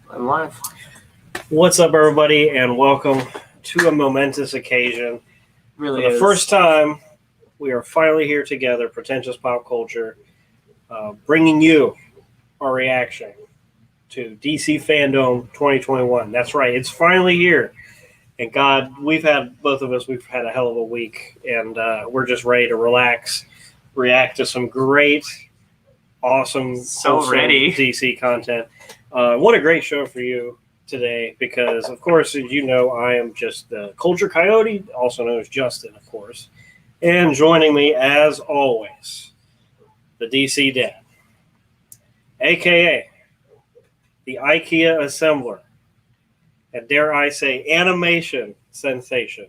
I'm live. What's up, everybody, and welcome to a momentous occasion. Really, For the first time, we are finally here together, Pretentious Pop Culture, bringing you our reaction to DC Fandome 2021. That's right, it's finally here. And God, we've had a hell of a week, and we're just ready to relax, react to some great, awesome DC content. What a great show for you today, because, of course, as you know, I am just the Culture Coyote, also known as Justin, of course. And joining me, as always, the DC Dad, a.k.a. the IKEA Assembler, and dare I say, animation sensation,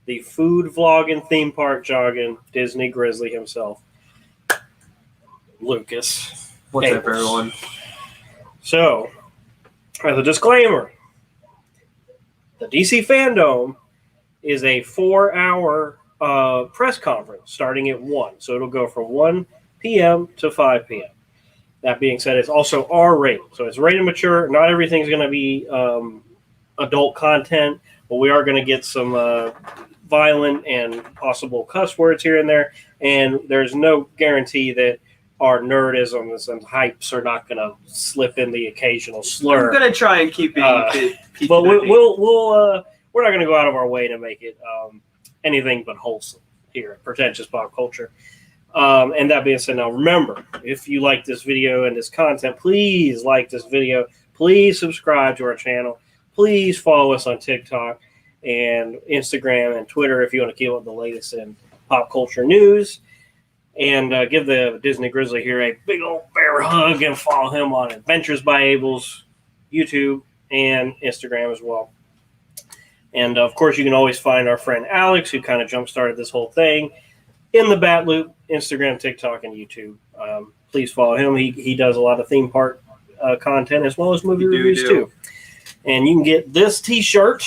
the food vlogging, theme park jogging, Disney Grizzly himself, Lucas. What's up, everyone? So, as a disclaimer, the DC Fandome is a 4-hour press conference starting at 1. So it'll go from 1 p.m. to 5 p.m. That being said, it's also R-rated. So it's rated mature. Not everything's going to be adult content, but we are going to get some violent and possible cuss words here and there. And there's no guarantee that our nerdisms and hypes are not going to slip in the occasional slur. I'm going to try and keep it. But we're not going to go out of our way to make it anything but wholesome here at Pretentious Pop Culture. And that being said, now remember, if you like this video and this content, please like this video. Please subscribe to our channel. Please follow us on TikTok and Instagram and Twitter if you want to keep up with the latest in pop culture news. And give the Disney Grizzly here a big old bear hug and follow him on Adventures by Abel's YouTube and Instagram as well. And, of course, you can always find our friend Alex, who kind of jump-started this whole thing, in the Bat Loop, Instagram, TikTok, and YouTube. Please follow him. He does a lot of theme park content as well as movie reviews, too. And you can get this T-shirt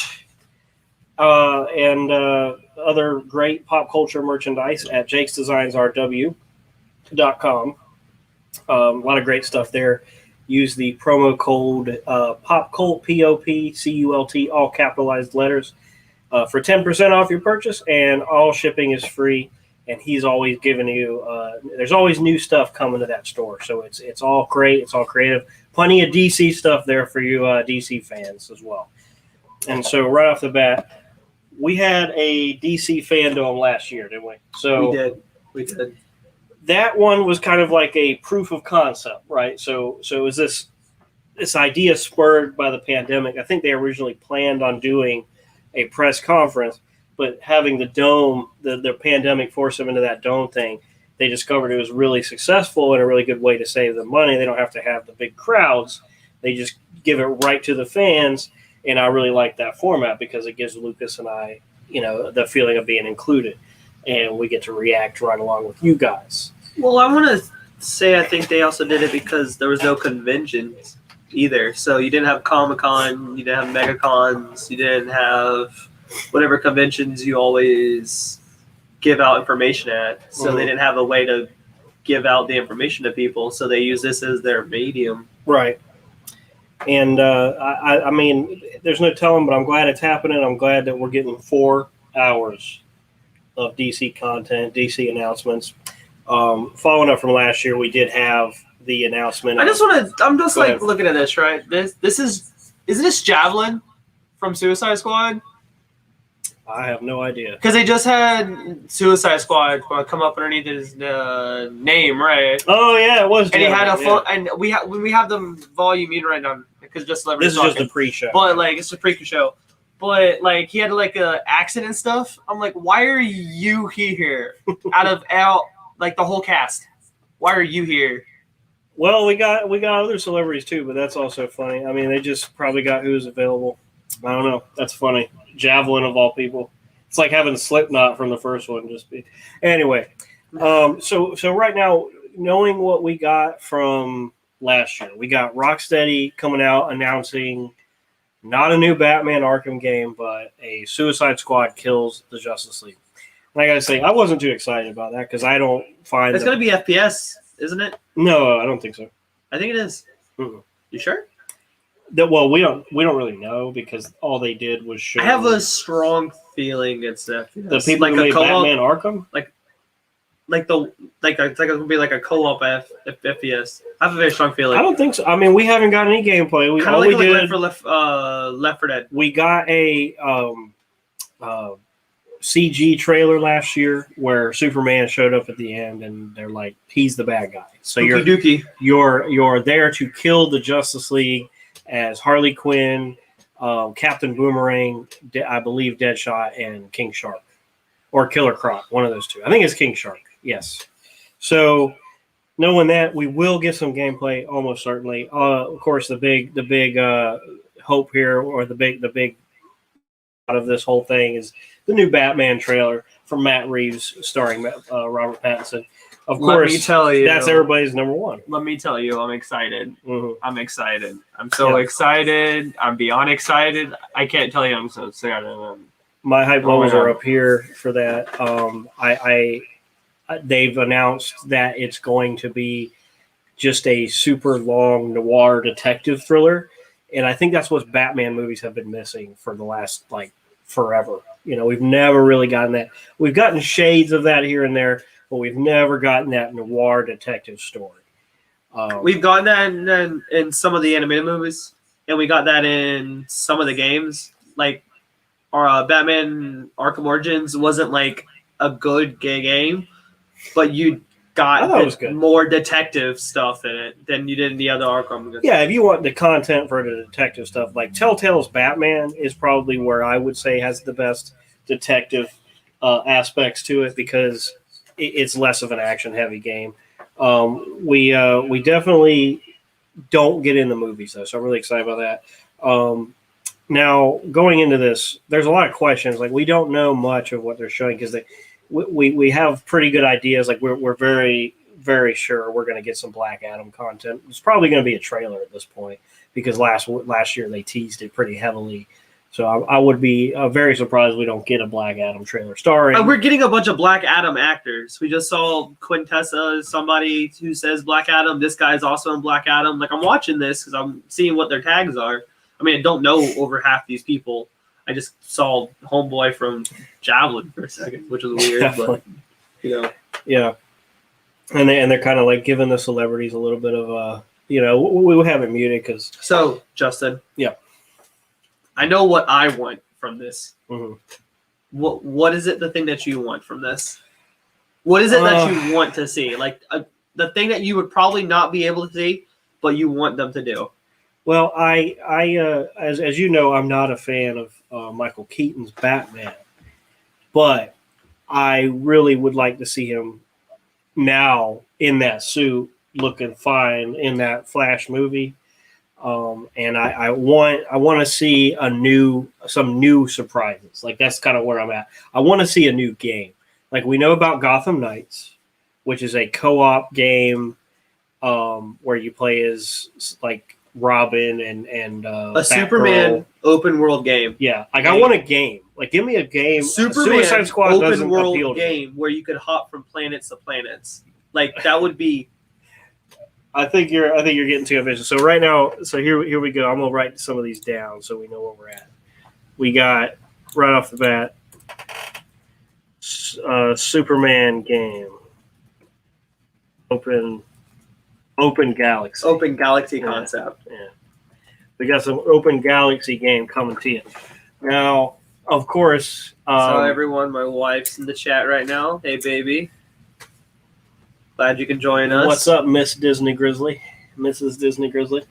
and other great pop culture merchandise at jakesdesignsrw.com. A lot of great stuff there. Use the promo code POPCULT, POPCULT, all capitalized letters, for 10% off your purchase, and all shipping is free. And he's always giving you there's always new stuff coming to that store, so it's all great, it's all creative. Plenty of DC stuff there for you DC fans as well. And so right off the bat, we had a DC Fandome last year, didn't we? So we did. That one was kind of like a proof of concept, right? So it was this idea spurred by the pandemic. I think they originally planned on doing a press conference, but having the dome, the pandemic forced them into that dome thing. They discovered it was really successful and a really good way to save them money. They don't have to have the big crowds. They just give it right to the fans. And I really like that format because it gives Lucas and I, the feeling of being included. And we get to react right along with you guys. Well, I want to say I think they also did it because there was no conventions either. So you didn't have Comic-Con, you didn't have MegaCons, you didn't have whatever conventions you always give out information at. So they didn't have a way to give out the information to people. So they use this as their medium. Right. And I mean, there's no telling, but I'm glad it's happening. I'm glad that we're getting 4 hours of DC content, DC announcements. Following up from last year, we did have the announcement. I'm just looking at this, right? Isn't this Javelin from Suicide Squad? I have no idea. Because they just had Suicide Squad come up underneath his name, right? Oh yeah, it was. And he had a full, and we have the volume meter right now because just this is just a pre-show. But it's a pre-show. But he had a accident and stuff. I'm like, why are you here? out of the whole cast, why are you here? Well, we got other celebrities too, but that's also funny. I mean, they just probably got who's available. I don't know. That's funny. Javelin of all people. It's like having Slipknot from the first one. Anyway. So right now, knowing what we got from last year, we got Rocksteady coming out announcing not a new Batman Arkham game, but a Suicide Squad kills the Justice League. And I gotta say, I wasn't too excited about that because I don't find it's gonna be FPS, isn't it? No, I don't think so. I think it is. Mm-mm. You sure? Well, we don't really know because all they did was show. I have a strong feeling it's the people like who a made co-op, Batman Arkham. it's like it's gonna be like a co-op FPS. I have a very strong feeling. I don't think so. I mean, we haven't got any gameplay. We kind all of we like did. Left 4 Dead. We got a CG trailer last year where Superman showed up at the end, and they're like, he's the bad guy. So Dookie. you're there to kill the Justice League as Harley Quinn, Captain Boomerang, I believe Deadshot, and King Shark, or Killer Croc, one of those two. I think it's King Shark. Yes. So knowing that, we will get some gameplay almost certainly. Of course, the big hope here, or the big out of this whole thing is the new Batman trailer from Matt Reeves starring Robert Pattinson. Of course, let me tell you, that's everybody's number one. Let me tell you, I'm excited. Mm-hmm. I'm excited. I'm so excited. I'm beyond excited. I can't tell you I'm so excited. My hype levels are up here for that. They've announced that it's going to be just a super long noir detective thriller. And I think that's what Batman movies have been missing for the last, forever. We've never really gotten that. We've gotten shades of that here and there, but we've never gotten that noir detective story. We've gotten that in some of the animated movies, and we got that in some of the games. Like, our Batman Arkham Origins wasn't, a good game, but you got more detective stuff in it than you did in the other Arkham. Yeah, if you want the content for the detective stuff, Telltale's Batman is probably where I would say has the best detective aspects to it because it's less of an action-heavy game. We definitely don't get in the movies, though, so I'm really excited about that. Now, going into this, there's a lot of questions. We don't know much of what they're showing because we have pretty good ideas. We're very, very sure we're going to get some Black Adam content. It's probably going to be a trailer at this point because last year they teased it pretty heavily. So I would be very surprised we don't get a Black Adam trailer starring. We're getting a bunch of Black Adam actors. We just saw Quintessa, somebody who says Black Adam. This guy's also in Black Adam. I'm watching this because I'm seeing what their tags are. I mean, I don't know over half these people. I just saw Homeboy from Javelin for a second, which was weird. But, Yeah. And they're kind of giving the celebrities a little bit of, we have it muted because. So, Justin. Yeah. I know what I want from this. Mm-hmm. What is it, the thing that you want from this? What is it that you want to see? The thing that you would probably not be able to see, but you want them to do. Well, as you know, I'm not a fan of Michael Keaton's Batman, but I really would like to see him now in that suit, looking fine in that Flash movie. And I want to see some new surprises. That's kind of where I'm at. I want to see a new game. We know about Gotham Knights, which is a co-op game where you play as Robin and a Superman open world game. Yeah, I want a game. Give me a game. Superman Suicide Squad open world game where you could hop from planets to planets. That would be. I think you're getting too ambitious. So right now, here we go. I'm gonna write some of these down so we know where we're at. We got right off the bat, Superman game, open galaxy, open galaxy concept. Yeah, we got some open galaxy game coming to you. Now, of course, so everyone, my wife's in the chat right now. Hey, baby. Glad you can join us. What's up, Miss Disney Grizzly? Mrs. Disney Grizzly?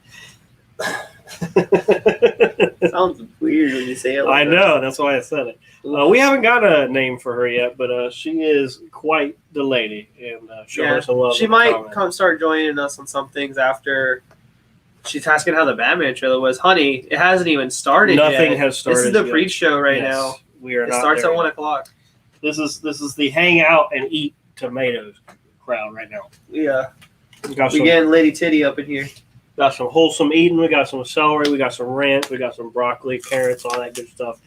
Sounds weird when you say it I know. That's why I said it. We haven't got a name for her yet, but she is quite the lady. And show her some love. She might start joining us on some things after. She's asking how the Batman trailer was. Honey, it hasn't even started yet. Nothing has started. This is the pre-show right now. We are it starts at 1 o'clock. This is the hang out and eat tomatoes crowd right now. Yeah. We getting Lady Titty up in here. Got some wholesome eating. We got some celery. We got some ranch. We got some broccoli, carrots, all that good stuff.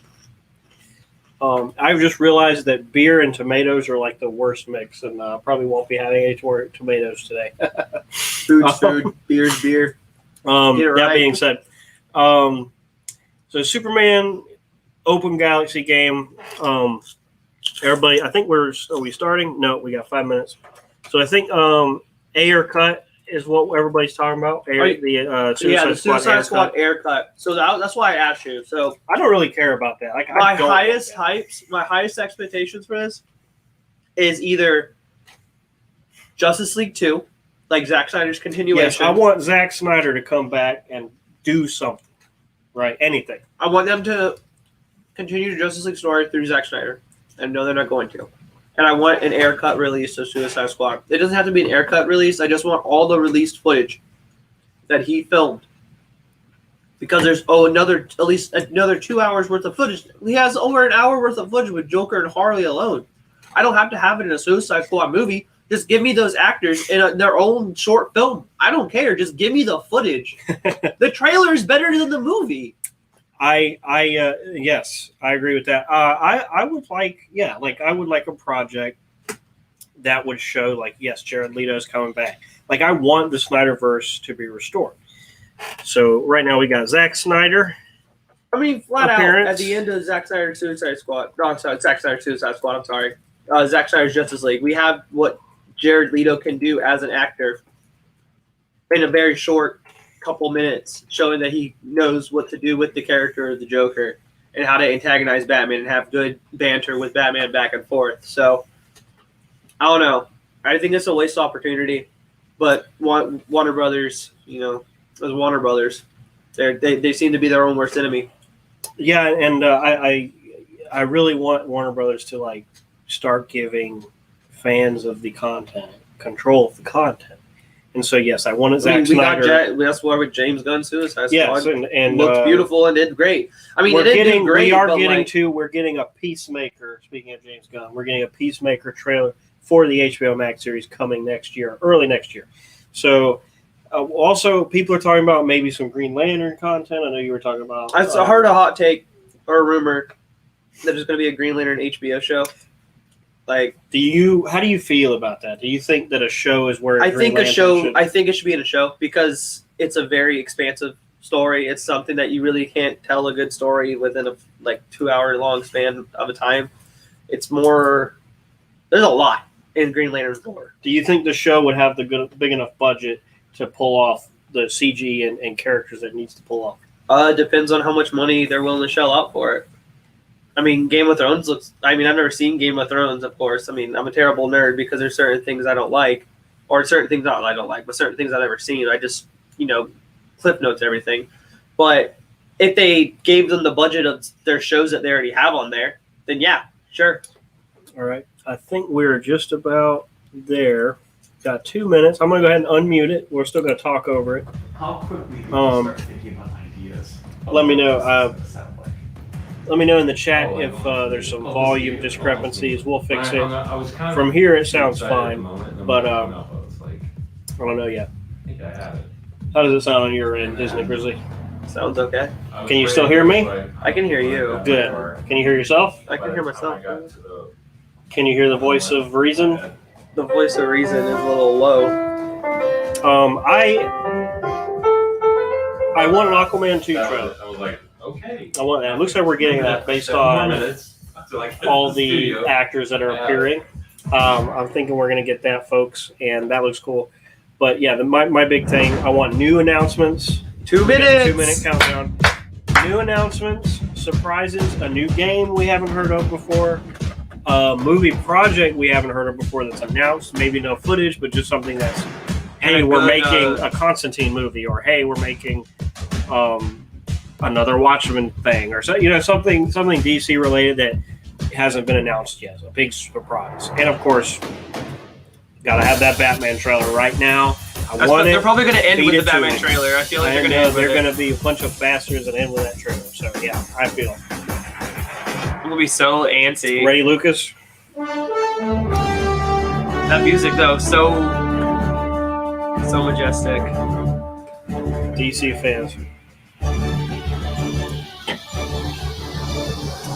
I've just realized that beer and tomatoes are the worst mix, and probably won't be having any more tomatoes today. Food's food. Beer's beer. That being said, So Superman open galaxy game. Everybody, I think are we starting? No, we got 5 minutes. So I think air cut is what everybody's talking about. The Suicide Squad air cut. So that's why I asked you. So I don't really care about that. Like my highest expectations for this is either Justice League 2, like Zack Snyder's continuation. Yes, I want Zack Snyder to come back and do something. Right, anything. I want them to continue the Justice League story through Zack Snyder. I know they're not going to. And I want an air cut release of Suicide Squad. It doesn't have to be an air cut release. I just want all the released footage that he filmed. Because there's at least another 2 hours worth of footage. He has over an hour worth of footage with Joker and Harley alone. I don't have to have it in a Suicide Squad movie. Just give me those actors in their own short film. I don't care. Just give me the footage. The trailer is better than the movie. Yes, I agree with that. I would like a project that would show like, yes, Jared Leto's coming back. Like I want the Snyderverse to be restored. So right now we got Zack Snyder. I mean, flat out at the end of Zack Snyder's Suicide Squad. No, I'm sorry, Zack Snyder's Suicide Squad. I'm sorry, Zack Snyder's Justice League. We have what Jared Leto can do as an actor in a very short couple minutes, showing that he knows what to do with the character of the Joker and how to antagonize Batman and have good banter with Batman back and forth. So, I don't know. I think it's a waste opportunity, but Warner Brothers, as Warner Brothers, they seem to be their own worst enemy. Yeah, and I really want Warner Brothers to like start giving fans of the content control of the content. And so, yes, I wanted Zack Snyder. That's why with James Gunn Suicide Squad. Yes, and looked beautiful and did great. I mean, we're getting a Peacemaker. Speaking of James Gunn, we're getting a Peacemaker trailer for the HBO Max series coming next year, early next year. So, also, people are talking about maybe some Green Lantern content. I know you were talking about. I heard a hot take or a rumor that there's going to be a Green Lantern HBO show. Like, how do you feel about that? Do you think that a show is where I think it should be in a show because it's a very expansive story. It's something that you really can't tell a good story within a 2 hour long span of a time. It's more. There's a lot in Green Lantern's lore. Do you think the show would have the big enough budget to pull off the CG and characters that it needs to pull off? Depends on how much money they're willing to shell out for it. I mean, Game of Thrones looks. I mean, I've never seen Game of Thrones, of course. I mean, I'm a terrible nerd because there's certain things I don't like, or certain things I don't like, but certain things I've never seen. I just, clip notes everything. But if they gave them the budget of their shows that they already have on there, then yeah, sure. All right. I think we're just about there. Got 2 minutes. I'm going to go ahead and unmute it. We're still going to talk over it. How quickly do you start thinking about ideas? Let me know. Let me know in the chat if there's some volume discrepancies. We'll fix it. From here, it sounds fine, but I don't know yet. I think I have it. How does it sound on your end, isn't it, Grizzly? Sounds okay. Can you still hear me? I can hear you. Good. Can you hear yourself? I can hear myself. Can you hear the voice of reason? The voice of reason is a little low. I want an Aquaman 2 trailer. I was like, okay. I want that. It looks like we're getting that based on all the actors that are appearing. I'm thinking we're going to get that, folks, and that looks cool. But yeah, my big thing, I want new announcements. 2 minutes. 2 minute countdown. New announcements, surprises, a new game we haven't heard of before, a movie project we haven't heard of before that's announced. Maybe no footage, but just something that's, hey, we're making a Constantine movie, or hey, we're making another Watchmen thing, or something DC related that hasn't been announced yet. A big surprise, and of course, gotta have that Batman trailer right now. They're probably going to end with the Batman trailer. I feel like they're going to be a bunch of bastards and end with that trailer. So yeah, I feel I'm going to be so antsy. Ready, Lucas? That music though, so majestic. DC fans.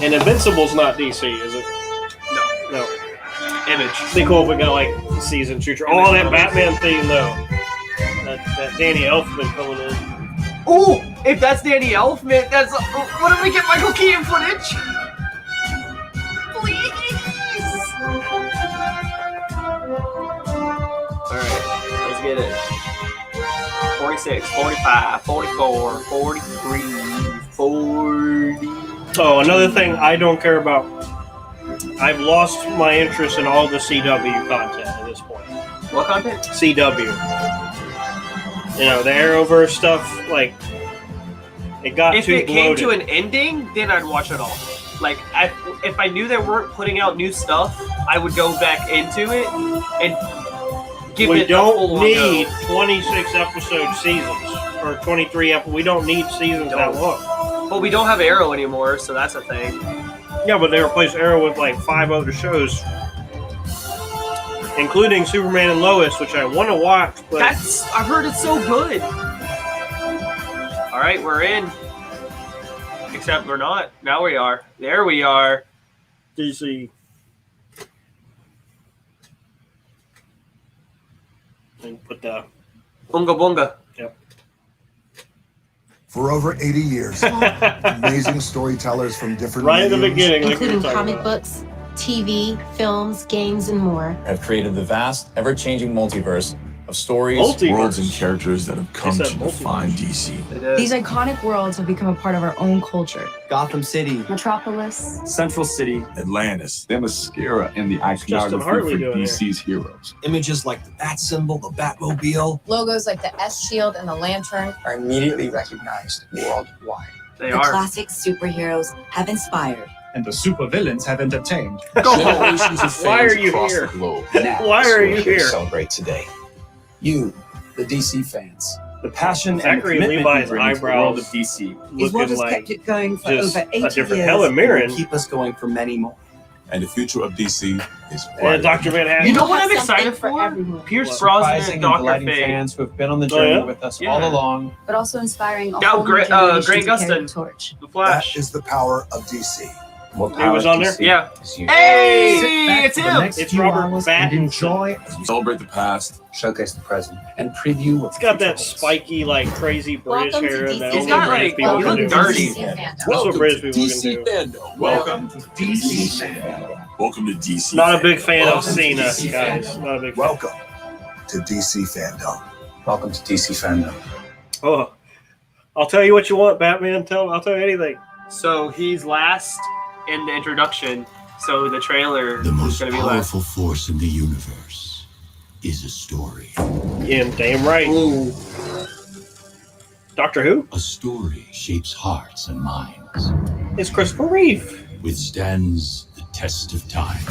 And Invincible's not DC, is it? No. Image. It'd be cool if we got like season 2. Oh, that Batman theme though. That Danny Elfman coming in. Ooh! If that's Danny Elfman, that's. What if we get Michael Keaton footage? Please. All right, let's get it. 46, 45, 44, 43, 40. Oh, another thing I don't care about. I've lost my interest in all the CW content at this point. What content? CW. You know, the Arrowverse stuff, like, it got If too it came bloated. to an ending, then I'd watch it all. Like, if I knew they weren't putting out new stuff, I would go back into it and give We it a full don't on need go. 26 episode seasons or 23 episodes. We don't need seasons that long. But we don't have Arrow anymore, so that's a thing. Yeah, but they replaced Arrow with like 5 other shows, including Superman and Lois, which I want to watch. But I've heard it's so good. All right, we're in. Except we're not. Now we are. There we are. DC. And put the Bunga bunga. For over 80 years, amazing storytellers from different right at the mediums, beginning, like including we were talking comic about. books, TV, films, games, and more. have created the vast, ever-changing multiverse of stories, Multiverse. worlds, and characters that have come They to said define multiverse. DC. These iconic worlds have become a part of our own culture. Gotham City, Metropolis, Central City, Atlantis. They're mascara in the Justin iconography Hartley for doing it. DC's heroes. images like the Bat symbol, the Batmobile. Logos like the S Shield and the Lantern Are immediately recognized worldwide. They the are. classic superheroes have inspired. And the supervillains have entertained. Generations of fans Why are you across here? the globe. Why are you here? Celebrate today. You, the DC fans. The passion Zachary and commitment Levi's you bring to the world of eyebrows DC looking like it going just a different Helen Mirren. will keep us going for many more. And the future of DC is and bright. Dr. Manhattan. You know what Have I'm excited something for for? everyone. Pierce What? Brosnan Surprising and and Dr. delighting Fate. fans who have been on the Oh, journey yeah? with us Yeah. all along. But also inspiring a Yeah, whole Grant- new generation Grant to carry Gustin. the torch. The that Flash. is the power of DC. What He was on there? Yeah. Sit Hey, back it's for the him. next It's few Robert hours Pattinson. and enjoy as we Celebrate the past. showcase the present and preview what It's got the that future holds. spiky, like crazy British Welcome to hair DC. that He's only got, British like, people you can look do. dirty. That's what British people can do. Fandome. Welcome to DC Welcome to DC. Not a big fan of Welcome to Cena, DC. guys. Not a big fan. Welcome to DC Fandome. Welcome to DC Fandome. Oh, I'll tell you what you want, Batman. I'll tell you anything. So he's last in the introduction. So the trailer The is most going to be last. powerful force in the universe is a story. Yeah, damn right. Ooh. Doctor Who? A story shapes hearts and minds, It's Christopher Reeve. withstands the test of time,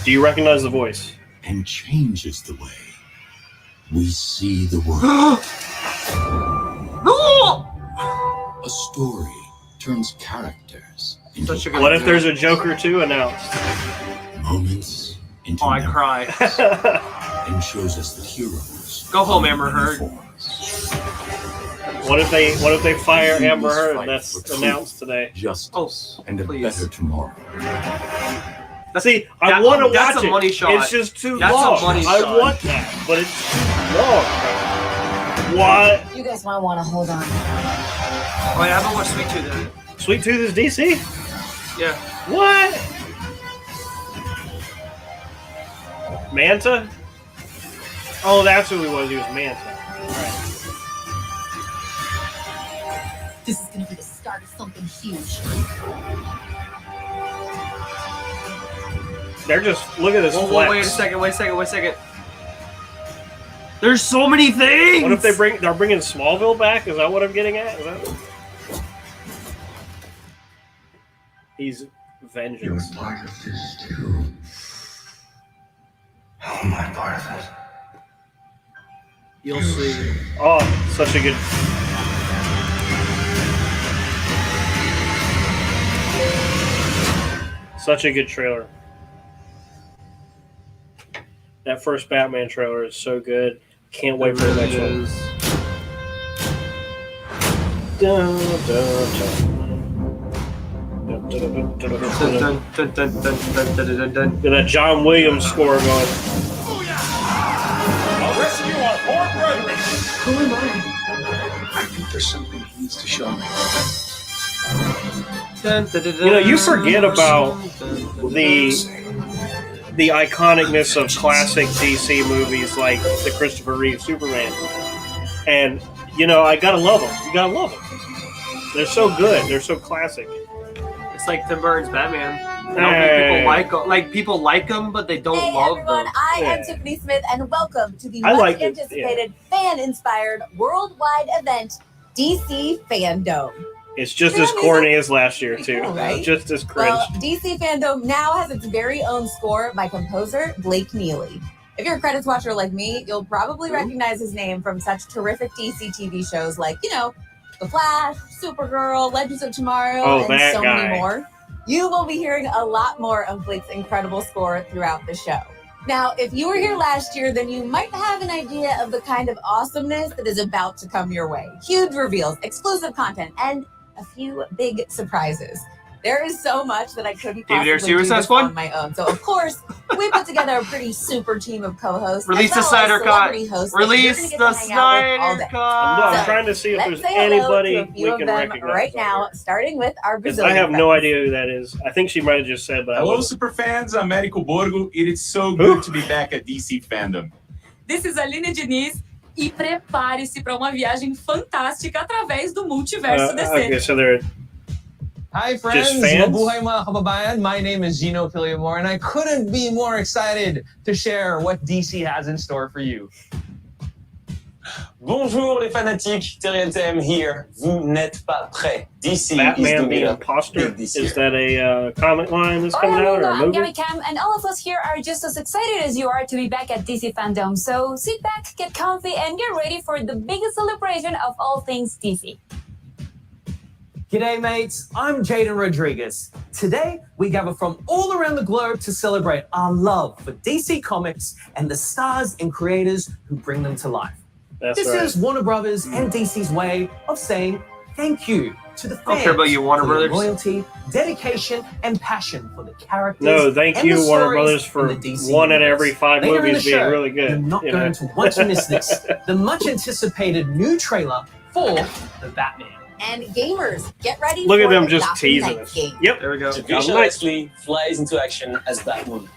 Do you recognize the voice? and changes the way we see the world. A story turns characters into Such a good What if there's a Joker 2 announced? moments into Oh, I memory, cry. and shows us the heroes. Go home, in Amber many Heard. forms. What if they fire We Amber must Heard? fight That's for truth, announced today. Justice Oh, and a please. better tomorrow. See, I want to that's watch a it. money shot. It's just too That's a long. money I shot. want that, but it's too long. What? You guys might want to hold on. Oh, I haven't watched Sweet Tooth then. Sweet Tooth is DC? Yeah. What? Manta? Oh, that's who he was. He was Manta. Right. This is going to be the start of something huge. They're just look at this Whoa, flex. wait a second. Wait a second. There's so many things. What if they're bringing Smallville back? Is that what I'm getting at? Is that... He's vengeance. part of this too. How am I part of it? You'll see. Oh, such a good. Such a good trailer. That first Batman trailer is so good. Can't wait for the next one. Dun, dun, dun. Dun, dun, dun, dun, dun, dun, dun. Dun, dun, dun, dun, dun, dun, dun. Get that John Williams score going. I think there's something things to show me. You forget about the iconicness of classic DC movies like the Christopher Reeve Superman. And, I gotta love them. You gotta love them. They're so good. They're so classic. It's like Tim Burton's Batman. People like them. Like, people like them, but they don't love everyone, them. I am Tiffany Smith, and welcome to the much anticipated, fan-inspired, worldwide event, DC Fandome. It's just as corny as last year, too. Cool, right? Just as cringe. Well, DC Fandome now has its very own score by composer Blake Neely. If you're a credits watcher like me, you'll probably recognize his name from such terrific DC TV shows like, The Flash, Supergirl, Legends of Tomorrow, and so many more. You will be hearing a lot more of Blake's incredible score throughout the show. Now, if you were here last year, then you might have an idea of the kind of awesomeness that is about to come your way. Huge reveals, exclusive content, and a few big surprises. There is so much that I couldn't possibly do this on my own. So, of course, we put together a pretty super team of co-hosts. Release the Snyder Cut. Release the Snyder Cut. I'm trying to see if there's anybody we can recognize right now, starting with our Brazilian I have no idea who that is. I think she might have just said, but hello, super fans. I'm Érico Borgo. It is so good to be back at DC Fandom. This is Aline Diniz. E prepare-se para uma viagem fantástica através do multiverso DC. Okay, so they're Hi friends, mabuhay mga kababayan. My name is Gino Filiamore, and I couldn't be more excited to share what DC has in store for you. Bonjour les fanatiques, TRLTM here. Vous n'êtes pas prêts. DC Batman is doing the a Imposter. big this Is year. that a comic line that's coming out or a I'm movie? Gary Cam, and all of us here are just as excited as you are to be back at DC Fandome. So sit back, get comfy, and get ready for the biggest celebration of all things DC. G'day mates, I'm Jaden Rodriguez. Today, we gather from all around the globe to celebrate our love for DC Comics and the stars and creators who bring them to life. This is Warner Brothers and DC's way of saying thank you to the fans I don't care about you, Warner for their Brothers. loyalty, dedication, and passion for the characters. No, thank and you, the Warner stories Brothers, for in the DC one at universe. every 5 Later in movies the being show, really good. You're not going to want to miss this. The much anticipated new trailer for The Batman. And gamers, get ready Look for at them the just Gotham teasing Knights us. game. Yep, there we go. Discretion Leslie flies into action as Batwoman.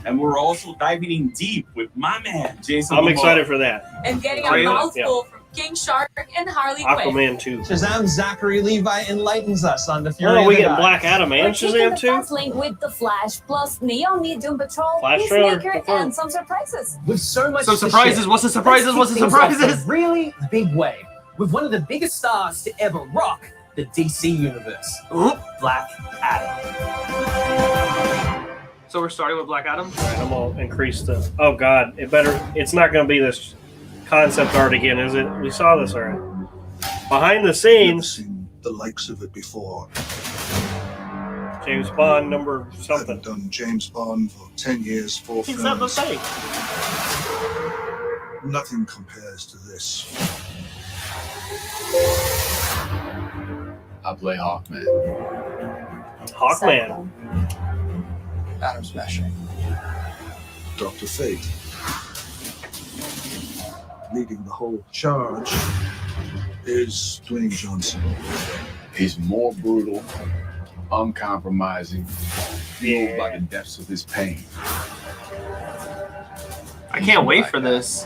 And we're also diving in deep with my man, Jason I'm Momoa. excited for that. And getting Are a you? mouthful from King Shark and Harley Quinn. Aquaman 2. Shazam Zachary Levi enlightens us on the fury Oh, of we the get gods. Black Adam and We're taking Shazam the 2? fast link with The Flash, plus Naomi, Doom Patrol, Flash trailer Peacemaker, confirmed. and some surprises. With so much So to surprises, share, what's the surprises, let's what's the kick things off surprises? in a really big way with one of the biggest stars to ever rock the DC universe, Black Adam. So we're starting with Black Adam? Alright, I'm gonna increase the. Oh god, it's not gonna be this concept art again, is it? We saw this already. Behind the scenes, Seen the likes of it before. James Bond number something. I've done James Bond for 10 years, 4 He's not the films. same. Nothing compares to this. I play Hawkman. Hawkman. Adam Smasher. Dr. Fate. Leading the whole charge is Dwayne Johnson. He's more brutal, uncompromising, fueled by the depths of his pain. I can't wait for this.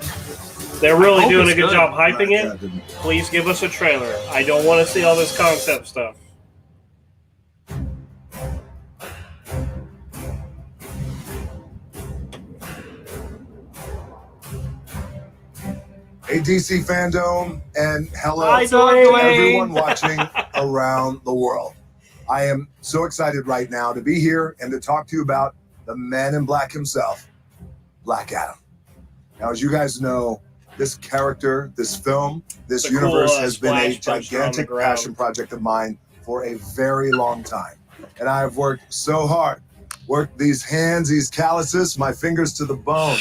They're really hope doing it's a good good. job hyping it. Please give us a trailer. I don't want to see all this concept stuff. Hey, DC Fandome, and hello Hi, to Dwayne. everyone watching around the world. I am so excited right now to be here and to talk to you about the man in black himself, Black Adam. Now, as you guys know, this character, this film, this It's a universe cool, has been a splash poster on the gigantic ground. passion project of mine for a very long time. And I have worked so hard, worked these hands, these calluses, my fingers to the bone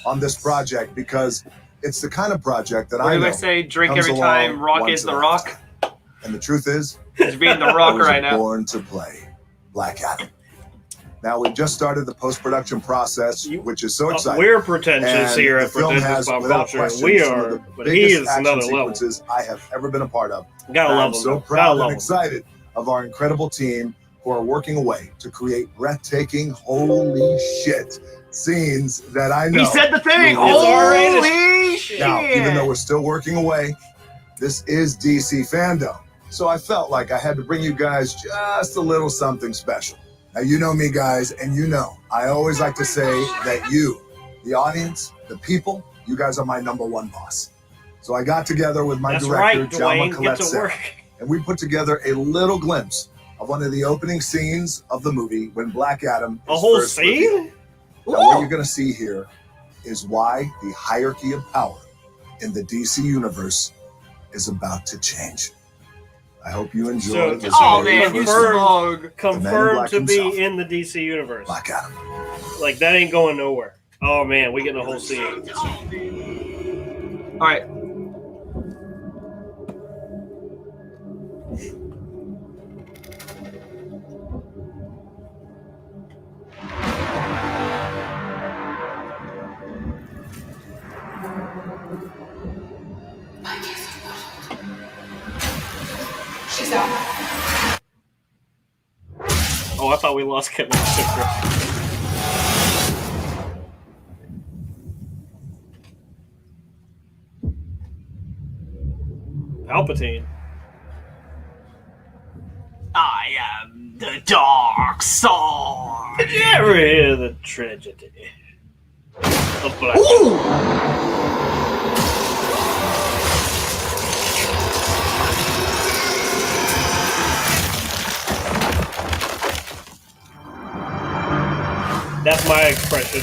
on this project because it's the kind of project that What I do know I say? Drink comes every time along Rock once is in the a Rock. lifetime. And the truth is, He's being the I Rock was right now. born to play Black Adam. Now, we've just started the post-production process, which is so exciting. We're pretentious And here the at film Pretentious has, Pop without Culture. question, We some of are, the but he biggest is action another level. sequences I have ever been a part of. Gotta And love I'm him. so Gotta proud love and him. excited of our incredible team who are working away to create breathtaking, holy shit scenes that I know. He said the thing. you'll Holy shit! Now, even though we're still working away, this is DC Fandome. So I felt like I had to bring you guys just a little something special. Now, you know me, guys, and you know, I always like to say that you, the audience, the people, you guys are my #1 boss. So I got together with my That's director, right, John Dwayne. Get to Colette, work. and we put together a little glimpse of one of the opening scenes of the movie when Black Adam A is whole first scene? revealed. Now, what you're going to see here is why the hierarchy of power in the DC universe is about to change. I hope you enjoy this. Oh man, you confirmed, smug. confirmed Black to be himself. in the DC universe. Black Adam. Like that ain't going nowhere. Oh man, we getting a whole scene. All right. She's out. Oh, I thought we lost connection. Palpatine. I am the dark side. Did you ever hear the tragedy of Black? That's my expression.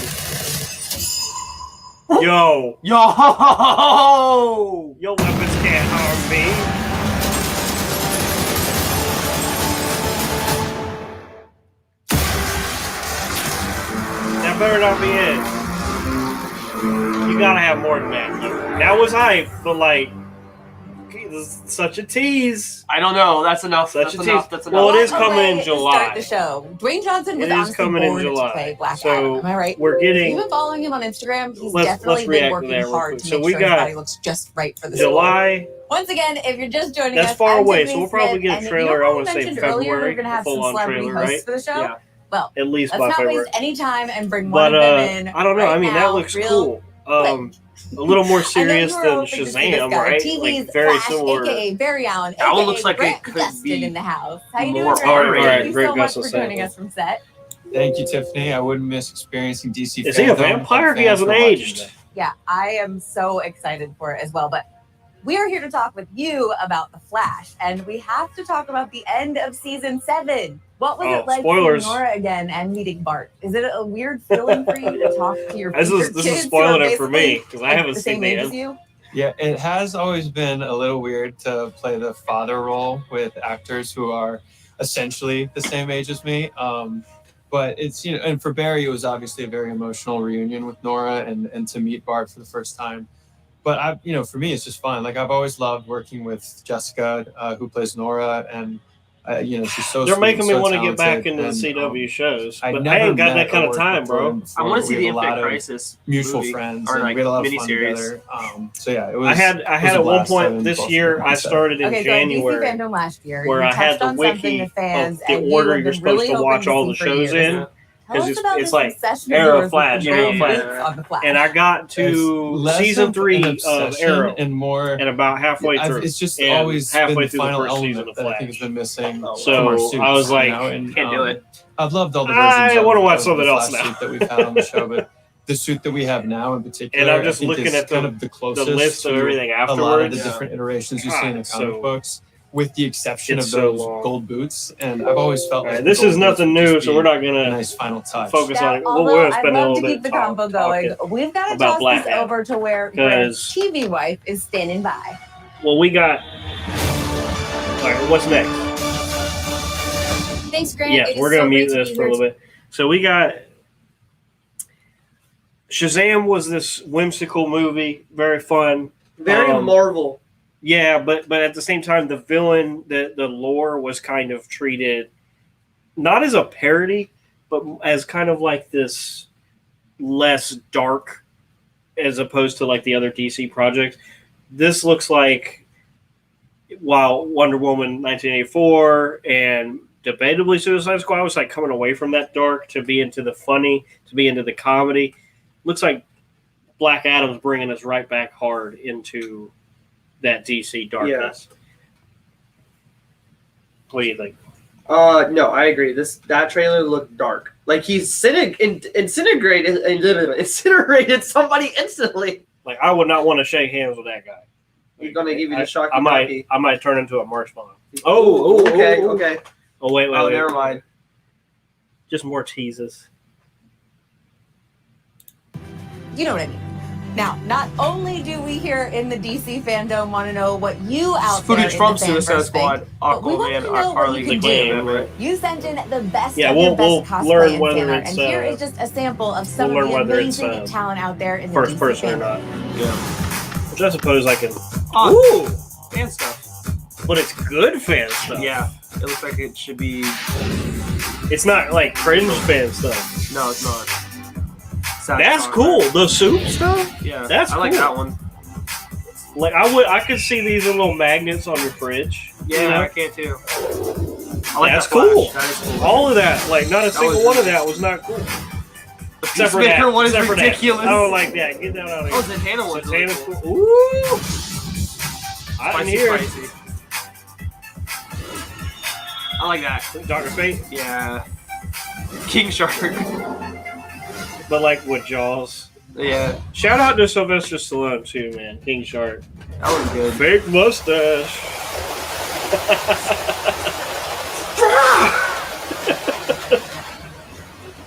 Yo. Yo! Your weapons can't harm me. That better not be it. You gotta have more than that. That was hype, but like, this is such a tease. I don't know. That's enough. Such That's a enough. tease. That's Well, enough. it is coming in To July. start the show. Dwayne Johnson was It is honestly coming in born to July. play Black So, Adam. Am I right? we're getting- You've been following him on Instagram. He's Let's definitely react been to working that real hard quick. to So make we sure his got body looks just right for the July. Once again, if you're just joining That's us, far I'm away, Tiffany so we'll probably Smith, get a and you trailer, know I how we wanna say mentioned earlier February, we're going to have a full-on some celebrity trailer, hosts right? for the show. Yeah. Well, At least let's by not February. waste any time and bring But one of them in. I don't know. right I mean, now, that looks real cool. A little more I know serious you were than hoping to see this Shazam, guy. right? TV's Like very Flash, similar. aka Barry Allen, That one aka looks like it Grant could Gustin be in the house. How you more doing, Grant? R-rated. Thank you Grant so much Gustin for said joining it. us from set. Thank you, Tiffany. I wouldn't miss experiencing DC. Is he a Fandome. vampire? I'm He fans hasn't for watching aged. that. Yeah, I am so excited for it as well. But we are here to talk with you about The Flash, and we have to talk about the end of season 7. What was Oh, it like spoilers. seeing Nora again and meeting Bart? Is it a weird feeling for you to talk to your This favorite is kids spoiling who are it for me basically, because I haven't the seen same the age as end. you? Yeah, it has always been a little weird to play the father role with actors who are essentially the same age as me. But it's, you know, and for Barry, it was obviously a very emotional reunion with Nora and to meet Bart for the first time. But I, you know, for me, it's just fun. Like I've always loved working with Jessica, who plays Nora, and you know, she's so. They're sweet, making me so want to get back talented, into the and, CW shows, I'd but I never ain't got met that kind or of worked time, with bro. him I before, want but to see we the have a lot Infinite of Crisis mutual movie, friends, or and like we had a lot of fun miniseries. together. So yeah, it was. I had it was at a one blast point having this both year. of them on I set. started in Okay, so at DC January, Fandome last year, where you I had touched the on wiki something to fans, of the and you order have you're been supposed really to watch hoping all to the see for shows years. in. Tell us about It's this like obsession of Arrow, yours with Flash, the Arrow, big Flash. boots on the Flash. And I got It's to less season of 3 an of obsession Arrow, and more. and about halfway through. It's just and always halfway been the through the final first season element of that I Flash. think has been missing. So, from our suits, I was like, you know, and, can't do it. I've loved all the I versions. wanna of, watch of something the else Flash now. suit that we've had on the show, but the suit that we have now in particular, And I'm just I think looking is at kind of the closest list of to everything a lot of afterwards. the Yeah. different iterations you see in the God, comic so- books, with the exception of it's so those long. gold boots. And I've always felt All like right, the this gold is boots nothing would new, just so be we're not a gonna nice final touch. focus Now, on it. We're although gonna I'd spend a love little to bit keep the combo going, we've got to about toss Black this Adam. over to where Grant's 'Cause- TV wife is standing by. Well, we got. All right, what's next? Thanks, Grant. Yeah, It is we're gonna so mute great to this be for a here little bit. So we got Shazam was this whimsical movie, very fun, Very Marvel. Yeah, but at the same time, the villain, the lore was kind of treated not as a parody, but as kind of like this less dark as opposed to like the other DC projects. This looks like, while Wonder Woman 1984 and debatably Suicide Squad was like coming away from that dark to be into the funny, to be into the comedy, looks like Black Adam's bringing us right back hard into that DC darkness. Yeah. What do you think? No, I agree. That trailer looked dark. Like he's incinerated somebody instantly. Like I would not want to shake hands with that guy. He's gonna give you the shock. I might turn into a marshmallow. Okay. Oh wait. Never mind. Just more teases. You know what I mean. Now, not only do we here in the DC fandom want to know what you out there footage from in the Suicide fanverse Squad, think, but we want Aquaman, to know what you can do. You sent in the best of your best cosplay and fan art, and here is just a sample of some of the amazing talent out there in the first DC person fandom. or not. Yeah. Which I suppose I can. Ooh, fan stuff. But it's good fan stuff. Yeah, it looks like it should be. It's not like cringe fan stuff. No, it's not. That's cool. The soup stuff? Yeah. That's cool. I like that one. Like I could see these little magnets on your fridge. Yeah, you know? I can too. That's cool. That is cool. All of that. Like not a single one of that was not cool. Except for that. One is ridiculous. I don't like that. Get that out of here. Oh, Zatanna one's really cool. Ooh. I didn't hear. Spicy. I like that. Dr. Fate? Yeah. King Shark. But like with Jaws. Yeah. Shout out to Sylvester Stallone too, man. King Shark. That was good. Fake mustache.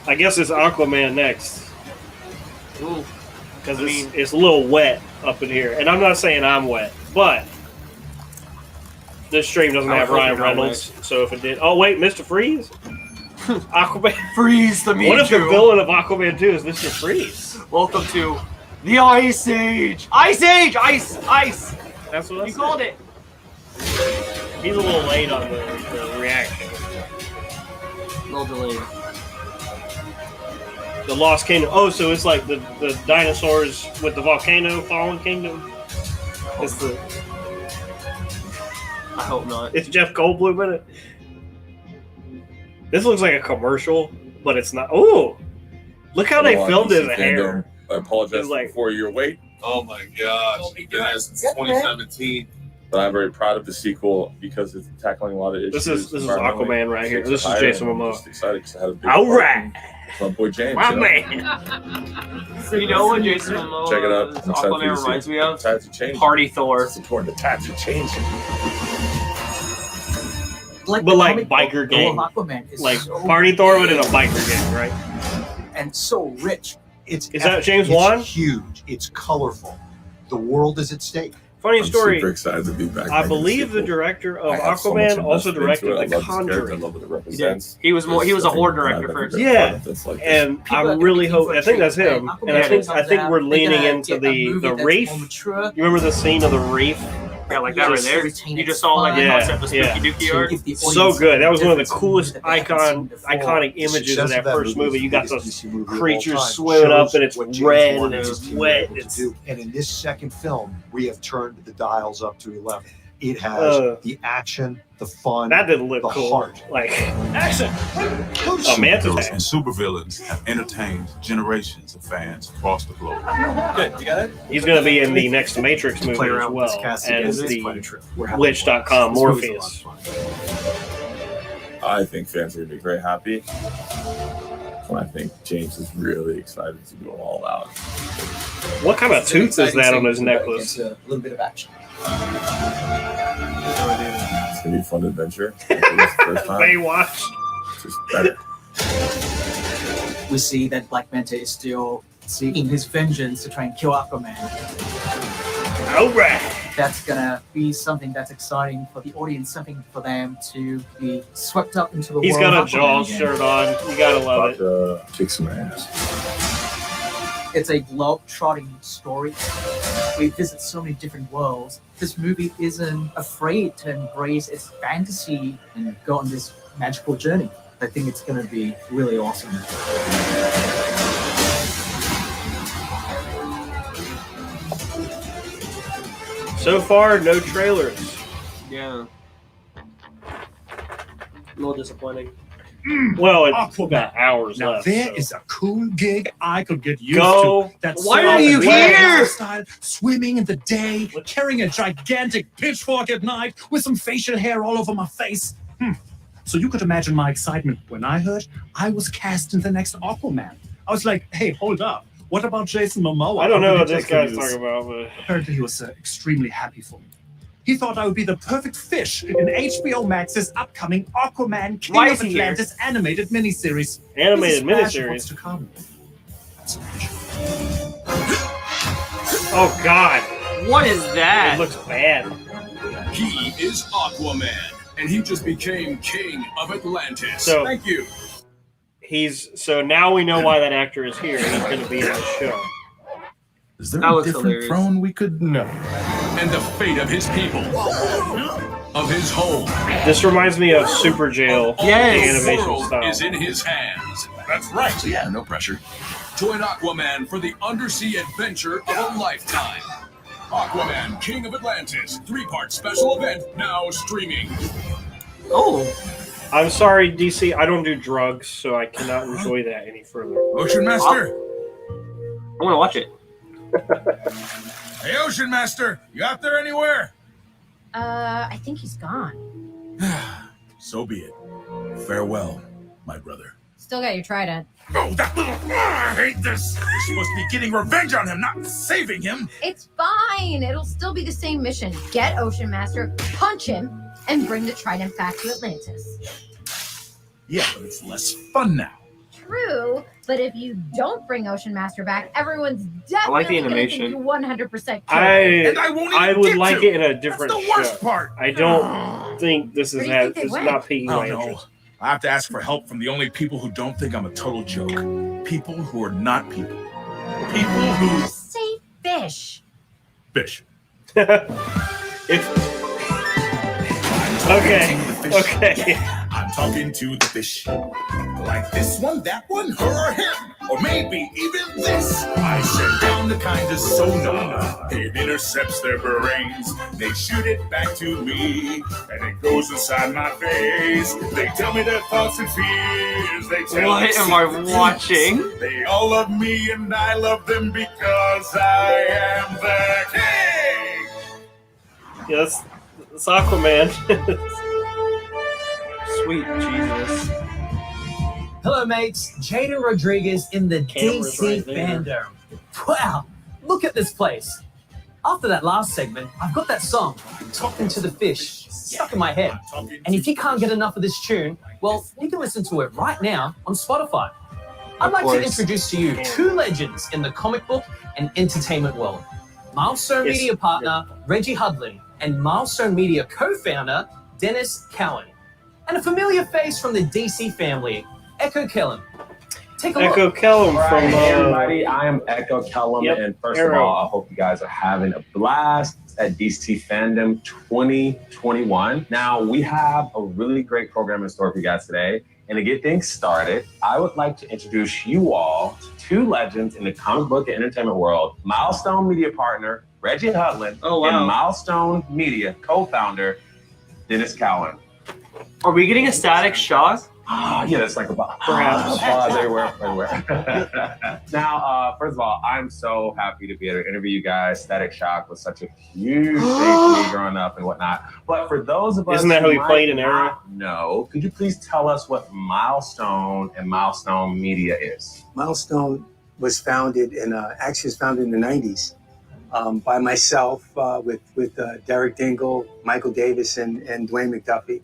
I guess it's Aquaman next. Ooh. Because it's a little wet up in here. And I'm not saying I'm wet, but this stream doesn't have Ryan Reynolds. So if it did. Oh, wait, Mr. Freeze? Aquaman. Freeze the What if the villain of Aquaman 2 is Mr. Freeze? Welcome to the Ice Age. Ice Age. Ice. That's what you called it. He's a little late on the reaction. A little delayed. The Lost Kingdom. Oh, so it's like the dinosaurs with the volcano, Fallen Kingdom. It's the. I hope not. It's Jeff Goldblum in it. This looks like a commercial, but it's not. Oh, look how they filmed his hair. I apologize like, for your wait. Oh my gosh, been there since 2017. But I'm very proud of the sequel because it's tackling a lot of issues. This is Aquaman right here. This is Jason Momoa. Just excited because I had a big all right. My boy James. My man. You know what Jason Momoa? Check it out. Aquaman reminds me of? Tides are changing. Party Thor. It's important. The tides are changing. But like biker gang. Aquaman is like so Party Thor, but in a biker gang, right? And so rich. Is that James Wan? It's huge. It's colorful. The world is at stake. Funny story. I'm super excited to be back. I believe the director of Aquaman also directed The Conjuring. I love what it represents. He was a horror director first. Yeah, and I really hope. I think that's him. And I think we're leaning into the reef. You remember the scene of the reef? Yeah, like that right there. You just saw like the concept of Spooky Dookie art. So good. That was one of the coolest iconic images of that first movie. You got those creatures swimming up and it's red and it's wet. And in this second film, we have turned the dials up to 11. It has the action, the fun, that didn't look the cool. heart. Like action. Superheroes and supervillains have entertained generations of fans across the globe. Good, you got it? He's going to be in the next Matrix movie as well as the Witch.com Morpheus. I think fans are going to be very happy. And I think James is really excited to go all out. What kind of tooth is that on his necklace? A little bit of action. It's going to be a fun adventure. First time. Baywatch. Just better. We see that Black Manta is still seeking his vengeance to try and kill Aquaman. All right. That's gonna be something that's exciting for the audience, something for them to be swept up into the world. He's got a Jaws shirt on. You gotta love it. Kick some ass. It's a globe-trotting story. We visit so many different worlds. This movie isn't afraid to embrace its fantasy and go on this magical journey. I think it's going to be really awesome. So far, no trailers. Yeah. A little disappointing. Well, it's got hours Now left. there so. is a cool gig I could get used Go. to. That's Why are you here? Style, swimming in the day, carrying a gigantic pitchfork at night, with some facial hair all over my face. So you could imagine my excitement when I heard I was cast in the next Aquaman. I was like, hey, hold up. What about Jason Momoa? I don't know How what could you this take the guy's news? talking about, but Apparently he was extremely happy for me. He thought I would be the perfect fish in HBO Max's upcoming Aquaman King Why of is he here? Atlantis animated miniseries. Animated This is miniseries? what's to come. oh god, What is that? it looks bad. He is Aquaman, and he just became King of Atlantis. So- Thank you. So now we know why that actor is here. He's going to be in the show. Is there That a was different hilarious. throne we could know? And the fate of his people, of his home, This reminds me of Super Jail, the the animation world style. is in his hands. That's right. So yeah, no pressure. Join Aquaman for the undersea adventure of a lifetime. Aquaman, King of Atlantis, 3-part special event now streaming. Oh. I'm sorry, DC. I don't do drugs, so I cannot enjoy that any further. Ocean Master. I want to watch it. Hey, Ocean Master, you out there anywhere? I think he's gone. So be it. Farewell, my brother. Still got your trident. Oh, that little... I hate this. You're supposed to be getting revenge on him, not saving him. It's fine. It'll still be the same mission. Get Ocean Master, punch him, and bring the trident back to Atlantis. Yeah, but it's less fun now. True, but if you don't bring Ocean Master back, everyone's I like the definitely going to animation. think you 100% killed. I won't even would get like to. it in a different That's the worst show. part. I don't think this is Where do you think they this is went? not piquing I my don't know. interest. I have to ask for help from the only people who don't think I'm a total joke. People who are not people. People who... Just say fish. Fish. It's I'm okay. talking to the fish. Okay. Yeah, I'm talking to the fish. Like this one, that one, her or him. Or maybe even this. I send down the kind of sonar. It intercepts their brains. They shoot it back to me. And it goes inside my face. They tell me their thoughts and fears. They tell What me am I secrets. watching? They all love me and I love them because I am their king. Yeah, it's Aquaman. Sweet Jesus. Hello, mates. Jaden Rodriguez in the Camera's DC right there. Fandome. Wow, look at this place. After that last segment, I've got that song, Talking to the Fish, stuck in my head. And if you can't get enough of this tune, well, you can listen to it right now on Spotify. I'd like to course. introduce to you two legends in the comic book and entertainment world. Milestone Yes. Media partner Reggie Hudlin and Milestone Media co-founder Dennis Cowan. And a familiar face from the DC family, Echo Kellum. Take a Echo look. Kellum All from right, hey everybody, I am Echo Kellum, Yep, and first Arrow. of all, I hope you guys are having a blast at DC Fandom 2021. Now, we have a really great program in store for you guys today, and to get things started, I would like to introduce you all to two legends in the comic book and entertainment world, Milestone Media partner Reggie Hudlin, Oh, wow. and Milestone Media co-founder Dennis Cowan. Are we getting a static shot? Yeah, that's like about Perhaps. applause everywhere. Now, first of all, I'm so happy to be able to interview you guys. Static Shock was such a huge thing for me growing up and whatnot. But for those of us Isn't that how he might played in Arrow? not know, could you please tell us what Milestone and Milestone Media is? Milestone was founded in actually was founded in the 90s by myself with Derek Dingle, Michael Davis, and Dwayne McDuffie,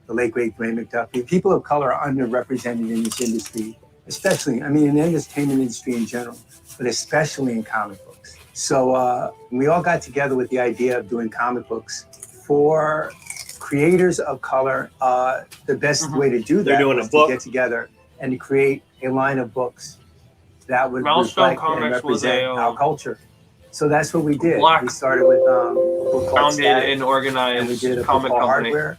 the late great Dwayne McDuffie. People of color are underrepresented in this industry, especially, I mean, in the entertainment industry in general, but especially in comic books. So we all got together with the idea of doing comic books for creators of color. The best way to do They're that doing was a book. to get together and to create a line of books that would Milestone reflect and Comics was represent a, our culture. So that's what we did. Black We started with a book called founded Static, and and we organized did a book comic called company. Hardware.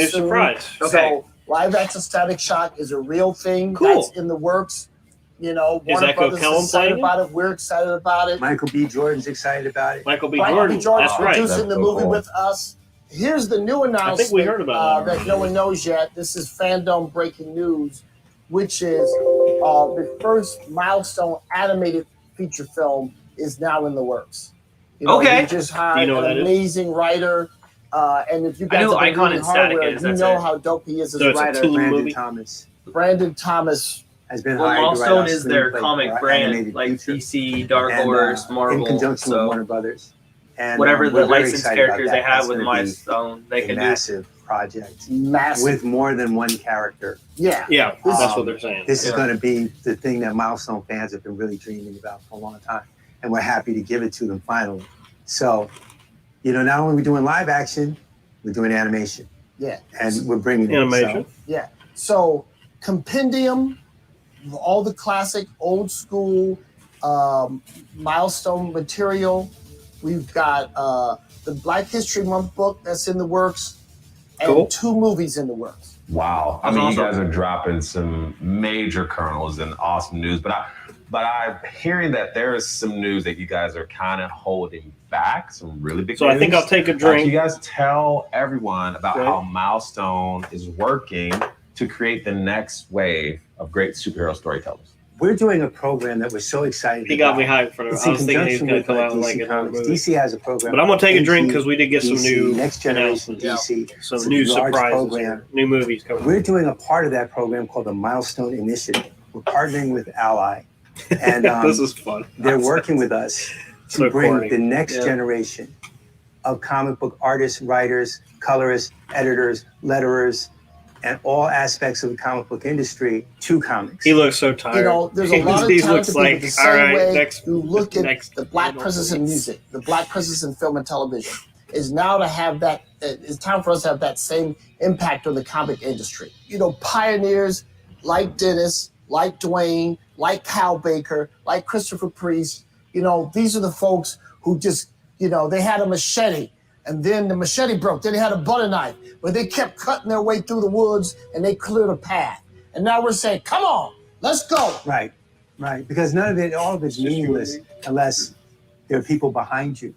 new soon. surprise. So live action Static Shock is a real thing. Cool. That's in the works. You know, Is Warner Echo Brothers Kellum is excited playing about it. We're excited about it. Michael B. Jordan's excited about it. Michael B. Michael Jordan. B. Jordan's That's right. producing the movie with us. Here's the new announcement we heard about that that no one knows yet. This is Fandome breaking news. which is the first Milestone animated feature film, is now in the works. You know, Okay. We just hired you know an amazing writer. And if you guys who have been Icon reading and Static Hardware, is, you that's know it. how dope he is as So a it's a writer. Tulu Brandon movie? Thomas Brandon Thomas. has been Well, hired to write Milestone our is their screenplay comic for our brand, animated like feature. DC, Dark And, Horse, Marvel. in conjunction with so Warner Brothers. And whatever the we're very licensed excited about characters that. they have That's with gonna be Milestone, they a can do. massive project Massive. with more than one character. Yeah. Yeah, that's what they're saying. This is Yeah. going to be the thing that Milestone fans have been really dreaming about for a long time, and we're happy to give it to them finally. So, you know, not only are we doing live action, we're doing animation, Yeah. and we're bringing Animation. it. Yeah. So compendium, all the classic old school Milestone material. We've got the Black History Month book that's in the works, and Cool. 2 movies in the works. Wow. I That's mean, you awesome. guys are dropping some major kernels and awesome news, but I'm hearing that there is some news that you guys are kind of holding back, some really big So news. I think I'll take a Can drink. you guys tell everyone about Okay. how Milestone is working to create the next wave of great superhero storytellers? We're doing a program that we're so excited He got about. me hyped for it. It's I in was thinking he was conjunction going with to come out and DC like another Comics. movie. DC has a program. But I'm going to take a called drink because we did get some DC, new Next Generation announcements. DC. It's Some a new large surprises, program. here. New movies coming. We're doing a part of that program called the Milestone Initiative. We're partnering with Ally, and This is fun. they're working with us to So bring corny. the next Yeah. generation of comic book artists, writers, colorists, editors, letterers, and all aspects of the comic book industry to comics. He looks so tired. You know, there's a lot of He talented looks people. like, The all same right, way next. you look at next the Black presence in music, the Black presence in film and television, is now to have that. It's time for us to have that same impact on the comic industry. You know, pioneers like Dennis, like Dwayne, like Kyle Baker, like Christopher Priest. You know, these are the folks who just, you know, they had a machete. And then the machete broke. Then they had a butter knife, but they kept cutting their way through the woods and they cleared a path. And now we're saying, come on, let's go. Right, right. Because all of it's meaningless unless there are people behind you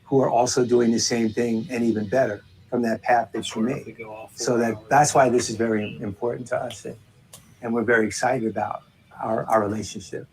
who are also doing the same thing and even better from that path that you made. So that's why this is very important to us. And we're very excited about our relationship,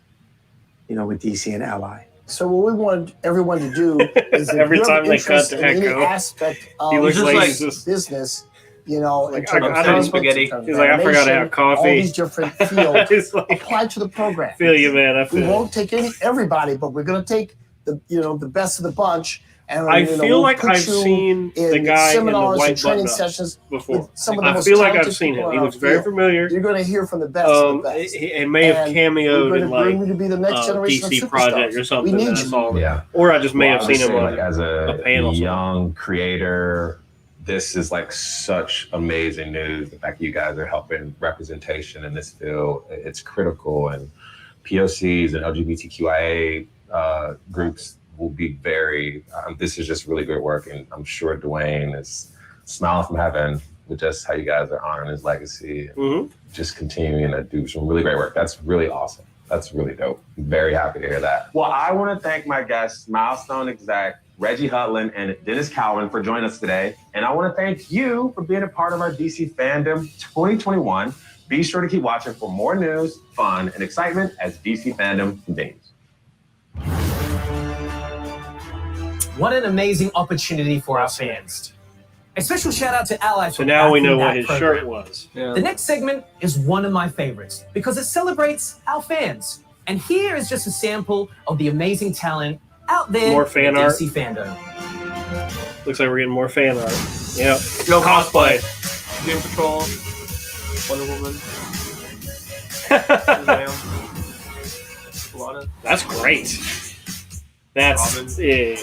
you know, with DC and Ally. So what we want everyone to do is if Every you have time an they cut interest to in any Echo, aspect of he looks like business, you know, in Like, terms of I comic spaghetti. books, in terms He's of like, I forgot to have animation, coffee. all these different fields, He's like, apply to the program. feel you, man. I We feel won't take everybody, but we're going to take the best of the bunch. And I you know, feel we'll like put I've you seen the in guy in the seminars white and training button-up sessions before. with some of the I most feel like talented I've seen people him. He in looks our very field. familiar. You're going to hear from the best of the best. He may have And cameoed we're in gonna bring like you to be the next generation DC of Project or superstars. something. We need that I you. saw. Yeah. Or I just may Well, have I would seen him say, on like, as a panel. young creator, this is like such amazing news. The fact that you guys are helping representation in this field, it's critical. And POCs and LGBTQIA groups will be very, this is just really great work. And I'm sure Dwayne is smiling from heaven with just how you guys are honoring his legacy and just continuing to do some really great work. That's really awesome. That's really dope. I'm very happy to hear that. Well, I want to thank my guests, Milestone exec Reggie Hutland and Dennis Cowan, for joining us today. And I want to thank you for being a part of our DC Fandom 2021. Be sure to keep watching for more news, fun, and excitement as DC Fandom continues. What an amazing opportunity for our fans. A special shout out to Ally. So now we know what his shirt was. The next segment is one of my favorites because it celebrates our fans. And here is just a sample of the amazing talent out there More fan in art. DC Fandom. Looks like we're getting more fan art. Yep. No Cosplay. Doom Patrol, Wonder Woman. That's great. That's Robin.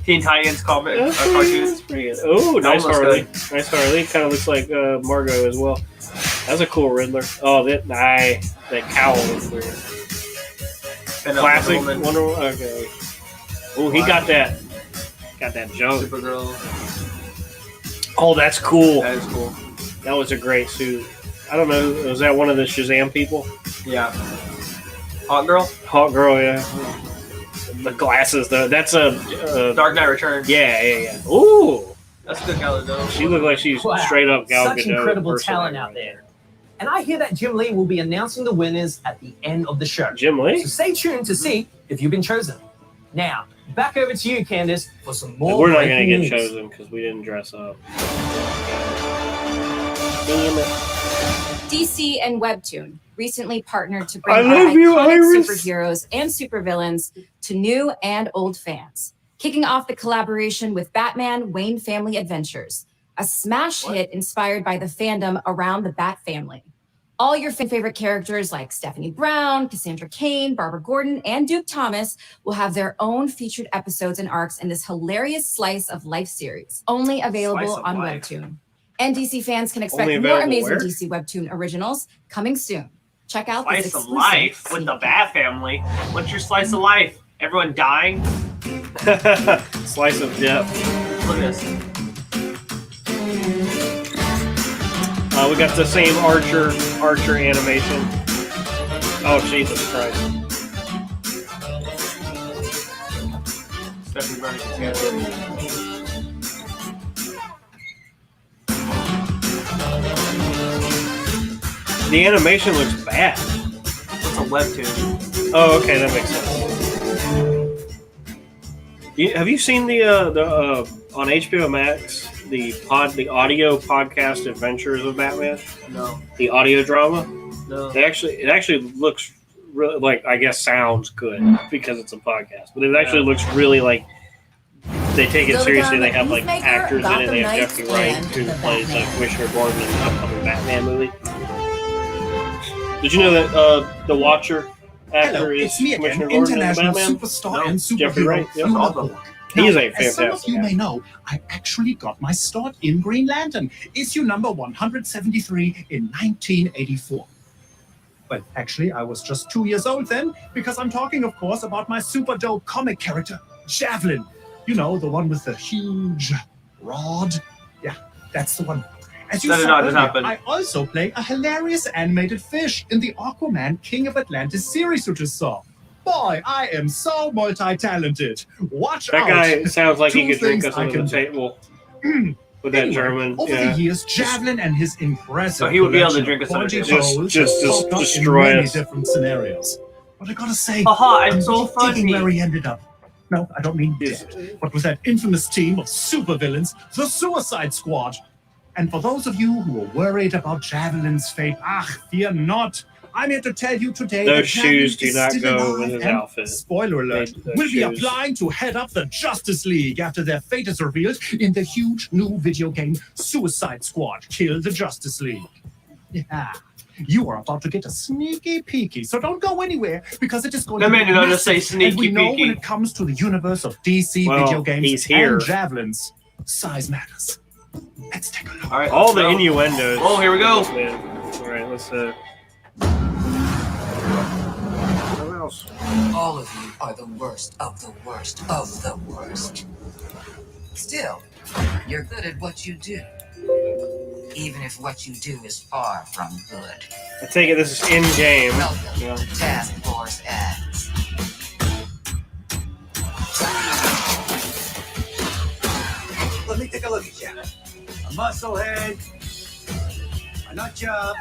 Teen Titans comic cartoons. Oh, That nice one looks Harley. good. Nice Harley. Kind of looks like Margot as well. That's a cool Riddler. Oh, that cowl looks weird. Classic Wonder Woman. Okay. Oh, he got that junk. Supergirl. Oh, that's cool. That is cool. That was a great suit. I don't know. Was that one of the Shazam people? Yeah. Hot Girl. Hot Girl, yeah. The glasses, though. That's a Dark Knight Returns. Yeah. Ooh, That's a good Gal Gadot. she looked like she's straight up Gal Such Gadot incredible person. talent out there. And I hear that Jim Lee will be announcing the winners at the end of the show. Jim Lee? So stay tuned to see if you've been chosen. Now, back over to you, Candace, for some more. We're not going to breaking get news. chosen because we didn't dress up. Damn it. DC and Webtoon recently partnered to bring I our love you, iconic Iris. superheroes and supervillains to new and old fans. Kicking off the collaboration with Batman Wayne Family Adventures, a smash hit inspired by the fandom around the Bat family. All your favorite characters like Stephanie Brown, Cassandra Cain, Barbara Gordon, and Duke Thomas will have their own featured episodes and arcs in this hilarious slice of life series, only available on Webtoon. And DC fans can expect Only more available amazing where? DC Webtoon originals coming soon. Check out this Slice of exclusive life with the Bat family. What's your slice of life? Everyone dying? Slice of death. Look at this. We got the same Archer animation. Oh, Jesus Christ. Stephanie Brown and Cassandra. The animation looks bad. It's a webtoon. Oh, okay, that makes sense. Have you seen the on HBO Max the audio podcast Adventures of Batman? No. The audio drama. No. It actually looks really like, I guess sounds good because it's a podcast, but it actually looks really like they take it seriously. They have like actors in it. They have Jeffrey Wright who plays Commissioner Gordon in the upcoming Batman movie. Did you know that the Watcher actor Hello, is it's me again, Commissioner Gordon in the international Batman? superstar and Jeffrey Wright. superhero. Yep. Number one. He is a Now, as some of fantastic you may know, I actually got my start in Green Lantern, issue number 173 in 1984. Well, actually, I was just 2 years old then, because I'm talking, of course, about my super dope comic character, Javelin. You know, the one with the huge rod. Yeah, that's the one. As you That did saw not earlier, happen. I also play a hilarious animated fish in the Aquaman King of Atlantis series you just saw. Boy, I am so multi-talented. Watch That out. guy sounds like he Two could drink things us I under the can do. table with that Anyway, German. Over Yeah. the years, Javelin and his impressive So he would be able to collection drink of us under the pointy table. holes Just popped up in destroy many us. different scenarios. But I gotta say, Haha, I'm I'm so digging funny. where he ended up. No, I don't mean dead. But with that infamous team of supervillains, the Suicide Squad. And for those of you who are worried about Javelin's fate, fear not. I'm here to tell you today Those that shoes Javelin do not is still go alive with his and, outfit. spoiler alert, Those will be shoes. applying to head up the Justice League after their fate is revealed in the huge new video game Suicide Squad Kill the Justice League. Yeah. You are about to get a sneaky peeky, so don't go anywhere because it is going The to be man did not just say massive, and we sneaky know peeky. when it comes to the universe of DC Well, video games he's here. and javelins, size matters. Let's take a look. All right, All let's the go. innuendos. Oh, here we go. Man. All right, let's. What else? All of you are the worst of the worst of the worst. Still, you're good at what you do. Even if what you do is far from good. I take it this is in game. Welcome to Task Force X. Let me take a look at you. A muscle head, a nut job,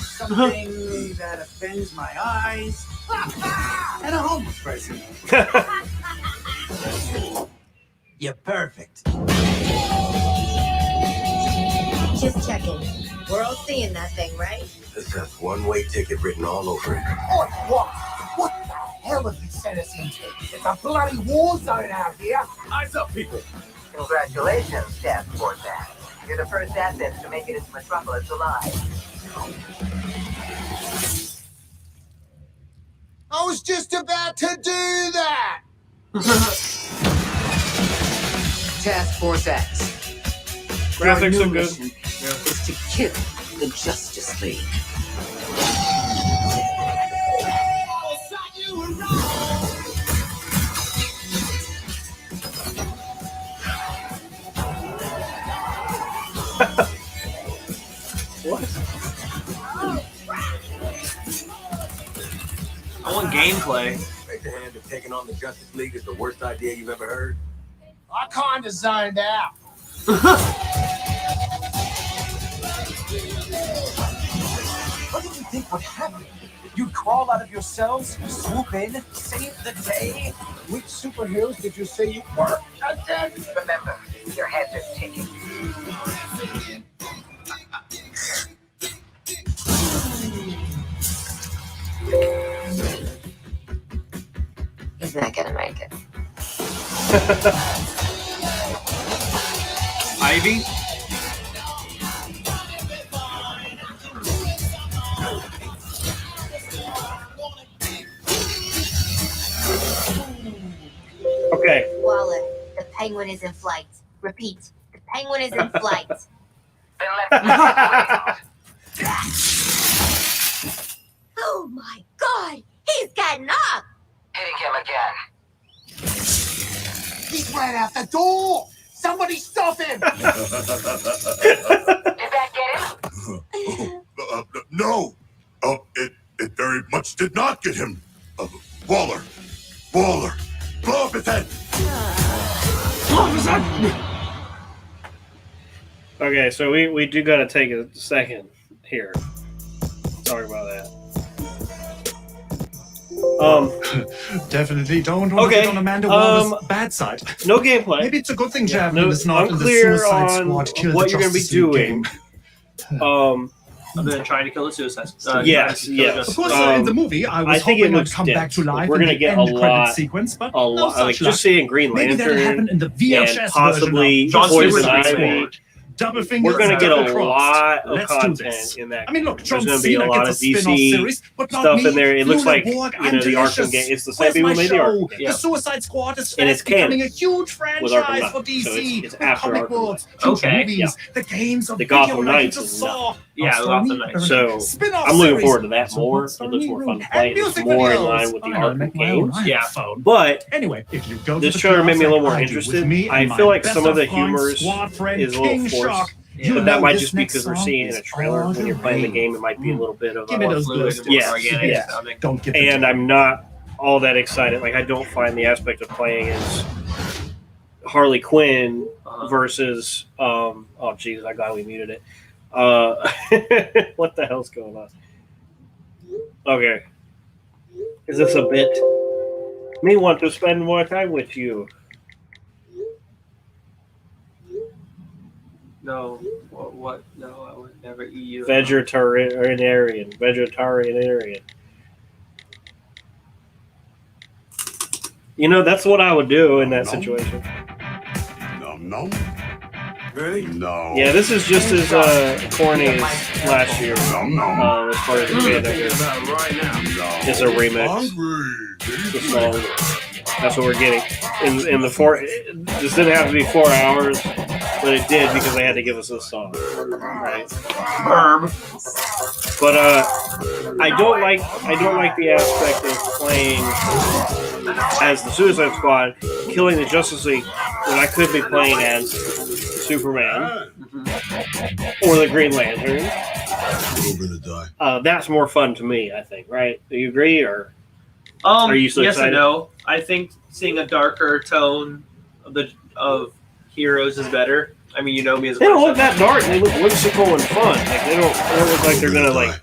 something that offends my eyes, and a homeless person. You're perfect. Just checking. We're all seeing that thing, right? This has one-way ticket written all over it. Oh, what the hell have you sent us into? It's a bloody war zone out here. Eyes up, people. Congratulations, Task Force X. You're the first assets to make it into Metropolis alive. I was just about to do that. Task Force X. Graphics Your are new good. mission is to kill the Justice League. What? I want gameplay. Raise your hand if taking on the Justice League is the worst idea you've ever heard. I kind of zoned out. think would happen? You'd crawl out of your cells, swoop in, save the day? Which superheroes did you say you were again? Remember, your heads are ticking. He's not gonna make it. Ivy? Okay. Waller, the penguin is in flight. Repeat, the penguin is in flight. Oh my god, he's getting up! Hitting him again. He's right out the door! Somebody stop him! Did that get him? No, it very much did not get him. Waller, blow up his head. Okay, so we do got to take a second here. Talk about that. Definitely don't want to get on Amanda Waller's bad side. No gameplay. Maybe it's a good thing Javelin is not in the unclear Suicide on Squad kill what the you're going to be Justice League doing. game. I've been trying to kill the Suicide. Yes. Of course, in the movie, I was think hoping it I'd looks come back to life. We're in going to the get a end credit lot, sequence, but a lot. no Like such luck. just seeing Green Maybe that'll happen Lantern in the VHS and possibly version of Poison Justice League. Ivy. Double fingers, We're going to get a double lot of Let's do content this. in that. I mean, look, There's John going to be a Cena lot of gets a spin-off DC series, but not stuff me. in there. It looks Luna like Borg, the Arkham delicious. game. It's the same Where's people my who made the show? Arkham game. The Suicide Squad is And it's fast becoming canon a huge with Arkham franchise Knight. for DC. So it's with after comic Arkham books, Knight. huge Okay, movies, yeah. the games of The video Gotham like Knights you is saw. Yeah, Gotham Knights. So Spin-off I'm looking series. forward to that So more. what's It looks more fun to and play. It's music more in videos. line with the I know, Arkham make my own games. iPhone. But anyway, if you go to this the trailer made me a little more class like I do interested. with me I and feel my like some of the best of friends, humor squad friend, is a little King forced. Shark. You But know that might this just next because we're song seeing it in a is trailer. All When you're the playing the Rain. game, it might be a little bit of Give me those blisters. yes. Don't get And I'm not all that excited. Like I don't find the aspect of playing as Harley Quinn versus oh Jesus, I glad we muted it. What the hell's going on? Okay. Is this a bit? Me want to spend more time with you. No, what? No, I would never eat you. Vegetarian. You know, that's what I would do in that situation. No. Really? No. Yeah, this is just as corny as last year. As far as the band goes. It's a remix. The song. That's what we're getting. In the this didn't have to be 4 hours, but it did because they had to give us this song. Right? But I don't like the aspect of playing as the Suicide Squad, killing the Justice League when I could be playing as Superman or the Green Lantern. We're gonna die. That's more fun to me, I think. Right? Do you agree, or are you so yes excited? and no. I think seeing a darker tone of heroes is better. I mean, you know me as a They don't look person. that dark. They look whimsical and fun. Like they don't look like they're gonna like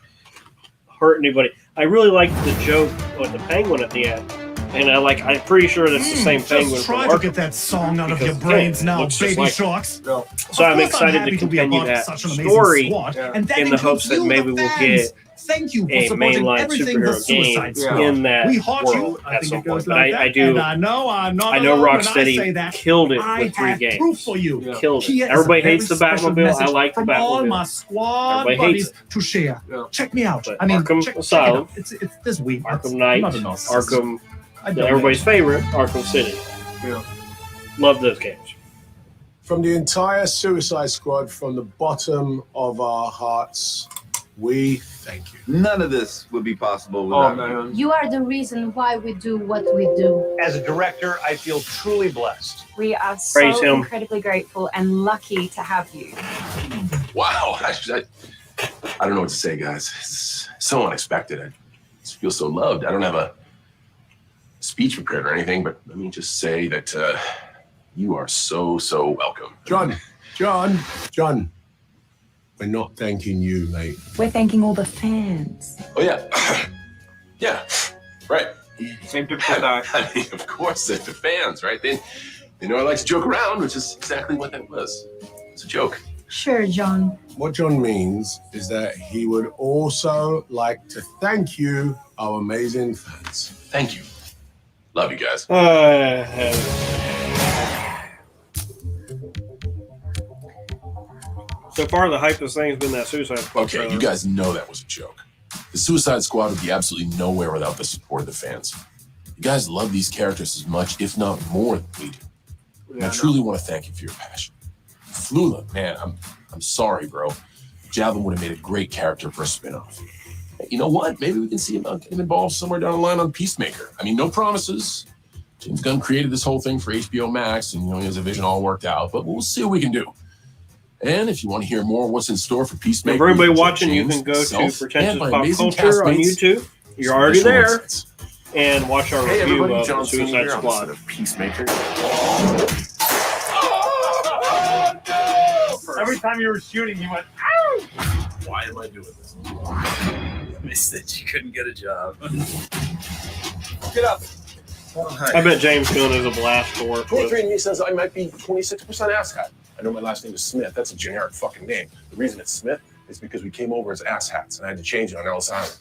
hurt anybody. I really like the joke with the penguin at the end, and I'm pretty sure that's the same penguin. Just from try to Arkham. get that song out of Because, your brains yeah, it now, looks just baby like- sharks. So Of I'm course excited happy to be a continue part of that such an amazing story, squad, and that in the hopes includes that you, maybe the we'll fans. get Thank you for a supporting mainline everything the superhero game Suicide Squad. in that We heart world you. I at think some it goes point. But like that. I do. And I know I'm not I know alone when I say Rocksteady that. killed it I with 3 have games. proof for you. Killed it. Here is Everybody a very hates the special Batmobile. I message like the from all Batmobile. my squad Everybody hates buddies to share. Check me out. But I mean, Arkham check it Asylum, out. It's this week. Arkham Knight, I'm not a narcissist. Arkham, I don't everybody's favorite, Arkham City. Love those games. From the entire Suicide Squad, from the bottom of our hearts, we thank you. None of this would be possible without you. You are the reason why we do what we do. As a director, I feel truly blessed. We are Praise so him. incredibly grateful and lucky to have you. Wow. I don't know what to say, guys. It's so unexpected. I just feel so loved. I don't have a speech prepared or anything, but let me just say that you are so welcome. John. We're not thanking you, mate. We're thanking all the fans. Oh, yeah. Yeah, right. Same typical guy. I mean, of course, they're the fans, right? They know I like to joke around, which is exactly what that was. It's a joke. Sure, John. What John means is that he would also like to thank you, our amazing fans. Thank you. Love you guys. So far, the hypest thing has been that Suicide Squad. Okay, you guys know that was a joke. The Suicide Squad would be absolutely nowhere without the support of the fans. You guys love these characters as much, if not more, than we do. And I truly want to thank you for your passion. Flula, man, I'm sorry, bro. Javelin would have made a great character for a spinoff. You know what? Maybe we can see him involved somewhere down the line on Peacemaker. I mean, no promises. James Gunn created this whole thing for HBO Max, and he has a vision all worked out. But we'll see what we can do. And if you want to hear more of what's in store for Peacemaker, for everybody watching, you can go to Pretentious Pop Culture on YouTube. You're already there. And watch our review of the Suicide Squad. Peacemaker. Every time you were shooting, you went, ow! Why am I doing this? I missed that you couldn't get a job. Get up. I bet James Gunn is a blast to work with. 23 and me says I might be 26% asshat. I know my last name is Smith. That's a generic fucking name. The reason it's Smith is because we came over as asshats, and I had to change it on Ellis Island.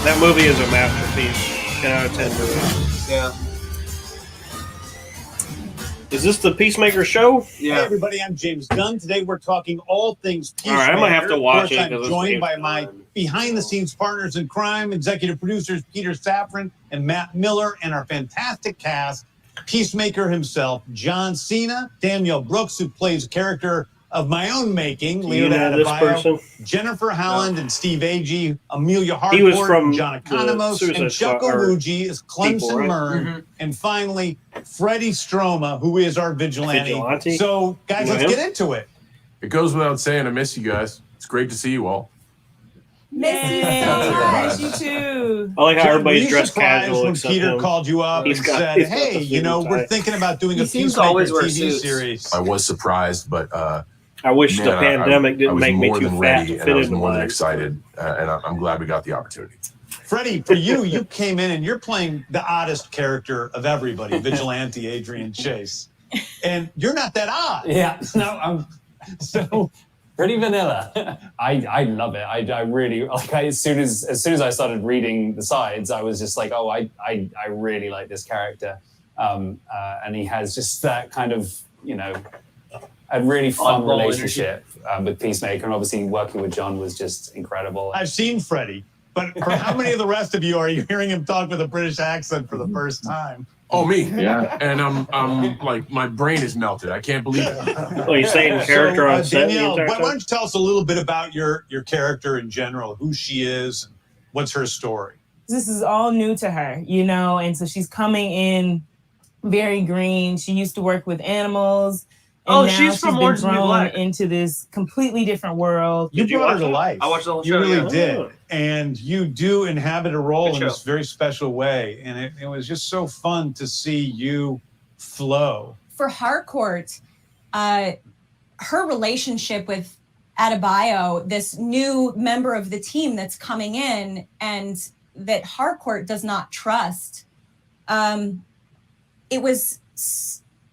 That movie is a masterpiece. 10 out of 10 movie. Yeah. Is this the Peacemaker show? Yeah. Hey everybody, I'm James Gunn. Today we're talking all things Peacemaker. All right, I might have to watch it. I'm joined by my behind-the-scenes partners in crime, executive producers Peter Safran and Matt Miller, and our fantastic cast, Peacemaker himself, John Cena, Danielle Brooks, who plays a character of my own making, Leonardo Adebayo, Jennifer Howland and Steve Agee, Amelia Harcourt, John Economos, and Chuck Owuji is Clemson Mern, and finally, Freddie Stroma, who is our vigilante. So, guys, let's get into it. It goes without saying, I miss you guys. It's great to see you all. Miss you so much. You too. I like how John, everybody's were you dressed surprised casual when except Peter him? called you up and said, hey, you know, we're thinking about doing a Peacemaker TV series. I was surprised, but I wish the pandemic didn't make me too fat to fit I was into more than mine. excited, and I'm glad we got the opportunity. Freddie, for you, you came in and you're playing the oddest character of everybody, Vigilante Adrian Chase. And you're not that odd. Yeah, no, I'm so pretty vanilla. I love it. I really like. As soon as I started reading the sides, I was just like, oh, I really like this character, and he has just that kind of, you know, a really fun relationship with Peacemaker, and obviously working with John was just incredible. I've seen Freddie, but for how many of the rest of you are you hearing him talk with a British accent for the first time? Oh, me? Yeah. And I'm like, my brain is melted. I can't believe it. Well, you're saying character on set the Danielle, entire why time? don't you tell us a little bit about your character in general, who she is, and what's her story? This is all new to her, you know, and so she's coming in very green. She used to work with animals. And now she's from been Orange is the New thrown Black. into this completely different world. You brought her to life. I watched the whole You show. really yeah. did. And you do inhabit a role Good in show. this very special way. And it was just so fun to see you flow. For Harcourt, her relationship with Adebayo, this new member of the team that's coming in and that Harcourt does not trust, it was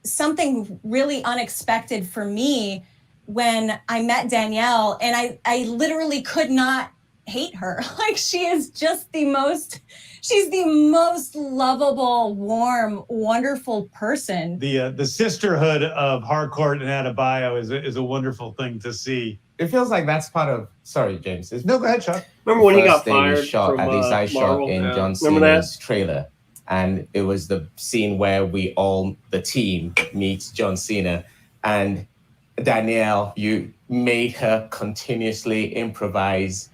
something really unexpected for me when I met Danielle, and I literally could not hate her. Like, she is just she's the most lovable, warm, wonderful person. The sisterhood of Harcourt and Adebayo is a wonderful thing to see. It feels like that's part of. Sorry, James. No, go ahead, Chuck. Remember when he got First thing we fired shot, from at least I Marvel? shot in Yeah. John Remember Cena's trailer, and it was the scene where the team meets John Cena, and Danielle, you made her continuously improvise,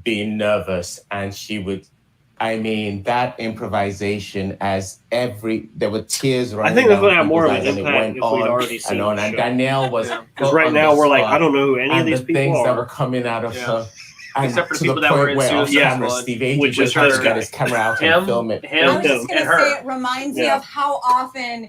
being nervous, and she would. I mean, that improvisation there were tears running. I think that's down going to have more of people's an eyes, and it impact went if we'd on already seen and on. the And show. Danielle was Because right now we're like, I don't know who any of these the people things are. that were coming out of her. And Except for to people the that point were in where off Suicide camera, Squad, Steve Agee which was is trying to her get guy. his camera out Him, and film it. him, I was just and gonna her. say it reminds me of how often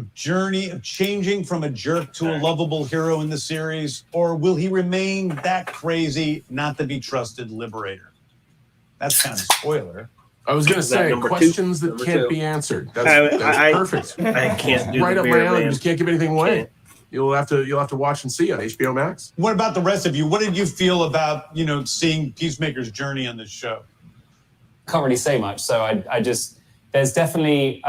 of journey of changing from a jerk to a lovable hero in the series, or will he remain that crazy, not to be trusted liberator? That's kind of a spoiler. I was going to say questions that can't be answered. That's perfect. I can't do right the up my beard alley. man. You just can't give anything away. You'll have to watch and see on HBO Max. What about the rest of you? What did you feel about seeing Peacemaker's journey on this show? Can't really say much. So I just there's definitely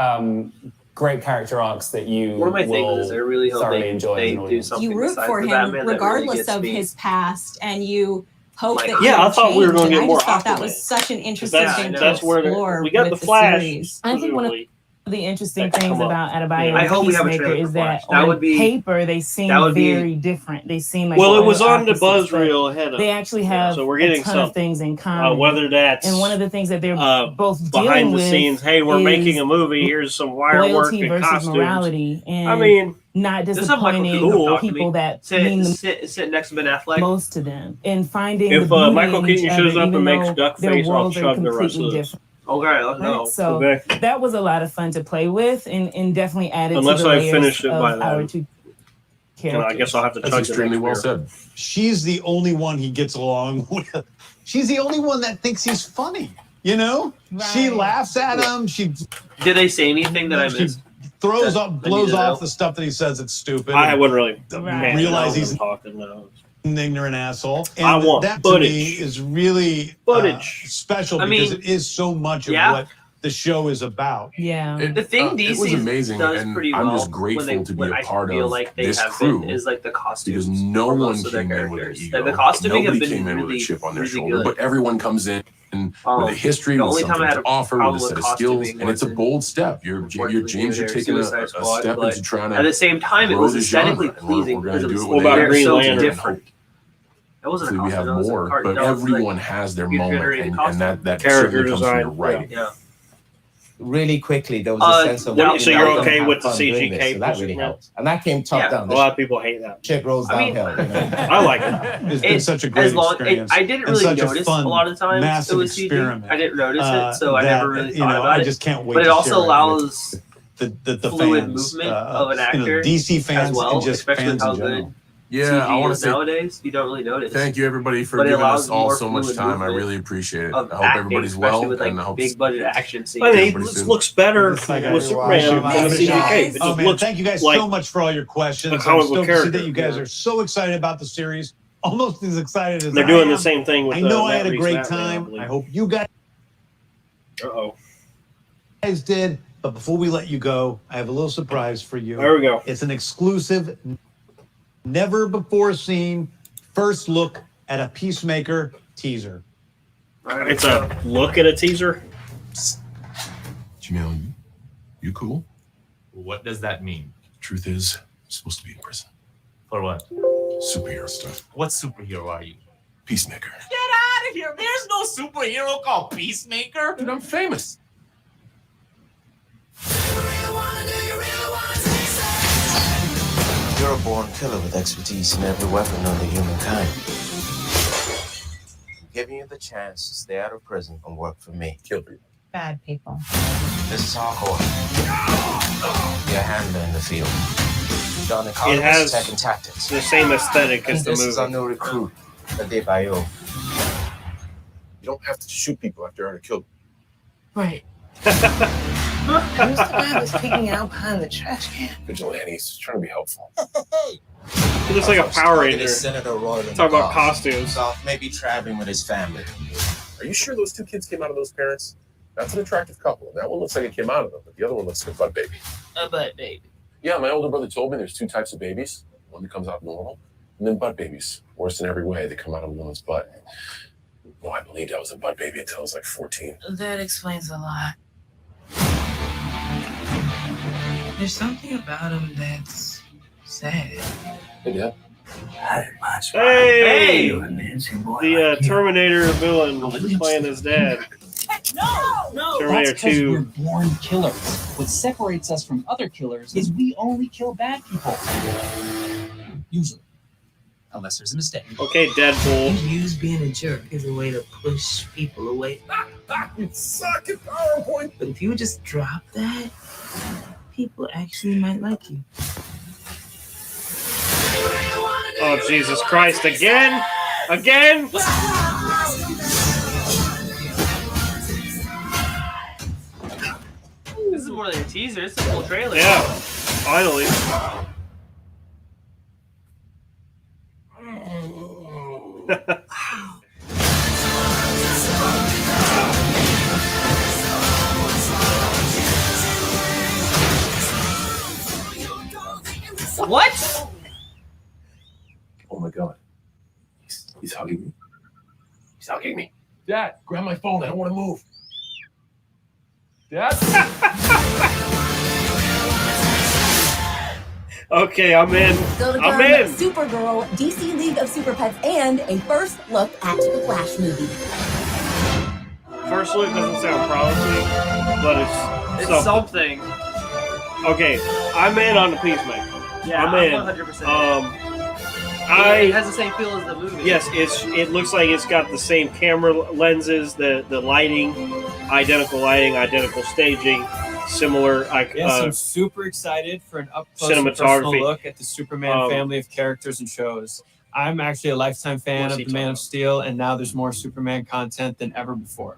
great character arcs that you One of my will things is I really hope thoroughly they enjoy. do as an audience. something You root besides for the him Batman that really regardless gets of me. his past, and you hope Like, that yeah, he'll I thought we were change, gonna and get I more just thought that Aquaman. was such an interesting that's- thing to that's where explore we got with the Flash. series. I think one of presumably. the interesting That could things come up. about Adebayo Yeah. I and hope we have a Peacemaker trailer for is that Flash. That on would be- paper they seem that would be- very different. They seem like Well, it was polar on the opposites, buzz but reel ahead of They us. actually have So we're getting a ton of something. things in common. Whether that's and one of the things that they're both dealing behind the with scenes, hey, we're is making a movie. Here's some wire work loyalty and versus costumes. morality, and I mean, not This is Michael disappointing Keaton talk to people me. that mean the Sit next to Ben Affleck. most to them, and finding If the beauty Michael in each Keaton other, shows up even and makes though duck their face, I'll worlds are chug the rest completely of this. different. Okay, let's go. Right? So Okay. that was a lot of fun to play with, and definitely added Unless to the I layers finished it of by then. our two And characters. I guess I'll have to That's chug extremely the well next beer. said. She's the only one he gets along with. She's the only one that thinks he's funny. You know, she Right. laughs at him. She Did they say anything that I she missed? throws That up, I need blows to off know? the stuff that he says it's stupid. I wouldn't really Right. realize he's talking now. an ignorant asshole. And I want that footage. to me is really Footage. special I because mean, it is so much of yeah. what the show is about. Yeah. The thing It DC was amazing, does and pretty I'm well just grateful when they, to be when a I part feel of like they this have crew been, is like the costumes. because no for one most of their came in with an characters. ego. Like, the costuming Nobody have been came in with really, a chip on their really shoulder, good. but everyone comes in with a history, the with only time something I had to a offer, with problem a set with of skills, costuming and it's a was bold step. You're unfortunately James. You're their taking a Suicide Squad, step but into trying to at the same time, it grow was the aesthetically genre, and we're pleasing gonna because it do was it What about they're Green so Lantern? different. That wasn't a Hopefully we costume. have That was a more, cartoon. but That was everyone like has their computer-generated moment, and costume. that Character certainly comes from your design, writing. Yeah. Really quickly, there was a sense of now- so you you're know, okay have with the fun doing CGK this, so that really pushing helped, and that came top Yeah. down. A lot of people hate that. Shit rolls I mean, downhill. You know? I like it. It's been such a great experience. I didn't and really such notice a fun, lot of times it massive was CG. experiment. I didn't notice it, so I that, never really thought about I it. just can't wait. But it to also share with allows the fluid fans, movement of an you know, actor DC fans as well, and just especially fans how in general. good Yeah, CG I want to is say nowadays. You don't really notice. thank you everybody for But it giving allows us all more so much fluid time. I movement really appreciate it. of I hope acting, everybody's especially well, with and I like hope big budget action scenes. I mean, Everybody it soon. looks better It's like with a- Superman Wow. than the CGK. It Oh just man, looks thank you guys like so much for all your questions. a I'm comic book stoked to see character. that you guys are so excited about the series, almost as excited as they're I doing am. the same thing with I know I Matt had a Reeves' great Batman, I time. believe. I hope you guys did. But before we let you go, I have a little surprise for you. There we go. It's an exclusive, never before seen first look at a Peacemaker teaser. It's a look at a teaser. Jamil, you cool? What does that mean? Truth is, you're supposed to be in prison. For what? Superhero stuff. What superhero are you? Peacemaker. Get out of here. There's no superhero called Peacemaker. Dude, I'm famous. You're a born killer with expertise in every weapon known to humankind. I'm giving you the chance to stay out of prison and work for me. Kill people. Bad people. This is hardcore. You're a handler in the field. You've done It economist has tech and tactics. the same aesthetic as the This is our movie. new recruit, Adebayo. You don't have to shoot people after you already killed them. Right. Who's the guy that's peeking out behind the trash can? Vigilantes, trying to be helpful. He looks like a Power Ranger. Senator Roy Talk about costumes. So maybe traveling with his family. Are you sure those two kids came out of those parents? That's an attractive couple. That one looks like it came out of them, but the other one looks like a butt baby. A butt baby. Yeah, my older brother told me there's two types of babies. One that comes out normal, and then butt babies. Worse in every way, they come out of a woman's butt. Well, I believed I was a butt baby until I was like 14. That explains a lot. There's something about him that's sad. Hey, Dad. Hey! The Terminator villain playing his dad. No! Terminator That's because 2. we're born killers. What separates us from other killers is we only kill bad people. Usually. Unless there's a mistake. Okay, Deadpool. You use being a jerk as a way to push people away. You suck at PowerPoint. But if you would just drop that, people actually might like you. Oh, Jesus Christ. Again? Again? This is more than a teaser. It's a full trailer. Yeah. Finally. What? Oh my god. He's hugging me. He's hugging me. Dad, grab my phone. I don't want to move. Dad? Okay, I'm in. Still to I'm come, in. Supergirl, DC League of Super Pets, and a first look at the Flash movie. First look doesn't sound promising, but It's something. Okay, I'm in on the Peacemaker. Yeah, I'm in. 100%. It has the same feel as the movie. Yes, it looks like it's got the same camera lenses, the lighting, identical staging, similar. Yes, I'm super excited for an up-close and cinematography. personal look at the Superman family of characters and shows. I'm actually a lifetime fan of the Man of Steel, and now there's more Superman content than ever before.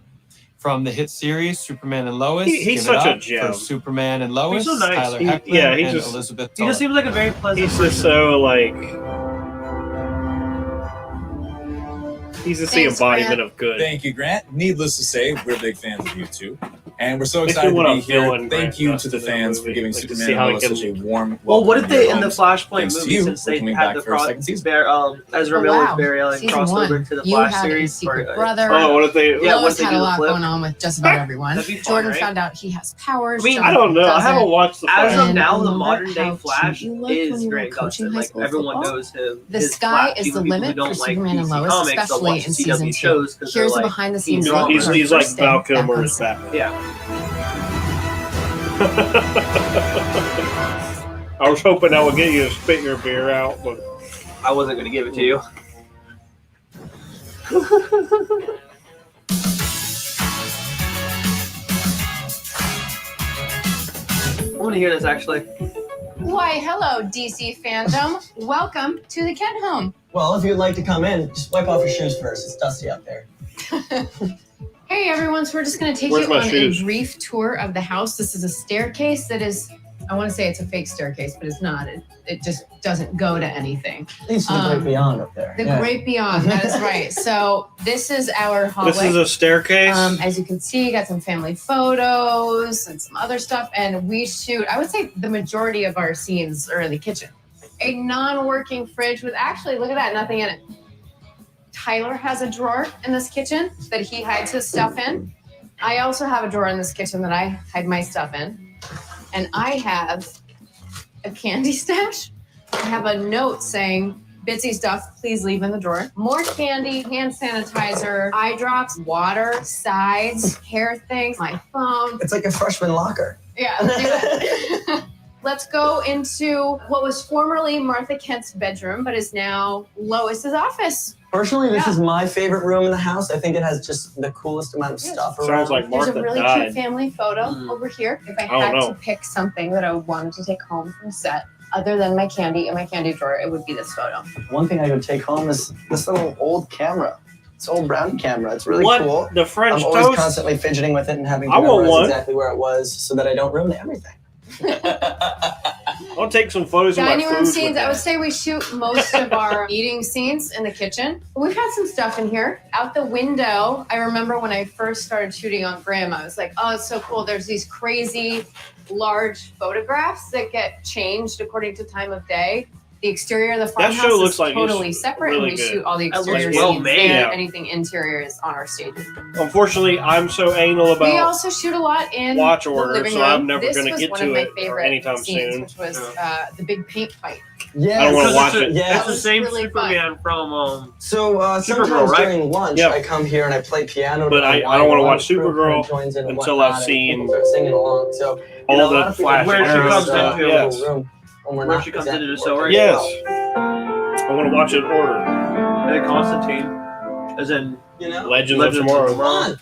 From the hit series Superman and Lois, He's give it such a up gem. for Superman and Lois, He's so nice. Tyler He- Hoechlin, yeah, he and just- Elizabeth He just Taylor. seems like a very pleasant He's person. just so like. He's just the Thanks, embodiment Grant. of good. Thank you, Grant. Needless to say, we're big fans of you too. And we're so Makes me excited to wanna be here. villain Thank Grant you to Gustin the in the fans for movie. giving Like, to Superman see how and he Lois can- such a warm Well, what if welcome they your in the homes. Flashpoint Thanks to movie, you, since we're they coming had back the for a second season. Ezra Oh, Miller's wow. burial and Season crossed one, over to the you Flash had a series? secret or- brother. Oh, what if they? Yeah, what Lois if they had do a the lot flip? going on with just about everyone. That'd be fun, Jordan right? found out he has powers. I mean, I don't know. I haven't doesn't. watched the As Flash. of now, the remember modern day how Flash cute you looked when is you were Grant coaching Gustin. high Like school everyone football? knows him. The his sky Flash. is Even the people limit who don't for like Superman and DC Lois, comics, they'll especially watch in the season CW 2. shows because Here's they're a like, behind the scenes he's look. wrong. He's like Val Kilmer's back. Batman. Yeah. I was hoping I would get you to spit your beer out, but I wasn't going to give it to you. I want to hear this actually. Why, hello, DC Fandome. Welcome to the Kent home. Well, if you'd like to come in, just wipe off your shoes first. It's dusty out there. Hey, everyone. So we're just going to take Where's you my on shoes? a brief tour of the house. This is a staircase that is, I want to say it's a fake staircase, but it's not. It just doesn't go to anything. Leads to the great beyond up there. The Yeah. Great Beyond, that is right. So this is our hallway. this is a staircase. As you can see, got some family photos and some other stuff. And we shoot, I would say the majority of our scenes are in the kitchen. A non-working fridge with actually, look at that, nothing in it. Tyler has a drawer in this kitchen that he hides his stuff in. I also have a drawer in this kitchen that I hide my stuff in. And I have a candy stash. I have a note saying, Bitsy stuff, please leave in the drawer. More candy, hand sanitizer, eye drops, water, sides, hair things, my phone. It's like a freshman locker. Yeah. Let's go into what was formerly Martha Kent's bedroom, but is now Lois's office. Personally, this Yeah. is my favorite room in the house. I think it has just the coolest amount of stuff around. Sounds like There's Martha a really died. cute family photo over here. If I I don't had know. to pick something that I wanted to take home from set, other than my candy in my candy drawer, it would be this photo. One thing I would take home is this little old camera. It's an old brown camera. It's really What? cool. The French I'm always toast? constantly fidgeting with it and having to I want memorize one. exactly where it was so that I don't ruin everything. I'll take some photos of my Dining room food. scenes, with I would that. say we shoot most of our eating scenes in the kitchen. We've had some stuff in here. Out the window, I remember when I first started shooting on Grimm, I was like, oh, it's so cool. There's these crazy large photographs that get changed according to time of day. The exterior of the That farmhouse show looks is like it's totally separate, really and we good. shoot all the That looks exterior well scenes made. there. Yeah. Anything interior is on our stage. Unfortunately, I'm so anal We about also shoot a lot in watch the order, living so room. I'm never This gonna was get one to of my it favorite anytime scenes, soon. which was the big paint fight. Yeah, I don't want to watch It's it. Yeah. It's the same really Superman from So sometimes Supergirl, right? during lunch, Yep. I come here and I play piano. But to I unwind don't wanna while watch the crew Supergirl joins in and until whatnot, I've and seen people start singing along. So all a lot the of people Flash Where she join comes us, into- in a Yes. little room when we're Where not she comes exactly into the show, working right? well. Yes. I want to watch it in order. And then Constantine, as in You know? Legends of Tomorrow. Come on.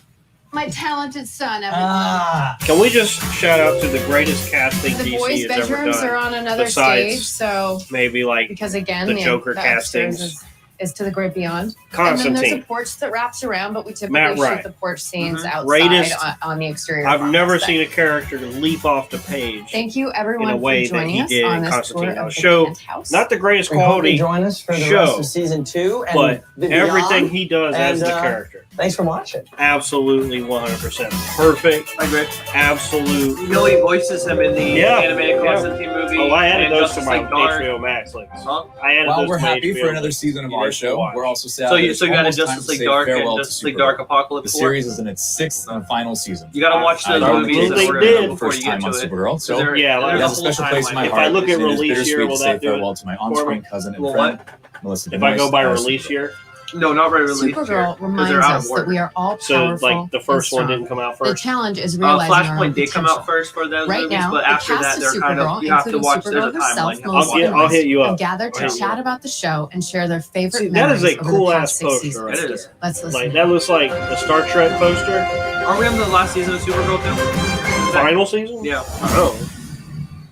My talented son, everyone. Ah. Can we just shout out to the greatest casting The DC boys' has ever bedrooms done? are on another Besides stage, so maybe like because again, the Joker the upstairs castings. is to the great beyond. And then there's a Constantine. porch that wraps around, but we typically Matt shoot Wright. the porch scenes outside Greatest- on the exterior. I've farmhouse never set. seen a character leap off the page Thank you, everyone, in a way for that joining he us did on in this Constantine. tour Now, of the show Kent house. not the greatest We hope you quality join us for the show, rest of season 2 and but the everything beyond. he does as And, the character. Thanks for watching. Absolutely 100% perfect. I agree. Absolute. You know he voices him in the animated Constantine movie. Oh, I added and those to Justice my League Dark. HBO Max links. Huh? I added Well, those we're to my happy HBO for another links. season of You our guys should show. watch. We're also sad. So that you it's got a almost time Justice to League say Dark and farewell to Justice League Supergirl. Dark Apocalypse The 4. series is in its 6th and final season. You gotta watch those I movies in they order did before first you get time on to it. Supergirl. So There- Yeah, there's it a has a whole special place in my If heart. I look at and it is release bittersweet year, to will say that do farewell it to my for on-screen me? cousin and Well, friend, what? Melissa If I Benoist go by as release Supergirl. year, No, not by release. Supergirl reminds they're out of us that order. we are all so powerful. like the first and one strong. didn't come out The first. challenge is realizing our own Flashpoint did come out potential. first for those Right movies, now, but the after cast that, of they're kind Supergirl, of you have to including watch. There's a Supergirl herself, timeline. Melissa I'll hit you up. have gathered to I'll hit you chat up. about the show and share their favorite See, that is memories a over cool the ass past 6 poster seasons. right It there. is. Let's listen. Like that looks like the Star Trek poster. Are we on the last season of Supergirl too? Final season? Yeah. Oh,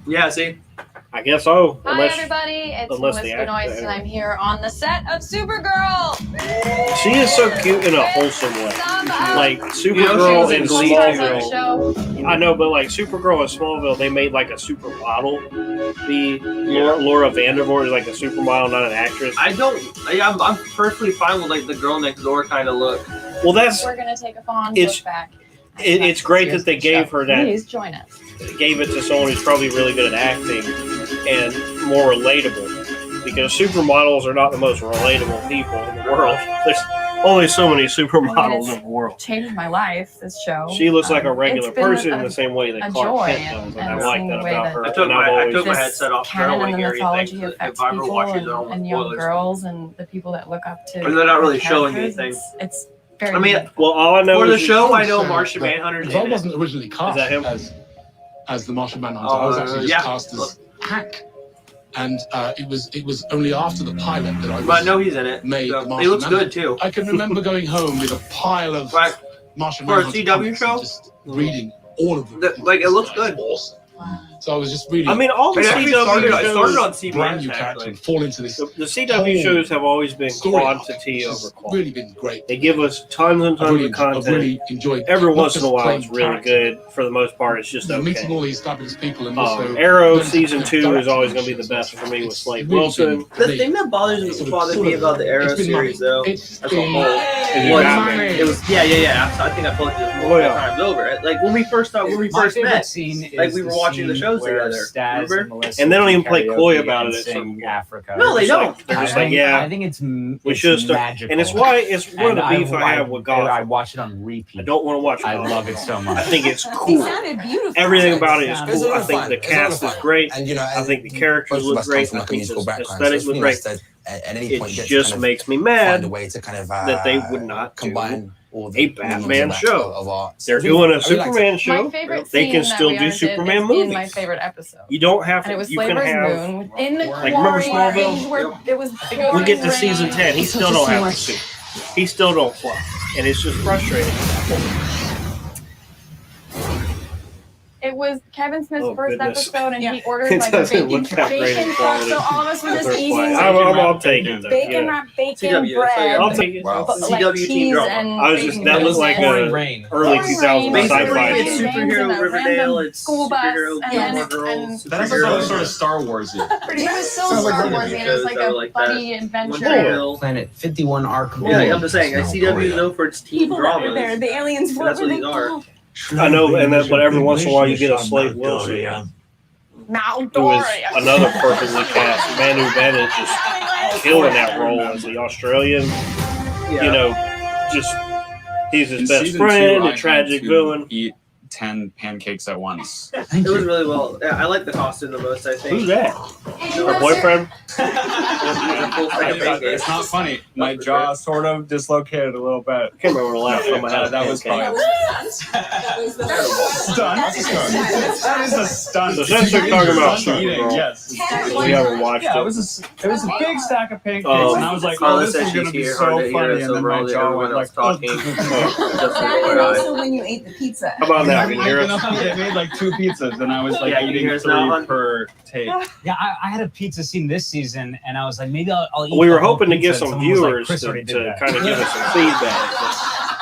Yeah. See. I guess so. Hi Unless everybody, it's unless Melissa the actor- Benoist and I'm here on the set of Supergirl. she is so cute in a wholesome way. Like Supergirl she's and in Glee too, Smallville. Show. I know, but like Supergirl and Smallville, they made like a supermodel. The Laura Vandervoort is like a supermodel, not an actress. I'm perfectly fine with like the girl next door kind of look. Well, that's We're gonna take a fond It's- look back. it's great that they gave her that. Please join us. Gave it to someone who's probably really good at acting and more relatable. Because supermodels are not the most relatable people in the world. There's only so many supermodels in the world. Changed my life. This show. She looks like a regular it's been person in the same way that a Clark joy Kent does, and I and like seeing that the way about that her. I took and I've always my headset off. I don't canon want and to the hear mythology anything. affects If I ever people watch it, I'll and young spoilers. girls and the people that look up to. Or they're not really the showing characters. anything. It's very. I mean, well, all I know for the is show, I know Martian Manhunter's Because I in it. wasn't originally cast that him? as the Martian Manhunter. I was actually just cast as Hack. And it was only after the pilot that I was But I know he's in it. made So, the he Martian looks Manhunter. good too. I can remember going home with a pile of Martian For a Manhunter CW comics show? and just reading all of them. Like it looks good. Awesome. So I was just reading. I mean, all the It actually CW started shows, on CBS. brand new actually. character and fall into this. the CW shows have always been story arc, quantity which over has quality. really been great. They give us tons and I've tons really, of content. I've really enjoyed. Every not once in a just while, playing it's really character, good. For the most part, it's just meeting okay. all these fabulous people and also Arrow learning season to 2 direct is always going to shows be the best also. for me with It's Slade really Wilson. The thing that bothers me about the Arrow it's been series, money. though, It's as a been whole, money. it was yeah. I think I told you this multiple times over. Like when we first met, scene like is we were the watching the scene shows where together. Staz Remember? Melissa And they don't even play karaoke coy about and it at some sing point. Africa. No, they Just like- don't. They're just I like, think, yeah, I think it's we should have magical. and it's why it's one of the beef I have with Gotham. I watch it on repeat. I don't want to watch it. I love it so much. I think it's They cool. sounded beautiful. Everything about it is Sounded cool. I fun. think the cast is great. And, you know, I think the characters look great. I think the aesthetics look great. At any It point, just makes me mad find a way to kind of that they would not combine all a the Batman of show. art. They're doing a I really liked Superman it. show. My favorite They scene can that still we do ever did Superman is movies. in my favorite episode. You don't have And it to. was You can Flavor's have. Moon in the Like, remember quarry Smallville? where it was We get to pouring season rain. 10. He still don't have to suit. He still don't fly, and it's just frustrating. It was Kevin Smith's Oh, first goodness. episode, and he ordered It like a doesn't bacon, look that great in bacon quality. so all of us were just eating I'll take it. Though. bacon Yeah. wrapped bacon CW, bread. I'll take it. Wow. But, like CW cheese team drama. and I was just bacon that was like bacon. a Rain. early Pouring 2000s rain, Basically, sci-fi. it's Rain, superhero and a Riverdale. random It's school bus, superhero and Gilmore then- Girls. That's superhero- like sort of Star Wars. It was so Sounds like Star one of Wars, the and it was shows like that a were like funny that. adventure. Planet 51 Arc. Yeah, I'm just saying. CW is known for its teen People that are dramas. there, the aliens, And what that's were what they these are. called? I know, and then, but every once in a while you get a Slade Wilson, who is another perfectly cast. Manu Bennett just killing that role as the Australian. You know, just he's his In best season friend, 2, a tragic villain. Eat 10 pancakes at once. It was really well. Yeah, I like the costume the most. I think. Who's that? Her boyfriend? It's not funny. My jaw sort of dislocated a little bit. I can't remember the last time I had a That was pancake. fun. Stunt. That is a stunt. So since we're talking about eating, Supergirl, yes. we haven't watched Yeah, it. it was a big stack of pancakes, Um, and I was like, Carla "Oh, this said is gonna she's be here, so hard to hear funny," us and then over my all the jaw everyone went like, else talking. Just That and also when you ate the pizza. How about that? Can you hear They us? made like 2 pizzas, and I was like Yeah, you eating hear us now, 3 hon? per take. Yeah, I had a pizza scene this season, and I was like, maybe I'll eat. We the were whole hoping to get pizza. some Someone was like, viewers Chris to already did that. kind of give us some feedback.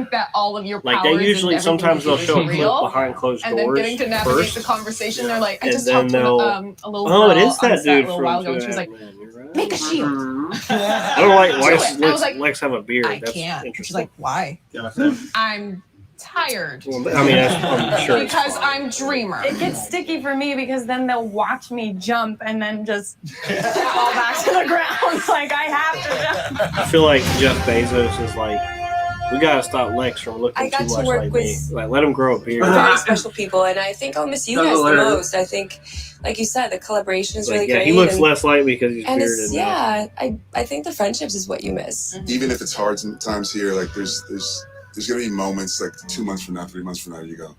think that all of your Like powers they usually and everything sometimes you they'll do is show a clip real, behind closed and then doors getting to navigate first, the conversation. They're like, I and just then talked to they'll. a little Oh, girl it is on that set dude a little from while ago, Two and she was and a like, Half Men, you're right. make a shield. I don't like Do Lex. it. I was like, Lex have a beard. I That's can't. interesting. She's like, why? I'm tired. Well, I mean, I'm sure it's Because I'm dreamer. It gets sticky for me because then they'll watch me jump and then just fall back to the ground. Like I have to jump. I feel like Jeff Bezos is like, we gotta stop Lex from looking I got too to much work like with me. Like, let him grow a beard. very special people, and I think I'll miss you guys the most. I think, like you said, the collaboration is really Yeah, great. he looks and, less like me because he's and bearded. it's, now. I think the friendships is what you miss. Even if it's hard sometimes here, like there's there's gonna be moments like 2 months from now, 3 months from now, you go,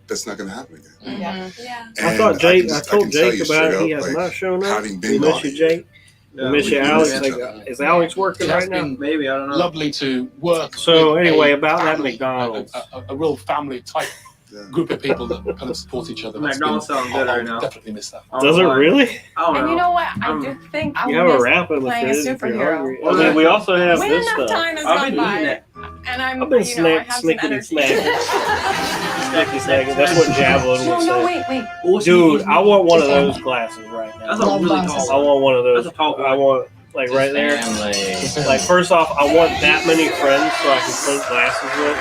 that's not gonna happen again. Yeah. I thought Jake. I can told tell Jake you about it. straight He up, has like, not shown up. having been We miss gone. you, Jake. We miss you, we Alex. miss each other. Is Alex working It has right now? been Maybe, I don't know. lovely to work. So with anyway, a about that family, McDonald's. a real family type group of people that kind of support each other. That's McDonald's been- sounds good I'll right now. definitely miss that. Does it really? I don't know. And you know what? I do think You have a wrap in the playing a fridge if you're superhero. hungry. I mean, we also have When this enough stuff. time has I've gone been by, eating it. and I'm, I've been I have some snickety energy. snacking. Snickety snacking. That's what Javelin No, would no, say. wait. Dude, I want one of those glasses right now. That's a really tall I want one of those. That's a tall one. I want, like, right there. Like, first off, I want that many friends so I can clink glasses with.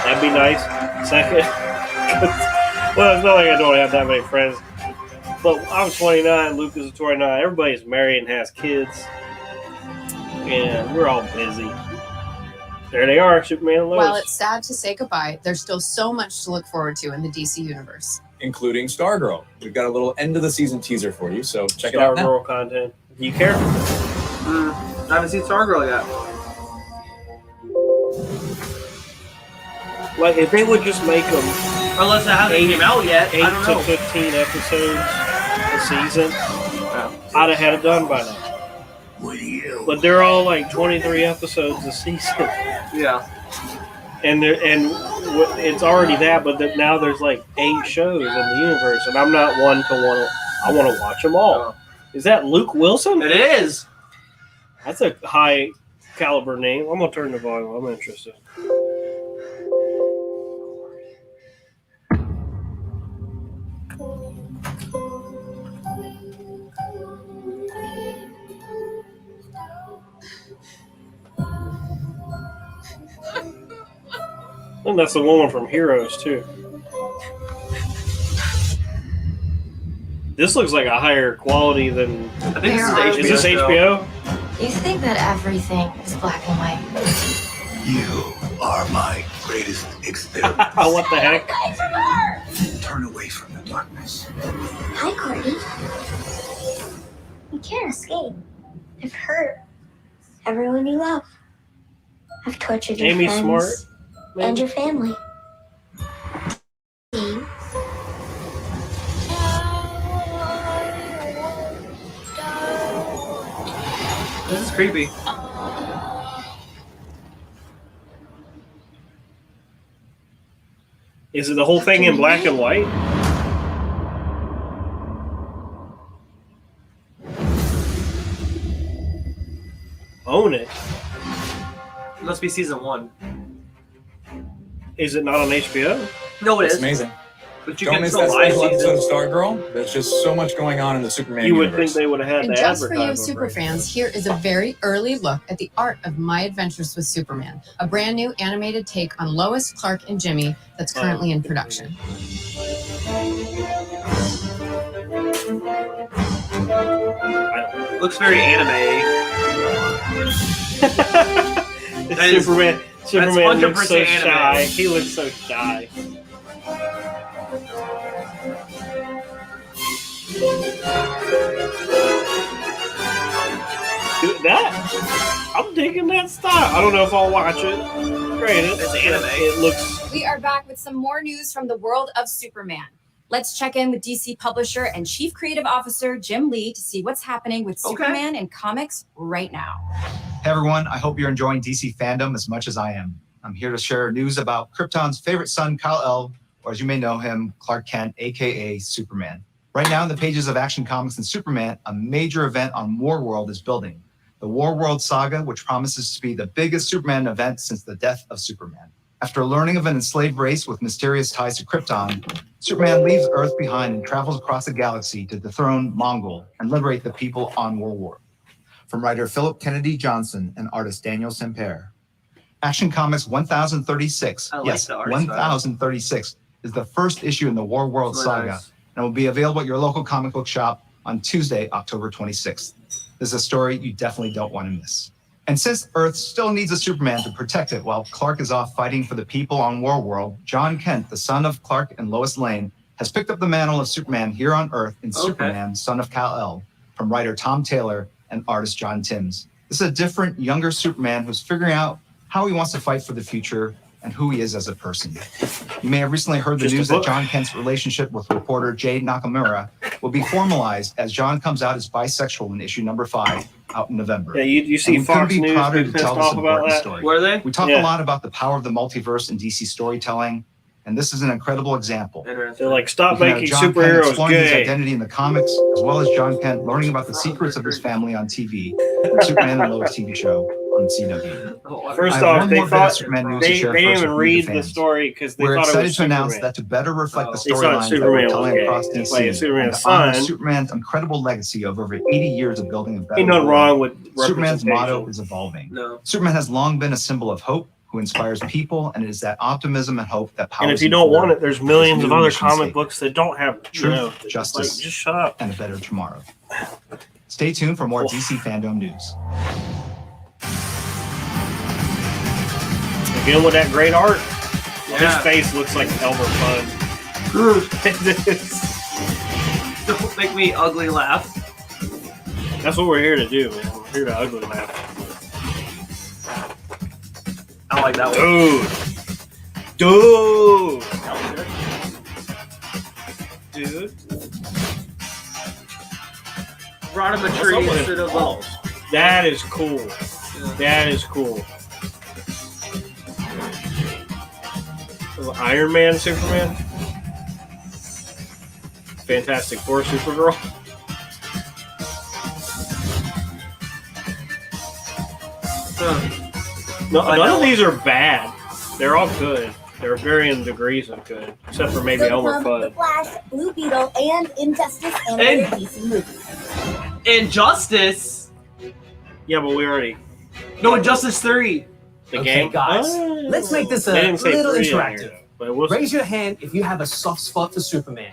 That'd be nice. Second, well, it's not like I don't have that many friends. But I'm 29, Lucas is 29. Everybody's married and has kids. And we're all busy. There they are, Superman and Lois. While it's sad to say goodbye, there's still so much to look forward to in the DC universe. Including Stargirl. We've got a little end of the season teaser for you, so check it out now. Stargirl content. You care? I haven't seen Stargirl yet. Like, if they would just make them Unless it hasn't came out yet. 8 I don't know. to 15 episodes a season, I'd have had it done by now. But they're all like 23 episodes a season. Yeah. And it's already that, but now there's like 8 shows in the universe, and I'm not one to I want to watch them all. Is that Luke Wilson? It is. That's a high caliber name. I'm gonna turn the volume. I'm interested. And that's the woman from Heroes too. This looks like a higher quality than. I think this is HBO. Is this HBO? You think that everything is black and white? You are my greatest experiment. What the heck? Turn away from the darkness. Hi, Courtney. You can't escape. I've hurt everyone you love. I've tortured your Amy's friends smart. and your family. This is creepy. Is it the whole thing in black and white? Own it. It must be season 1. Is it not on HBO? No, it It's is. amazing. But you Don't can miss still that live special episode of season. Stargirl. There's just so much going on in the Superman You would universe. think they would have had And the just for you advertisement. super fans, here is a very early look at the art of My Adventures with Superman, a brand new animated take on Lois, Clark, and Jimmy that's currently in production. Looks very anime. Superman looks so 100% anime. shy. He looks so shy. Dude, I'm digging that style. I don't know if I'll watch it. Great, It's anime. It looks. We are back with some more news from the world of Superman. Let's check in with DC publisher and Chief Creative Officer Jim Lee to see what's happening with Superman in comics right now. Hey everyone, I hope you're enjoying DC Fandome as much as I am. I'm here to share news about Krypton's favorite son, Kal-El, or as you may know him, Clark Kent, aka Superman. Right now in the pages of Action Comics and Superman, a major event on Warworld is building. The Warworld Saga, which promises to be the biggest Superman event since the death of Superman. After learning of an enslaved race with mysterious ties to Krypton, Superman leaves Earth behind and travels across the galaxy to dethrone Mongol and liberate the people on Warworld. From writer Philip Kennedy Johnson and artist Daniel Semper. Action Comics 1036, I like yes, the art 1036, is the first issue in the Warworld Really Saga nice. and will be available at your local comic book shop on Tuesday, October 26th. This is a story you definitely don't want to miss. And since Earth still needs a Superman to protect it while Clark is off fighting for the people on Warworld, John Kent, the son of Clark and Lois Lane, has picked up the mantle of Superman here on Earth in Superman, Son of Kal-El, from writer Tom Taylor and artist John Timms. This is a different, younger Superman who's figuring out how he wants to fight for the future and who he is as a person. You may have recently heard the Just a news that book. John Kent's relationship with reporter Jade Nakamura will be formalized as John comes out as bisexual in issue number 5 out in November. Yeah, you see And we couldn't Fox be News prouder be to pissed tell this off about important that. story. Were they? We talk Yeah. a lot about the power of the multiverse in DC storytelling, and this is an incredible example. They're like, stop We can have making John Kent superheroes exploring his gay. identity in the comics, as well as John Kent learning about the secrets of his family on TV, the Superman and Lois TV show on CW. First I have off, one they more bit of thought Superman news they to share didn't first even with you, read the fans. story because they We're thought it excited was to announce Superman. that to better reflect the They thought storylines that Superman we're was telling gay. across That's DC, why Superman's and to honor son. Superman's incredible legacy of over 80 years of building a better Ain't nothing world. wrong with Superman's motto representation. is evolving. No. Superman has long been a symbol of hope, who inspires people, and it is that optimism and hope that powers And if you him don't forward want it, there's with millions his of new other mission comic statement. books that don't have Truth, it's justice, like, just shut up. and a better tomorrow. Stay tuned for more DC Fandome news. Again with that great art. Yeah. His face looks like Elmer Fudd. Don't make me ugly laugh. That's what we're here to do, man. We're here to ugly laugh. I like that one. Dude. Dude. Brought him a tree instead of a... That is cool. That is cool. Iron Man, Superman. Fantastic Four, Supergirl. No, none of these are bad. They're all good. They're varying degrees of good, except for maybe Elmer The Fudd. Flash, Blue Beetle, and Injustice and And- other DC movies. Injustice? Yeah, but we already... No, Injustice 3. The Okay, game? guys, Ah, let's make this a they didn't say little 3 in here, interactive. though, but it was Raise your hand if you have a soft spot for Superman.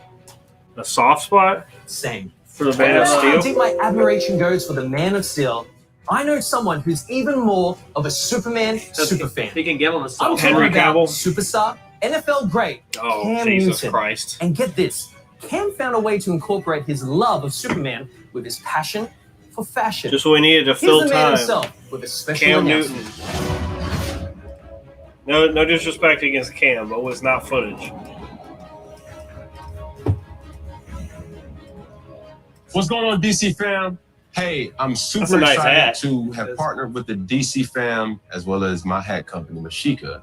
a soft spot Same. for the Man of I Steel. think my admiration goes for the Man of Steel. I know someone who's even more of a Superman superfan. He can give him a I'm song. talking Henry about Cavill? superstar, NFL great, Oh, Cam Jesus Newton. Christ. And get this, Cam found a way to incorporate his love of Superman with his passion for fashion. Just what we needed to Here's fill the man time. himself with a special Cam announcement. Newton. No disrespect against Cam, but it was not footage. What's going on, DC fam? Hey, I'm That's super a nice excited hat. to have partnered with the DC fam as well as my hat company, Mashika,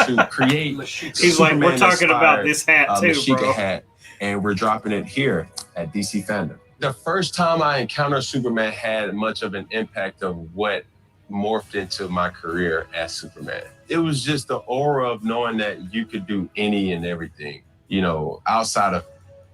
to create. He's like, we're talking about this hat too, Mashika bro. hat, and we're dropping it here at DC Fandom. The first time I encountered Superman had much of an impact of what morphed into my career as Superman. It was just the aura of knowing that you could do any and everything, you know, outside of,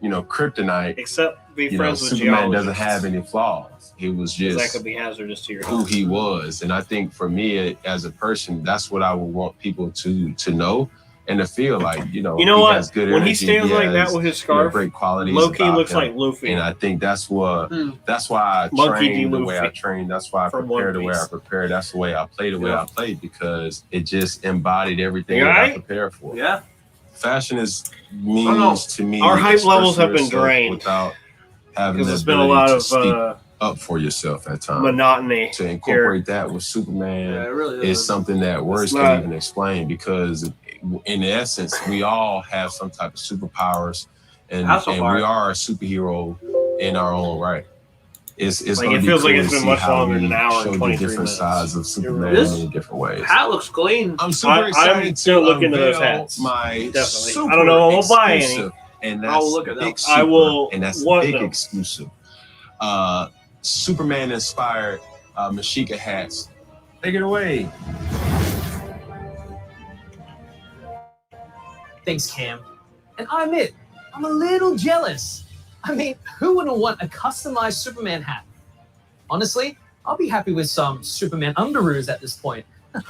you know, kryptonite. Except be You know, friends with Superman geologists. doesn't have any flaws. He was 'Cause just that could be hazardous to your who health. he was. And I think for me as a person, that's what I would want people to know and to feel like, you know, You know he what? has good When he energy, stands like that has, with his you know, scarf, great qualities. low-key about looks him. like Luffy. And I think that's what that's why I Monkey train the D. way I Luffy train. That's why I from prepare One the way I Piece. prepare. That's the way I play the way Yeah. I played because it just embodied everything You that alright? I prepared for. Yeah. Fashion means to me Our hype expressing levels have been yourself drained without having because the it's been a ability lot to of speak up for yourself at times. monotony. To incorporate that with Superman Yeah, it really is something that words It's can't not- even explain because in essence, we all have some type of superpowers and How so we far? are a superhero in our own right. It's Like, gonna it be feels like cool it's to been see much how longer we than an hour and show the 23 different minutes. sides of Superman This in different ways. hat looks clean. I'm super I'm excited still to looking into those unveil hats. my Definitely. super I don't know if I'll buy any. exclusive, and that's I'll look at big them. super, I will and that's want big them. exclusive. Superman inspired Mashika hats. Take it away. Thanks, Cam. And I admit, I'm a little jealous. I mean, who wouldn't want a customized Superman hat? Honestly, I'll be happy with some Superman underoos at this point.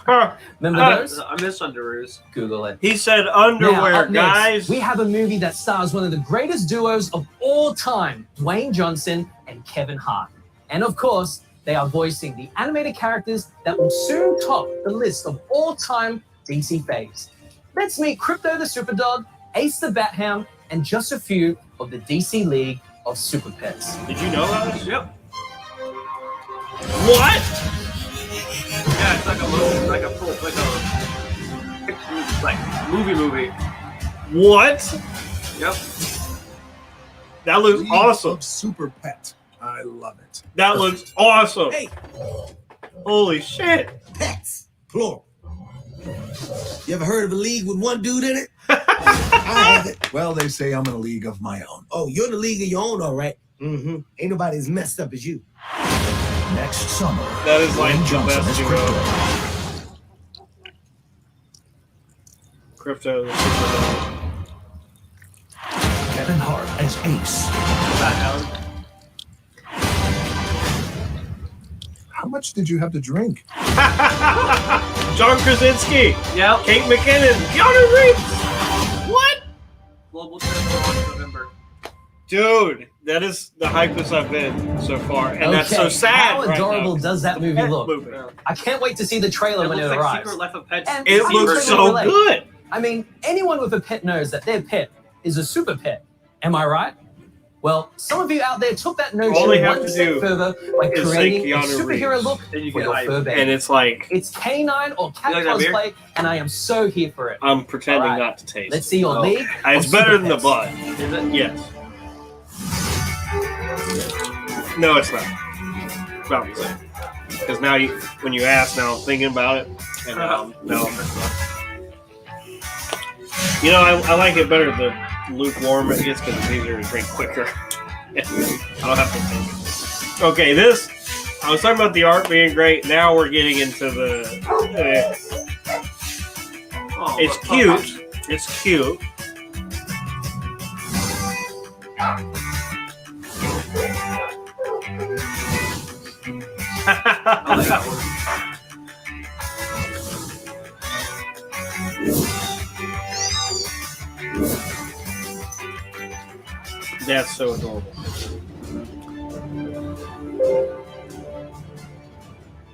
Remember those? I miss underoos. Google it. He said Now, underwear, up next, guys. we have a movie that stars one of the greatest duos of all time, Dwayne Johnson and Kevin Hart. And of course, they are voicing the animated characters that will soon top the list of all-time DC faves. Let's meet Crypto the Superdog, Ace the Bat-Hound, and just a few of the DC League of Super Pets. Did you know that? Yep. What? Yeah, it's like a full, like a like movie. What? Yep. That looks awesome. Super Pet. I love it. That looks awesome. Hey. Holy shit. Pets. Plural. You ever heard of a league with one dude in it? I haven't. Well, they say I'm in a league of my own. Oh, you're in a league of your own, all right. Mm-hmm. Ain't nobody as messed up as you. Next summer. That is like the Johnson best is duo. Crypto. Crypto. The Super Kevin Hart as Ace. How much did you have to drink? John Krasinski. Yep. Kate McKinnon. Keanu Reeves. What? Global trip November. Dude, that is the hypest I've been so far, and that's so sad. How right adorable now. does that movie look? Movie. I can't wait to see the trailer when it looks like arrives. Secret Life of Pets. And It some looks people so relate. good. I mean, anyone with a pet knows that their pet is a super pet. Am I right? Well, some of you out there took that notion All they have one to step do further by is say creating a Keanu superhero Reeves, look and you for get your hype. fur baby. And it's like It's canine or cat You like that beer? cosplay, and I am so here for it. I'm pretending All right. not to taste. Let's see your league. It's of better super than the pets. bud. Is it? Yes. No, it's not. It's about the same. Because now, when you ask, now I'm thinking about it, and no. You know, I like it better the lukewarm it gets because it's easier to drink quicker. I don't have to think. Okay, this. I was talking about the art being great. Now we're getting into the. It's cute. It's cute. That's so adorable.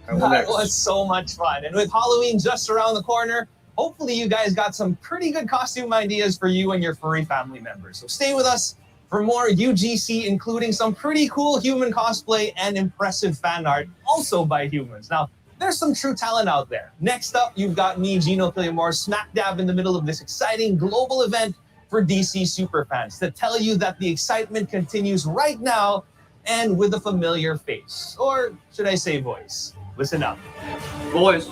That was so much fun. And with Halloween just around the corner, hopefully you guys got some pretty good costume ideas for you and your furry family members. So stay with us for more UGC, including some pretty cool human cosplay and impressive fan art, also by humans. Now, there's some true talent out there. Next up, you've got me, Gino Killiamore, smack dab in the middle of this exciting global event for DC superfans to tell you that the excitement continues right now and with a familiar face. Or should I say voice? Listen up. Voice.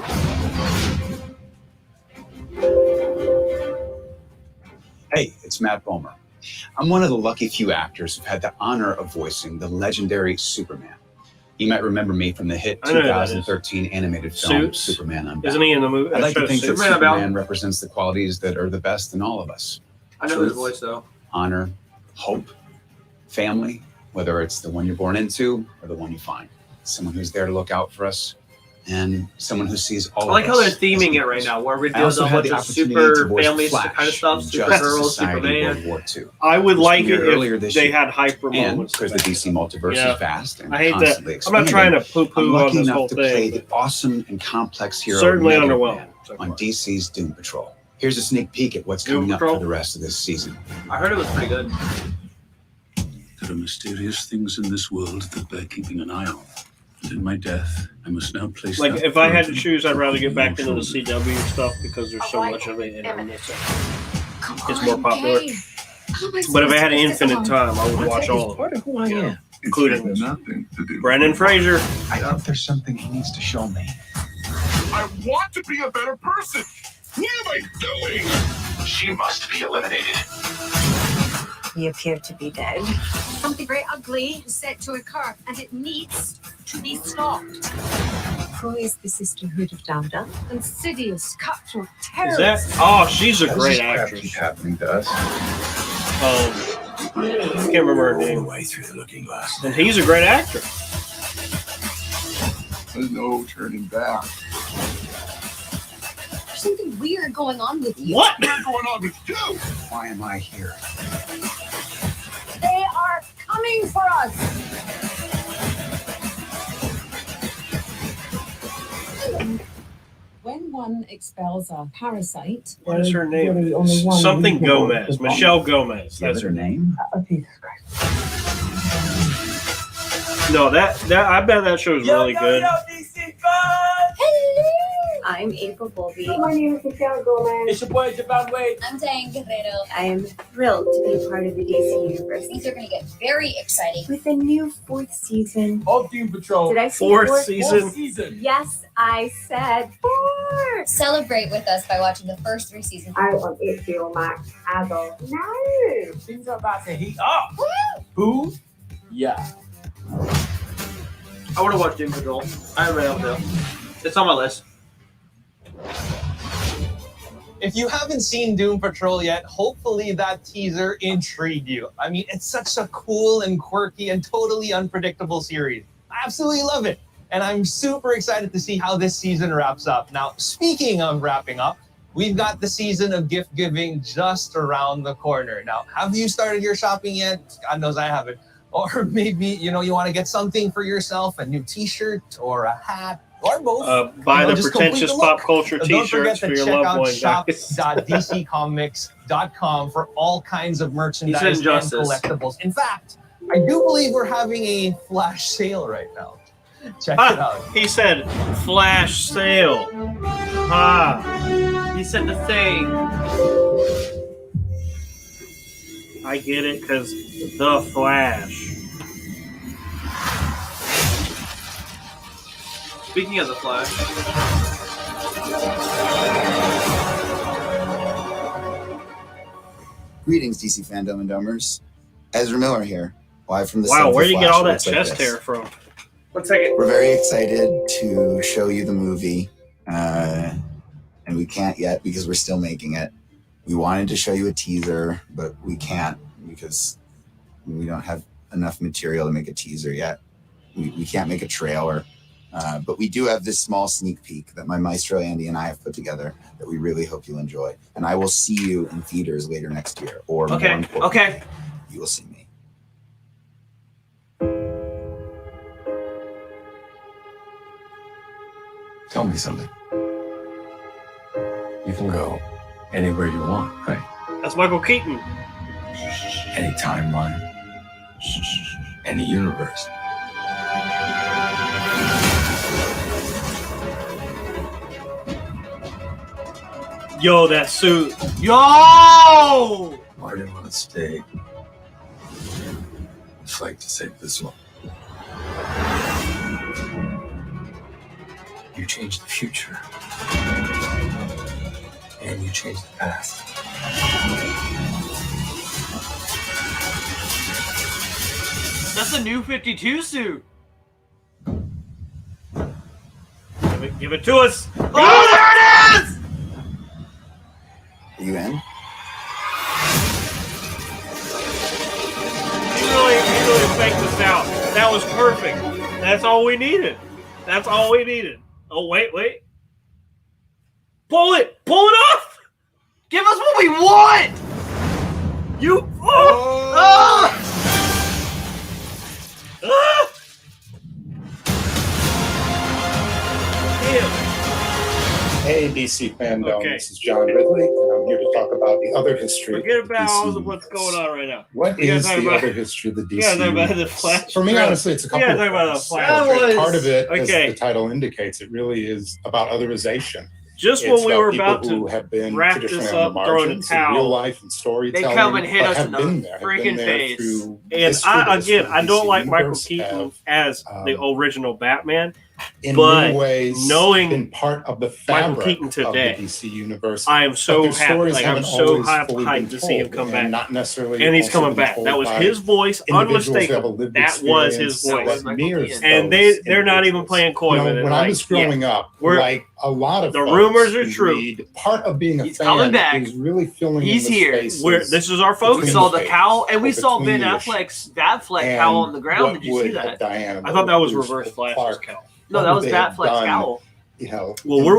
Hey, it's Matt Bomer. I'm one of the lucky few actors who've had the honor of voicing the legendary Superman. You might remember me from the hit I know who that 2013 animated film Suits. Superman Unbound. Isn't he in the movie? I'd like to think that Superman Superman Unbound. represents the qualities that are the best in all of us. I know his voice though. Honor, hope, family, whether it's the one you're born into or the one you find. Someone who's there to look out for us, and someone who sees all I like of how us. they're theming it right now, where we I do also a had bunch the of opportunity super to voice families Flash kind of stuff, in Justice Supergirl, Society Superman. World War II. I would Which like it premiered earlier if this they year. had hyper And moments. because the DC multiverse Yeah. is vast and I hate constantly that. I'm not trying to poo-poo I'm on lucky this enough whole to thing, play the awesome and complex hero Certainly Negative underwhelmed Man so on DC's Doom Patrol. Here's a sneak peek at what's Doom coming up Patrol? for the rest of this season. I heard it was pretty good. There are mysterious things in this world that bear keeping an eye on. And in my death, I must now place Like, that if I had to burden choose, I'd rather get back into the on your CW stuff because there's so much of it and I miss it. It's more popular. But if I had infinite time, I would watch all of it. who I am. Including this. Nothing to do. Brendan Fraser. I think there's something he needs to show me. I want to be a better person. What am I doing? She must be eliminated. You appear to be dead. Something very ugly is set to occur, and it needs to be stopped. Who is the Sisterhood of Down Down? Insidious, cutthroat, Is terrorist. that? Oh, she's a How does great this crap actress. keep happening to us? I can't remember her name. Way through the looking glass. And he's a great actor. There's no turning back. There's something weird going on with you. What? What's going on with you? Why am I here? They are coming for us. When one expels a parasite, What is her name? really only one Something reasonable Gomez. response. Michelle Gomez. That's her name. Jesus Christ. No, that I bet that show is really good. I'm April Bowlby. My name is Michelle Gomez. It's your boy, Javan Wade. I'm Diane Guerrero. I am thrilled to be a part of the DC universe. Things are going to get very exciting. With the new 4th season of Doom Patrol. Did I say Fourth season? season. Yes, I said 4. Celebrate with us by watching the first 3 seasons. Out on HBO Max as of now. Things are about to heat up. Who? Yeah. I want to watch Doom Patrol. I haven't read it though. It's on my list. If you haven't seen Doom Patrol yet, hopefully that teaser intrigued you. I mean, it's such a cool and quirky and totally unpredictable series. I absolutely love it. And I'm super excited to see how this season wraps up. Now, speaking of wrapping up, we've got the season of gift giving just around the corner. Now, have you started your shopping yet? God knows I haven't. Or maybe, you want to get something for yourself, a new t-shirt or a hat or both. Buy the Pretentious pop culture t-shirts for your loved one, guys. shop.dccomics.com for all kinds of merchandise and Injustice. collectibles. In fact, I do believe we're having a flash sale right now. Check it out. He said flash sale. He said the thing. I get it, because the Flash. Speaking of the Flash. Greetings, DC Fandome and Domers. Ezra Miller here, live from the Wow, set where for do you get Flash all that Looks Like chest This. hair from? 1 second. We're very excited to show you the movie, and we can't yet because we're still making it. We wanted to show you a teaser, but we can't because we don't have enough material to make a teaser yet. We can't make a trailer, but we do have this small sneak peek that my maestro Andy and I have put together that we really hope you'll enjoy. And I will see you in theaters later next year, or more importantly, you will see me. Tell me something. You can go anywhere you want, right? That's Michael Keaton. Any timeline, any universe. Yo, that suit. Yo! I didn't want to stay. Fight to save this one. You changed the future. And you changed the past. That's a new 52 suit. Give it to us. Oh, there it is! Are you in? He really faked us out. That was perfect. That's all we needed. That's all we needed. Oh, wait. Pull it off. Give us what we want! You. Hey, DC Fandome, This is John Ridley, and I'm here to talk about the other history. Forget of the about DC all of what's universe. going on right now. What is the other history of the DC You guys talk about the universe? Flash. For me, honestly, it's a couple You of guys talk about the things. Flash. Part of it, Okay. as the title indicates, it really is about otherization. Just It's when we were people about who to have been wrap traditionally this on the up, throwing a margins in towel, real life and storytelling, come and hit but us have in the been there, have been freaking there face. through And history, I the history of the don't DC like Michael universe, Keaton have, as the original Batman, in but many ways knowing been part of the Michael fabric Keaton of today, the DC universe. I am but so their happy. stories Like, I'm haven't so always fully been hyped to see him told, come and back. Not necessarily. And he's also coming been back. told That was by his voice, individuals who have a unmistakable. lived That was his experience voice. that mirrors And those they're not even playing coy You know, with it. when I was growing up, like a lot of the folks rumors are who true. read, part of being a He's fan coming back. is really filling He's in the here. spaces This is our focus. We saw the between cowl, and we or saw Ben between the issue. Affleck's Batfleck And cowl on the ground. what Did you would see that? have Diana I thought that was Bruce Reverse Flash's Clark, cowl. No, what that would was they have Batfleck's done, cowl. You know, Well, in we're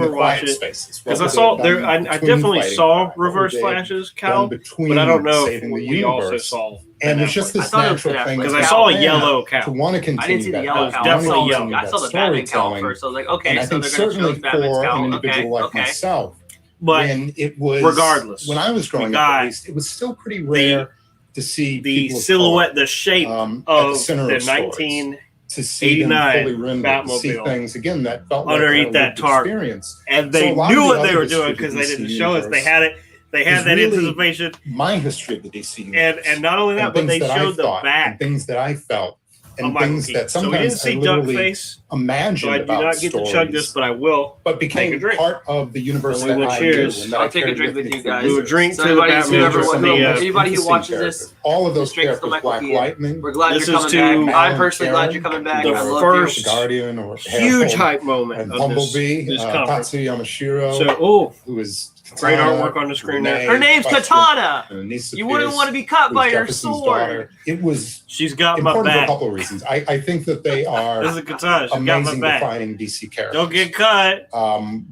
the quiet watching spaces. because What I would saw they have there. done I between definitely fighting saw crime? What would Reverse they have Flash's done cowl, between but I don't know if saving the we also universe? saw. And Ben it's just Affleck. this natural thing because as I a saw a fan yellow cowl. to want to I didn't continue see the that yellow path, cowl. to I want to saw continue I saw that the Batman cowl storytelling. first. I was like, okay, And I so think they're going to show certainly us Batman's for cowl. an Okay, individual like okay. myself, But when it was regardless, when I was growing up, at least, it was still pretty rare to see the people of silhouette, color, the shape at the of center the of stories. to see them 89 fully rendered, to see Batmobile. things again that felt like underneath a that lived tarp. experience. And they So a lot knew of what the they were other doing history because of they the didn't DC show us. They had it. They had is that really anticipation. My history of the DC universe. And not only that, and but they things that I showed the thought, back. and things that I felt, and of Michael things Keaton. that So we didn't sometimes see I literally Duckface. imagined So I do about not get to chug this, but I will. but take a became drink. part of the universe And we that will I cheers. knew and that I'll I take a carried drink with with me you for guys. We will years. drink So to the anybody Batman whoever- versus the, anybody who interesting watches characters. this, all of those just drinks the characters, Michael Black Keaton. Lightning, We're glad This you're is coming to back. I'm personally glad you're coming back. the I love first you. Guardian, or huge Harold, hype moment and of Bumblebee, this conference. Tatsuya Yamashiro, So, who is great Katana, artwork on the screen there. Renee, Her name's Buster, Katana. and Anissa You wouldn't Pierce, want to be cut who's by your Jefferson's sword. daughter. It was she's got my important for a back. couple of reasons. I think that they are This is a Katana. She's got amazing my back. defining DC characters. Don't get cut.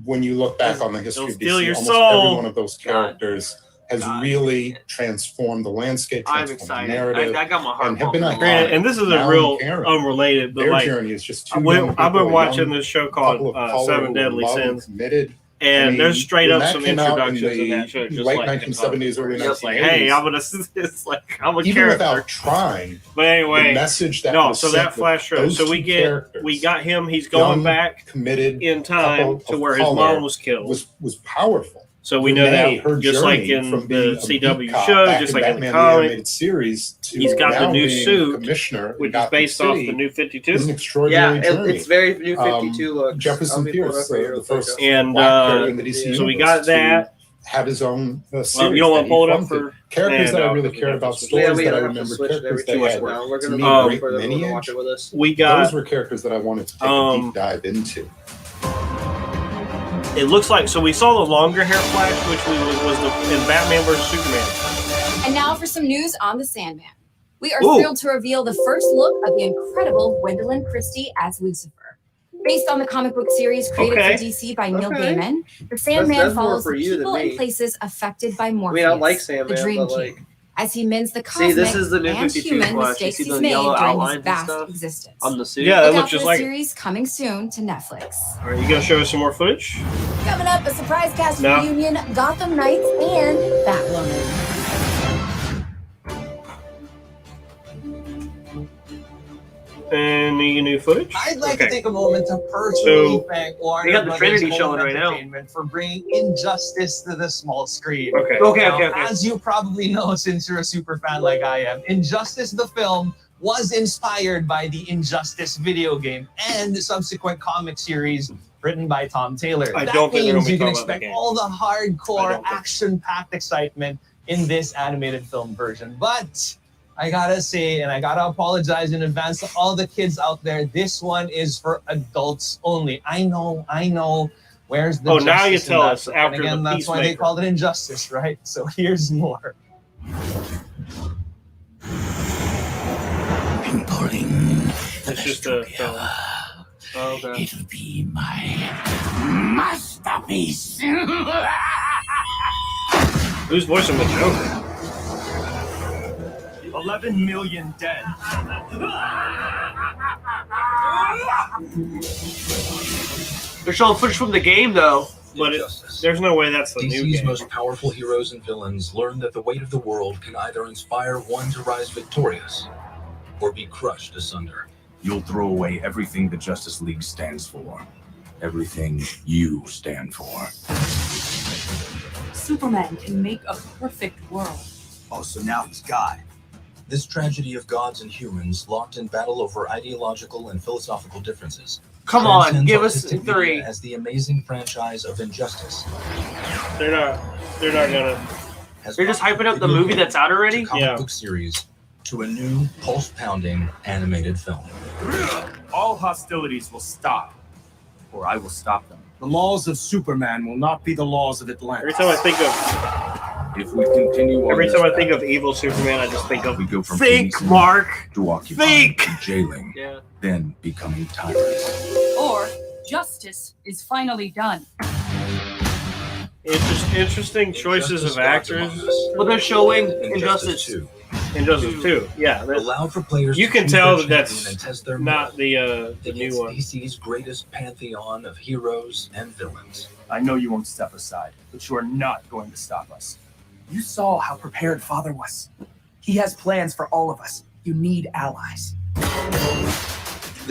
When you look back on the history They'll of steal DC, your almost soul. every one of those characters has really transformed the landscape, I'm transformed the excited. narrative, I got my heart and have been pumping. Granted, and this is a Now real in Karen, unrelated, but their like journey is just two I've young been people, watching young this show couple called of color Seven who Deadly love Sins, committed. and I mean, there's straight when up that some came out in introductions in the that show, just late like 1970s, early just like, 1980s. hey, I'm gonna, it's like I'm a Even character. without trying, But anyway, the message that no. was So sent that with flash show. those So we two got him. He's going young, back committed in time couple to of where his color mom was killed. was powerful. So we know Renee, that her just like journey in from being the a beat CW cop show, back just in like in the Batman comic, animated series, to he's got the now new being suit, commissioner, in which is Gotham based off City, the New 52. is an extraordinary Yeah, journey. it's very New 52 looks. Jefferson I'll be pulling Pierce, up right here the real quick. first And black character in the DC so we universe got that. to have his own series. You don't want that to pull it he up funded. for characters that I no, really we cared have about, to switch. stories we that I don't have to remembered, switch it characters every that too had much now. We're to gonna me go great for everyone to watch lineage. it with us. We got. Those were characters that I wanted to take a deep dive into. It looks like so. We saw the longer hair flash, which was in Batman vs Superman. And now for some news on the Sandman. We are Ooh. thrilled to reveal the first look of the incredible Gwendolyn Christie as Lucifer. Based on the comic book series created Okay. for DC by Neil Okay. Gaiman, the Sandman That's more follows for the you than people and me. places affected by I Morpheus, mean, I like the Sandman, Dream but like, King, as he mends the see, cosmic this is the New and 52 human flash. You mistakes see he's the made yellow during outlines his and vast stuff existence. on the suit. Yeah, that Look looks out for just the like. series coming soon to Netflix. All right, you gonna show us some more footage? Coming up, a surprise cast No. reunion, Gotham Knights, and Batwoman. Any new footage? I'd like Okay. to take a moment to personally So, thank Warner we got the Brothers Trinity Home showing right now. Entertainment for bringing Injustice to the small screen. Okay. Okay. As you probably know, since you're a super fan like I am, Injustice the film was inspired by the Injustice video game and the subsequent comic series written by Tom Taylor. I That don't think they're means gonna you be can talking about expect the game. all the I hardcore, don't think- action-packed excitement in this animated film version. But I gotta say, and I gotta apologize in advance to all the kids out there, this one is for adults only. I know. Where's the Oh, now you justice in tell that? us And after again, the that's why they Peacemaker. called it Injustice, right? So here's more. I'm pulling It's just a film. Oh, okay. It'll be my masterpiece. Who's voicing the Joker? 11 million dead. They're showing footage from the game though. But there's no way that's the new DC's game. most powerful heroes and villains learn that the weight of the world can either inspire one to rise victorious or be crushed asunder. You'll throw away everything the Justice League stands for. Everything you stand for. Superman can make a perfect world. Oh, so now he's God. This tragedy of gods and humans locked in battle over ideological and philosophical differences. Come on, transcends give us artistic media 3. as the amazing franchise of Injustice. They're not gonna. You're just hyping up the movie that's out already? Comic book series to a new pulse-pounding animated film. All hostilities will stop, or I will stop them. The laws of Superman will not be the laws of Atlantis. Every time I think of. If we continue on Every this time I path, think of evil Superman, I just think of. we go from Think, policing Mark. to occupying Think. to jailing, Yeah. then becoming tyrants. Or justice is finally done. Interesting choices of actors. Well, they're showing Injustice 2. Injustice 2, yeah. Allowed for players You to can choose tell their that champion that's and test their not the new against one. DC's greatest pantheon of heroes and villains. I know you won't step aside, but you are not going to stop us. You saw how prepared Father was. He has plans for all of us. You need allies. The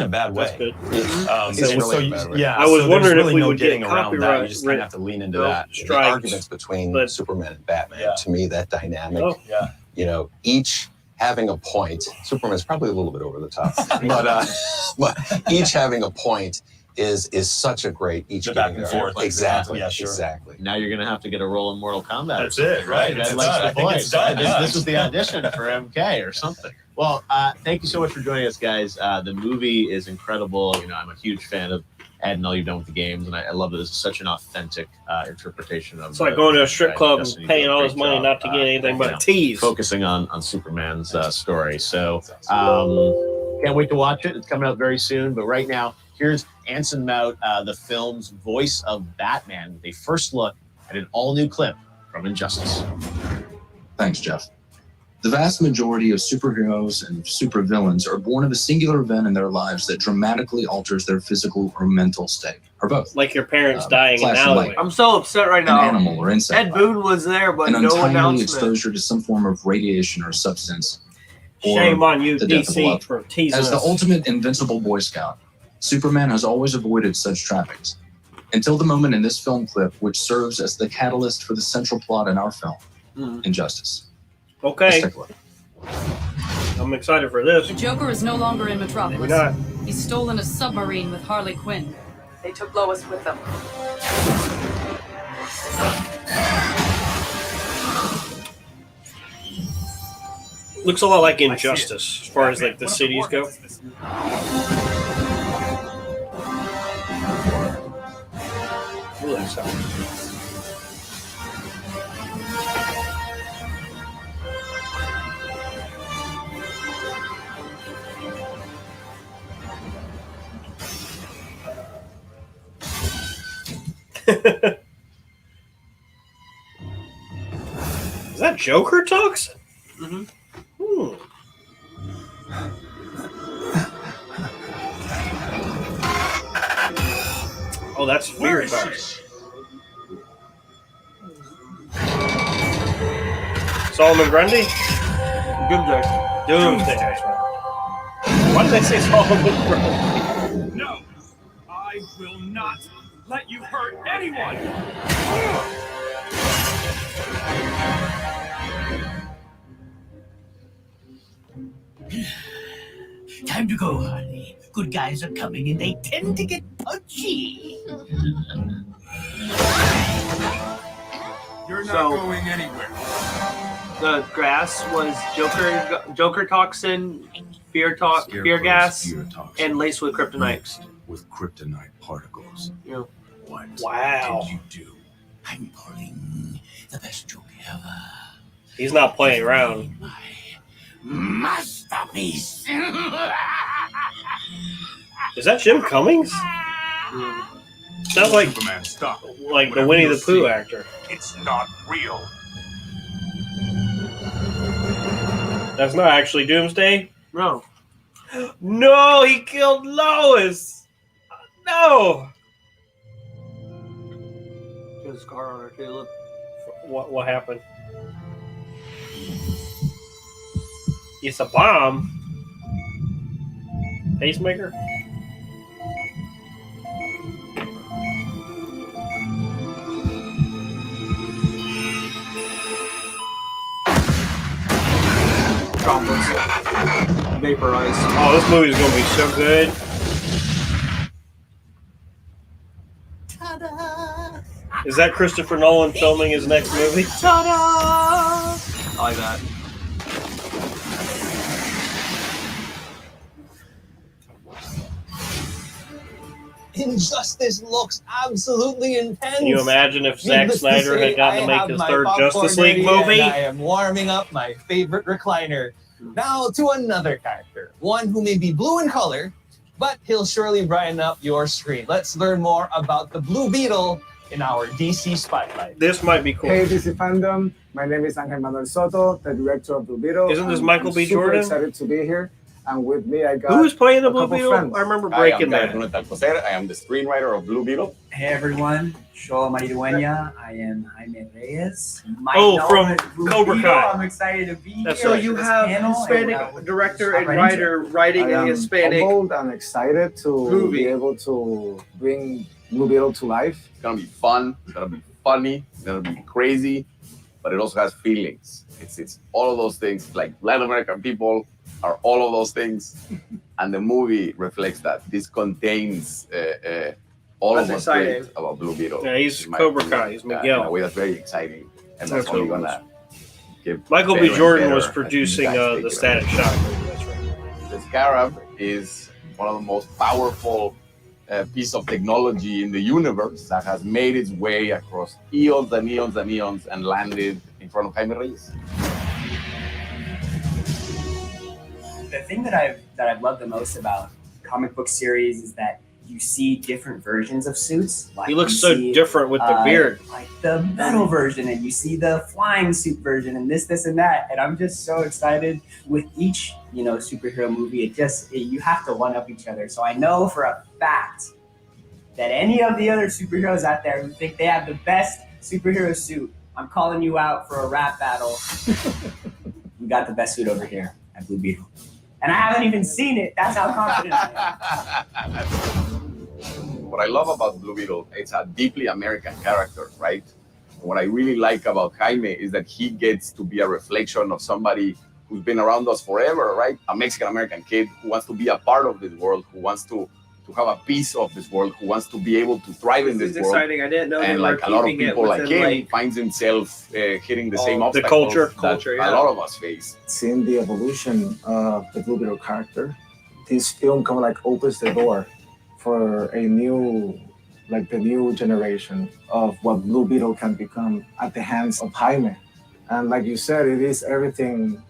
in a bad way. That's good. It's really a bad way. Yeah, I was so wondering there's if really we no would get getting around that. copyright You just kind of have to lean into no, that. The strikes. arguments between Superman and Batman, to me, that dynamic, you know, each having a point. Superman's probably a little bit over the top, but each having a point is such a great each The back getting and their- forth, like, exactly, yeah, sure. exactly. Now you're gonna have to get a role in Mortal Kombat. That's or it, something, right? That's It's like done. the I think it's voice. done, This, yeah. this was the audition for MK or something. Well, thank you so much for joining us, guys. The movie is incredible. You know, I'm a huge fan of Ed and all you've done with the games, and I love that this is such an authentic interpretation of. It's like going to a strip club and Destiny paying did a all great this money job, not to get anything but you know, a tease. Focusing on Superman's story. So can't wait to watch it. It's coming out very soon. But right now, here's Anson Mount, the film's voice of Batman, with a first look at an all-new clip from Injustice. Thanks, Jeff. The vast majority of superheroes and supervillains are born of a singular event in their lives that dramatically alters their physical or mental state, or both. Like your parents dying in flash of alleyway. light. I'm so upset right An now. animal or insect Ed Boon was there, but an no untimely announcement. exposure to some form of radiation or substance. Or Shame on you, the death of a DC, loved for one. teasing As the us. ultimate invincible Boy Scout, Superman has always avoided such trappings. Until the moment in this film clip, which serves as the catalyst for the central plot in our film, Injustice. Okay. Let's take a look. I'm excited for this. The Joker is no longer in Metropolis. Maybe not. He's stolen a submarine with Harley Quinn. They took Lois with them. Looks a lot like Injustice as far as like the cities go. Ooh, that sounds. Is that Joker talks? Mm-hmm. Oh, that's weird. Solomon Grundy? Doomsday. Doomsday. That's right. Why did they say Solomon Grundy? No, I will not let you hurt anyone. Time to go, Harley. Good guys are coming and they tend to get punchy. You're not So- going anywhere. The grass was Joker toxin, fear gas, fear toxin. and laced with kryptonite. With kryptonite particles. Yeah. What Wow. did you do? I'm pulling the best joke ever. He's not playing around. Masterpiece. Is that Jim Cummings? Sounds like Superman, stop. like the Whatever Winnie you the Pooh see, actor. It's not real. That's not actually Doomsday. No. No, he killed Lois. No. There's a scar on her too. Look. What happened? It's a bomb. Pacemaker. Droplets. Vaporized. Oh, this movie is gonna be so good. Is that Christopher Nolan filming his next movie? Ta-da! I like that. Injustice looks absolutely intense. Can you imagine if Zack Needless to Snyder say, had gotten to I make have his my third popcorn Justice League ready movie? and I am warming up my favorite recliner. Now to another character, one who may be blue in color, but he'll surely brighten up your screen. Let's learn more about the Blue Beetle in our DC Spotlight. This might be cool. Hey, DC Fandom. My name is Angel Manuel Soto, the director of Blue Beetle. Isn't this and Michael I'm B. super Jordan? excited to be here. And with me, I got Who is playing the a Blue couple Beetle? friends. I remember breaking that. I am the screenwriter of Blue Beetle. Hey everyone, Shola Maridueña. I am Jaime Reyes. Oh, from Cobra Kai. I'm excited to be That's here. So at you this have panel, Hispanic and, director and I'm writer writing I in am Hispanic. humbled and excited to movie. be able to bring Blue Beetle to life. It's gonna be fun. It's gonna be funny. It's gonna be crazy, but it also has feelings. It's all of those things. Like Latin American people are all of those things. And the movie reflects that. This contains all That's of what's exciting. great about Blue Beetle. Yeah, he's in my Cobra opinion. Kai. He's In Miguel. a way that's very exciting. And That's that's only what it gonna get Michael better B. and Jordan was better as you producing guys take the it Static over. Shock movie. That's right. The Scarab is one of the most powerful piece of technology in the universe that has made its way across eons and eons and eons and landed in front of Jaime Reyes. The thing that I've loved the most about comic book series is that you see different versions of suits. Like He looks you so see, different with the beard. like the metal version, and you see the flying suit version, and this, and that. And I'm just so excited with each, superhero movie. You have to one up each other. So I know for a fact that any of the other superheroes out there who think they have the best superhero suit, I'm calling you out for a rap battle. We got the best suit over here at Blue Beetle. And I haven't even seen it. That's how confident I am. What I love about Blue Beetle, it's a deeply American character, right? What I really like about Jaime is that he gets to be a reflection of somebody who's been around us forever, right? A Mexican-American kid who wants to be a part of this world, who wants to have a piece of this world, who wants to be able to thrive in this This is world. exciting. I didn't know they And were like a lot of keeping it people like within, him finds himself hitting the same the obstacles culture, that a lot of us face. Seeing the evolution of the Blue Beetle character, this film kind of like opens the door for a new, like the new generation of what Blue Beetle can become at the hands of Jaime. And like you said, it is everything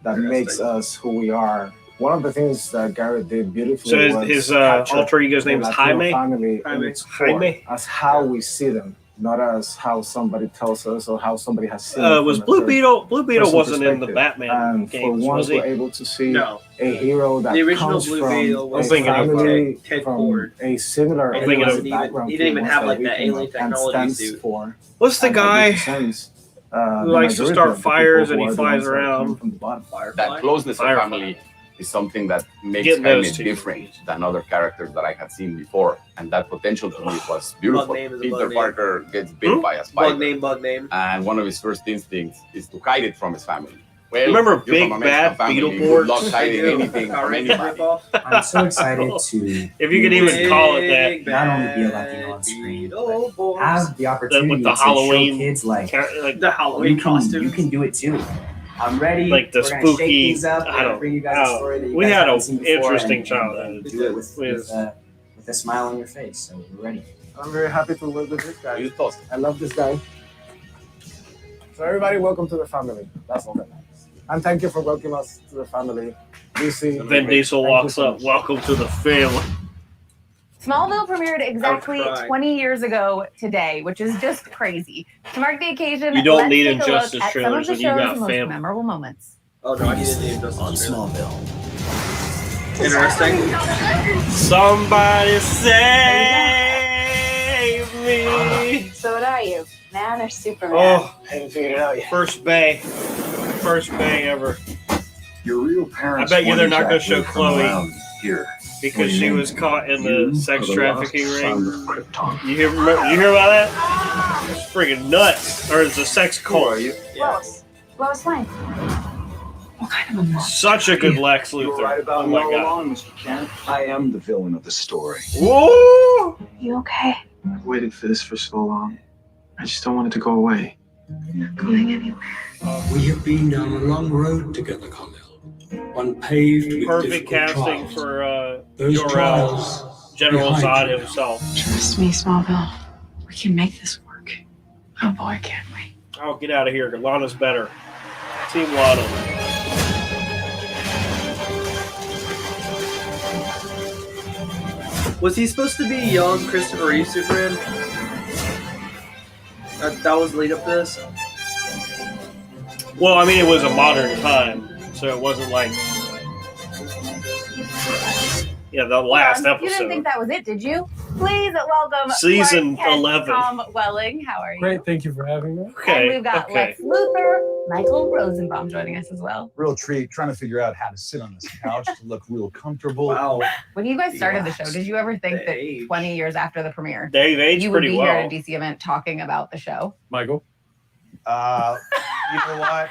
that makes us who we are. One of the things that Garrett did beautifully So was his capture alter ego's name the is Latino Jaime? family in Jaime. its core, Jaime? as how we see them, not as how somebody tells us or how somebody has seen Was Blue Beetle? Blue Beetle wasn't in the Batman and games, for was once he? we're able to see No. a hero that The original comes Blue from Beetle was a family Ted from Ford. a similar I think it was background. he didn't even to have us like we that came alien up and technology stands suit. for, What's the and that guy represents, who the likes to majority start of the people fires who and he are the flies ones that are coming around? from the bottom. That closeness of Firefly. family is something that makes Getting Jaime those two different than other characters that I had seen before. And that potential to me was beautiful. Bug name is a Peter bug name. Parker gets bit by a spider. Bug name. And one of his first instincts is to hide it from his family. Well, Remember you're Big from a Mexican Bad family, Beetleborgs? good luck hiding I do. anything from anybody. I'm so excited to If you could even call it that. not only be a Latino on screen, Oh, but boy. have the opportunity With the to Halloween show kids like The Halloween costumes. you can do it too. I'm ready. Like the We're gonna spooky- shake things up. I We're gonna don't- bring you guys I a don't- story that you we guys had haven't a seen before interesting and childhood. do it with With- a smile on your face. So we're ready. I'm very happy to work with this guy. I love this guy. So everybody, welcome to the family. That's all that matters. And thank you for welcoming us to the family. DC. Vin Diesel thank you walks so up. much. Welcome to the family. Smallville premiered exactly cry. 20 years ago today, which is just crazy. To mark the occasion, You don't let's need take a look Injustice at some of trailers the when you show's got most family. memorable moments. Oh no, I didn't need those on Smallville. Interesting. Somebody save me. So what are you, man or Superman? Oh, Haven't figured it out yet. first Bay. First Bay ever. Your real parents. I bet you they're not wanted gonna show Jack to come Chloe. around here. Because she was caught in the sex trafficking ring. Of Krypton. You hear about that? It's freaking nuts. Or it's a sex cult. Lois. Lois Lane. What kind of a mess? Such a good Lex You were Luthor. right about Oh me my all god. along, Mr. Kent. I am the villain of the story. Whoa! You okay? I've waited for this for so long. I just don't want it to go away. Not going anywhere. We have been down a long road together, Connell. One paved with Perfect difficult casting trials. for Those Jor-El, trials General behind Zod you. himself. Trust me, Smallville. We can make this work. Oh boy, can't we? Oh, get out of here. Lana's better. Team Lana. Was he supposed to be young Christopher Reeve Superman? That was lead up to this. Well, I mean, it was a modern time, so it wasn't like, the last You didn't episode. think that was it, did you? Please welcome Season Clark Kent, 11. Tom Welling. How are you? Great, thank you for having me. And we've got Lex Luthor, Michael Rosenbaum joining us as well. Real treat trying to figure out how to sit on this couch to look real comfortable. Wow. When you guys started the show, Yes. did you ever think that Age. 20 years after the premiere, They've aged you would pretty be well. here at a DC event talking about the show? Michael? You know what?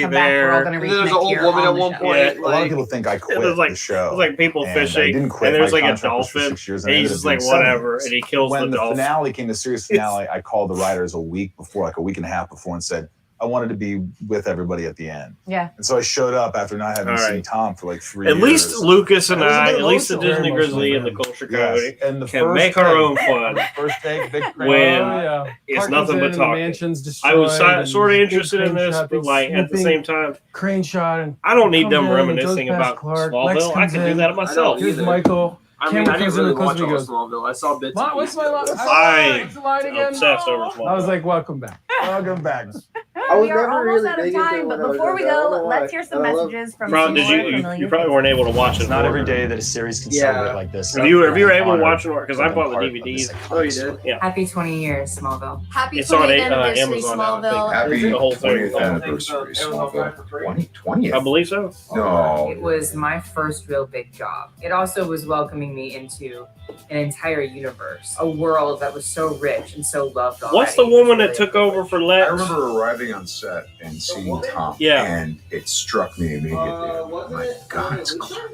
nobody come back, we're all there. gonna And then there's an reconnect old here woman on at the one show. point. Yeah. A lot of people think I quit there's like the show. there's like people and fishing, I didn't quit. and there's My like a contract was for dolphin, 6 years, and I he's ended just up like doing 7 whatever, years. and he kills When the the dolphin. finale came, the series finale, I called the writers a week before, like a week and a half before, and said, I wanted to be with everybody at the end. Yeah. And so I showed up after not having seen Tom for like 3 years. At least Lucas and It was a I, bit at least the emotional. Disney Very Grizzly and emotional, the Culture Yes. Coyote And the can first make our take- own fun. First take, big when crowd. it's Clark nothing comes but in and the talking. mansion's I was destroyed and sort of big interested in crane this, shot, but big like at the swooping same time, crane shot, and I don't need comes them in and reminiscing goes past about Clark. Lex Smallville. I comes can do in. that myself. Here's Michael. I mean, Camera I didn't comes in really and close watch and all he of goes, Smallville. I saw bits. "Mom, what's my line? I What's the line again?" obsessed over Smallville. I was like, welcome back. Welcome back. We are almost out of time, but before we go, let's hear some messages from some more familiar You probably weren't able to watch it. It's not in every order. day that a series can Yeah. celebrate like this. If you were able to Honored watch it, because I to bought be the part of DVDs. this Oh, you did? Yeah. Happy 20 years, Smallville. Happy It's on 20th anniversary, Amazon now, I think. Smallville. Happy The whole thing. 20th anniversary, Smallville. 20th? I believe so. No. It was my first real big job. It also was welcoming me into an entire universe, a world that was so rich and so loved already. What's the woman that took over for Lex? I remember arriving on set and seeing Tom. Yeah. And it struck me immediately. Oh my God, it's Clark.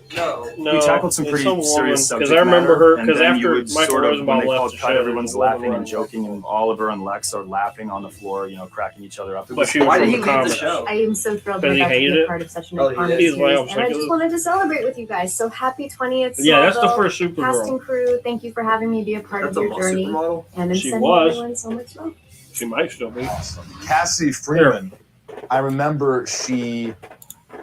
No, We tackled some it's pretty some serious woman, subject I remember matter, her and because then you after would Michael sort of, Rosenbaum when they left called the cut, show, everyone's laughing and joking, and Oliver and Lex are laughing on the floor, cracking each other up. It But she was Why from did he the leave the comics. show? I am so thrilled to Because be he back to hated be a it? part of such an Oh, he iconic did. He's like, I series. was And I like, just wanted to celebrate with you guys. So happy 20th. Yeah, that's the Smallville. first Cast Supergirl. and crew, thank you for having me be a part That's of a your journey. supermodel. And I'm She sending was. everyone so much love. She might still be. Cassie Freeman, I remember she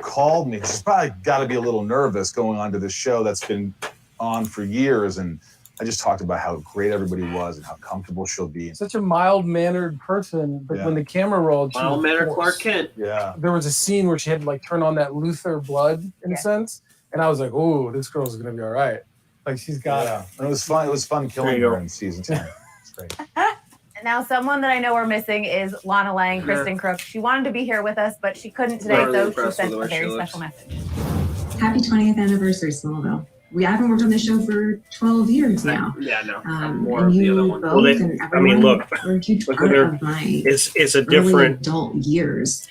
called me. She's probably got to be a little nervous going on to this show that's been on for years. And I just talked about how great everybody was and how comfortable she'll be. Such a mild-mannered person, but Yeah. when the camera rolled, she was Mild-mannered forced. Clark Kent. Yeah. There was a scene where she had to like turn on that Luther blood in a sense, and I was like, "Oh, this girl's gonna be all right." Like she's got Yeah. And it was fun. It was fun killing you her go. in season 10. It's great. Now, someone that I know we're missing is Lana Lang, Kristen Crook. She wanted to be here with us, but she couldn't today, Not really so she impressed sent with the a way she very looks. special message. Happy 20th anniversary, Smallville. We haven't worked on this show for 12 years now. Yeah, no. And More of the you other one. both Well, they- and I everyone mean, look, were a huge look part at her. of my It's a early different. adult years.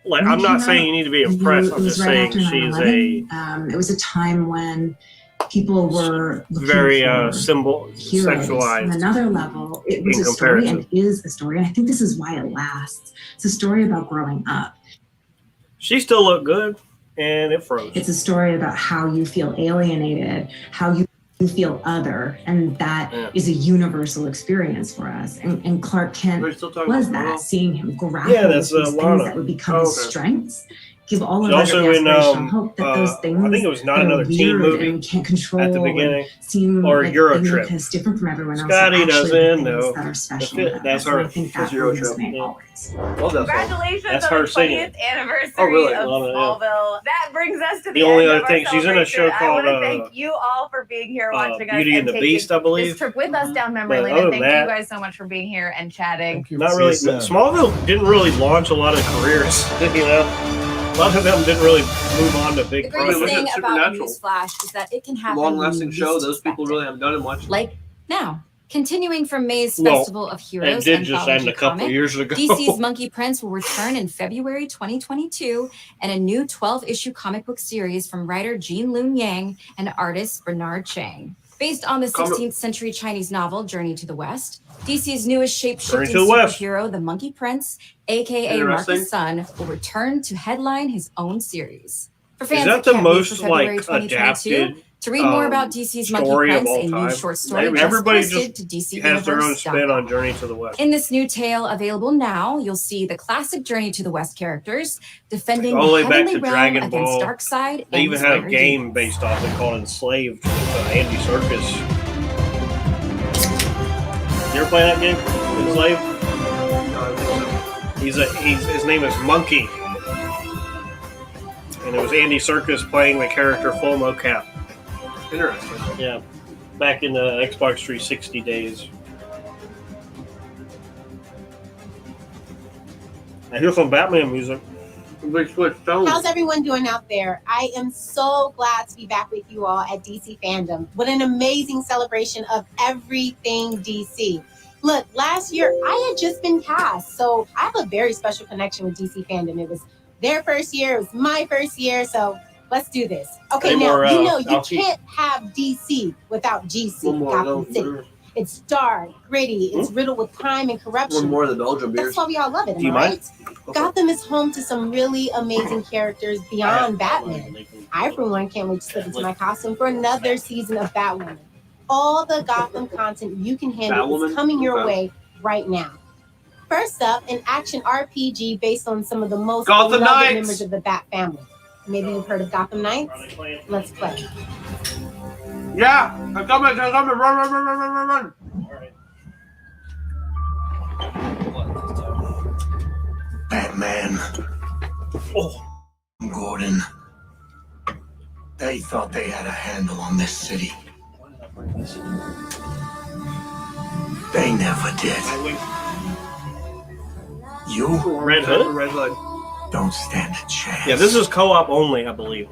Like, When I'm it not came saying out, you need to be it impressed. I'm was just right saying after she's 9/11. It was a time when people were looking very for symbol heroes. On sexualized. another level, it was in a story comparison. and is a story, and I think this is why it lasts. It's a story about growing up. She still looked good, and it froze. It's a story about how you feel alienated, how you feel other, and that is a universal experience for us. And Clark Kent We're still talking was about that, Smallville? seeing him grapple Yeah, with that's, these Lana. things that would become Oh, his okay. strengths. Give all of She's us the also in, aspirational hope that those things I think it was Not that are Another Teen weird movie and we can't control at the and beginning, seem or like Euro they make Trip. us different from everyone else. Scotty are actually doesn't the things know. that are special That's about that's us. And her. I think That's that Euro brings Trip. me Yeah. always. Love that song. Congratulations That's on her the singing. 20th anniversary Oh, really? of Lana, yeah. Smallville. That brings us to the The only end other of our thing, she's in a show celebration. I want to called, thank you all for being here, watching us, Beauty and the taking Beast, I believe. this trip with us down memory But lane. other And than thank you that- guys so much for being here and chatting. Not really. See you soon. Smallville didn't really launch a lot of careers. A lot of them didn't really move on to big The greatest projects. thing look at about Supernatural. Newsflash is that it can happen. Long-lasting when you show. least Those people expect really it. haven't done it much. Like now, continuing from May's Well, Festival of It Heroes did just anthology end a couple comic, years ago. DC's Monkey Prince will return in February 2022, and a new 12-issue comic book series from writer Jean Lun Yang and artist Bernard Chang. Based on the 16th century Chinese novel Journey to the West, DC's newest Journey shape-shifting to the West. superhero, the Monkey Prince, aka Interesting. Marcus Sun, will return to headline his own series. For Is fans that that the can't wait most for February like 2022, adapted to read more about DC's Monkey story of Prince, all a new time? short story just Everybody posted just to DC has their own Universe. spin on Journey to the West. In this new tale available now, you'll see the classic Journey to the West characters defending All the way the back heavenly to realm Dragon against Ball. Darkseid They and even his had a minor game demons. based off it called Enslaved with Andy Serkis. You ever play that game? Enslaved? His name is Monkey. And it was Andy Serkis playing the character full mocap. Interesting. Yeah. Back in the Xbox 360 days. I hear some Batman music. How's everyone doing out there? I am so glad to be back with you all at DC Fandom. What an amazing celebration of everything DC. Look, last year I had just been cast, so I have a very special connection with DC Fandom. It was their first year, it was my first year, so let's do this. Okay, Any now more, you know you Alfie? can't have DC without GC, One more, Gotham no, City. no. It's dark, gritty, it's riddled with crime and corruption. One more of the Belgian beers. That's why we all love it, Do you right? mind? Gotham is home to some really amazing characters beyond Batman. I, for one, can't wait to slip into my costume for another season of Batwoman. All the Gotham content you can handle is coming your way right now. First up, an action RPG based on some of the most beloved members of the Bat family. Maybe you've heard of Gotham Knights? Let's play. Yeah, I'm coming, run. Batman. Gordon. They thought they had a handle on this city. They never did. You? Red Hood? Red Hood. Don't stand a chance. Yeah, this is co-op only, I believe.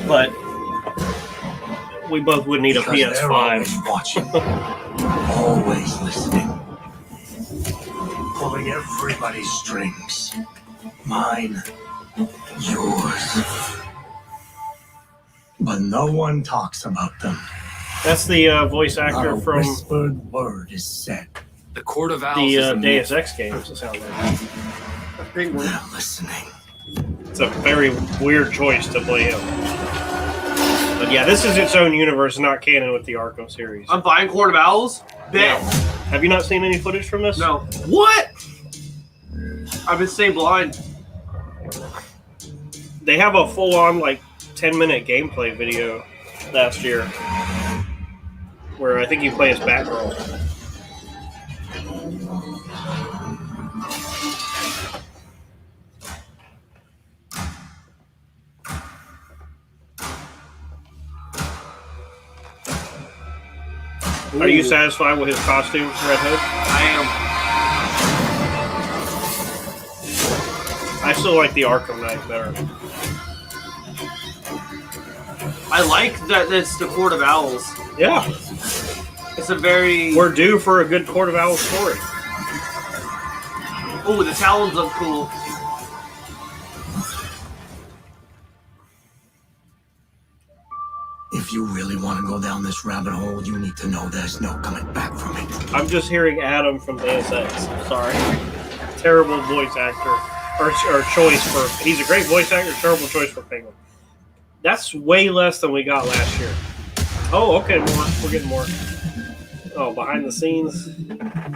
But we both would need a Because they're always PS5. watching. Always listening. Pulling everybody's strings. Mine. Yours. But no one talks about them. That's the voice actor Not a from whispered word is said. The Court of Owls the is a Deus myth. Ex games, it sounds like. They're listening. It's a very weird choice to play him. But yeah, this is its own universe, not canon with the Arkham series. I'm buying Court of Owls. Bet. Have you not seen any footage from this? No. What? I've been staying blind. They have a full-on, 10-minute gameplay video last year where I think you play as Batgirl. Are you satisfied with his costume, Red Hood? I am. I still like the Arkham Knight better. I like that it's the Court of Owls. Yeah. It's a very... We're due for a good Court of Owls story. Oh, the talons look cool. If you really want to go down this rabbit hole, you need to know there's no coming back from it. I'm just hearing Adam from Deus Ex. Sorry. Terrible voice actor. Or choice for... He's a great voice actor, terrible choice for Penguin. That's way less than we got last year. Oh, okay, more. We're getting more. Oh, behind the scenes.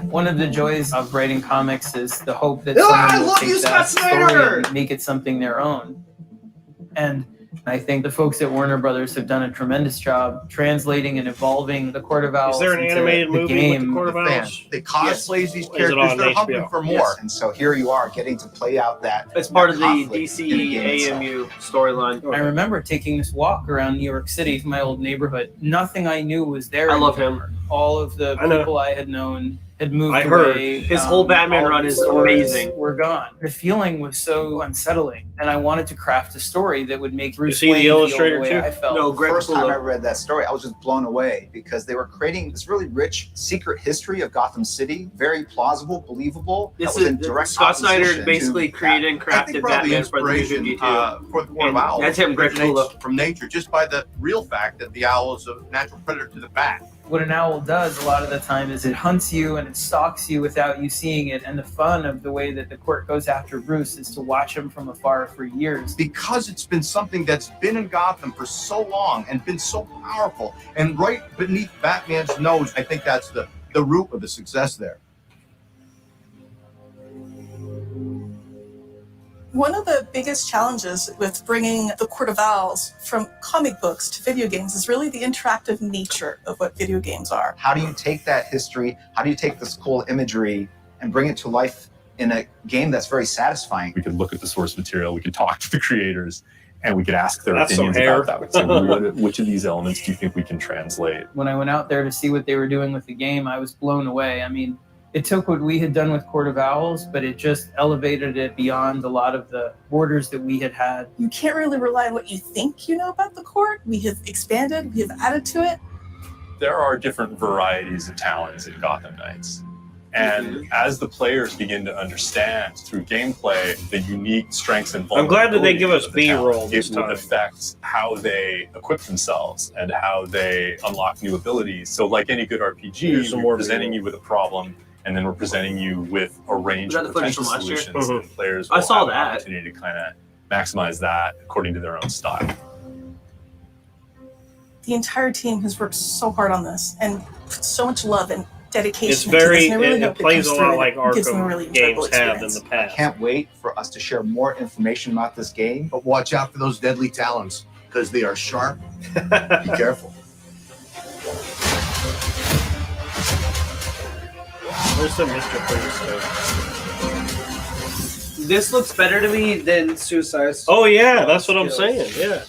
One of the joys of writing comics is the hope that someone will take that story and make it something their own. And I think the folks at Warner Brothers have done a tremendous job translating and evolving the Court of Owls. Is there an into animated the movie game. with the Court of Owls? They cosplays these Is it characters. on They're HBO? hungry for more. Yes. And so here you are getting to play out that. It's part of the conflict in the DC game itself. AMU storyline. I remember taking this walk around New York City, my old neighborhood. Nothing I knew was there. I love anymore. him. All of the people I had known had moved I heard. away. His whole Batman all run the is stories amazing. Were gone. The feeling was so unsettling, and I wanted to craft a story that would make Bruce he the Wayne feel illustrator the way too? I felt. No, The Greg first time Capullo. I read that story, I was just blown away because they were creating this really rich secret history of Gotham City, very plausible, believable. This that was is in direct Scott Snyder opposition basically to created and I think crafted probably Batman for the new inspiration 52. for the Court of Owls. That's him, Greg originates Capullo. from nature, just by the real fact that the owl is a natural predator to the bat. What an owl does a lot of the time is it hunts you and it stalks you without you seeing it. And the fun of the way that the court goes after Bruce is to watch him from afar for years. Because it's been something that's been in Gotham for so long and been so powerful, and right beneath Batman's nose, I think that's the root of the success there. One of the biggest challenges with bringing the Court of Owls from comic books to video games is really the interactive nature of what video games are. How do you take that history? How do you take this cool imagery and bring it to life in a game that's very satisfying? We could look at the source material, we could talk to the creators, and we could ask their That's opinions some hair. about that. So which of these elements do you think we can translate? When I went out there to see what they were doing with the game, I was blown away. I mean, it took what we had done with Court of Owls, but it just elevated it beyond a lot of the borders that we had had. You can't really rely on what you think you know about the court. We have expanded, we have added to it. There are different varieties of talents in Gotham Knights. And as the players begin to understand through gameplay the unique strengths and I'm glad that they vulnerabilities give us of the B-roll talent, this it will time. affect how they equip themselves and how they unlock new abilities. So like any good RPG, Here's some we're more presenting B-roll. you with a problem, and then we're presenting you with a range Was that of the footage potential from last year? solutions. And players I will saw have an that. opportunity to kind of maximize that according to their own style. The entire team has worked so hard on this and put so much love and dedication It's into this. very, And I really it hope plays comes a lot through like and it gives them a Arkham really enjoyable games have in experience. the past. Can't wait for us to share more information about this game. But watch out for those deadly talons, because they are sharp. Be careful. Where's the Mr. Freeze stuff? This looks better to me than Suicide. Oh yeah, that's what I'm saying. Yeah.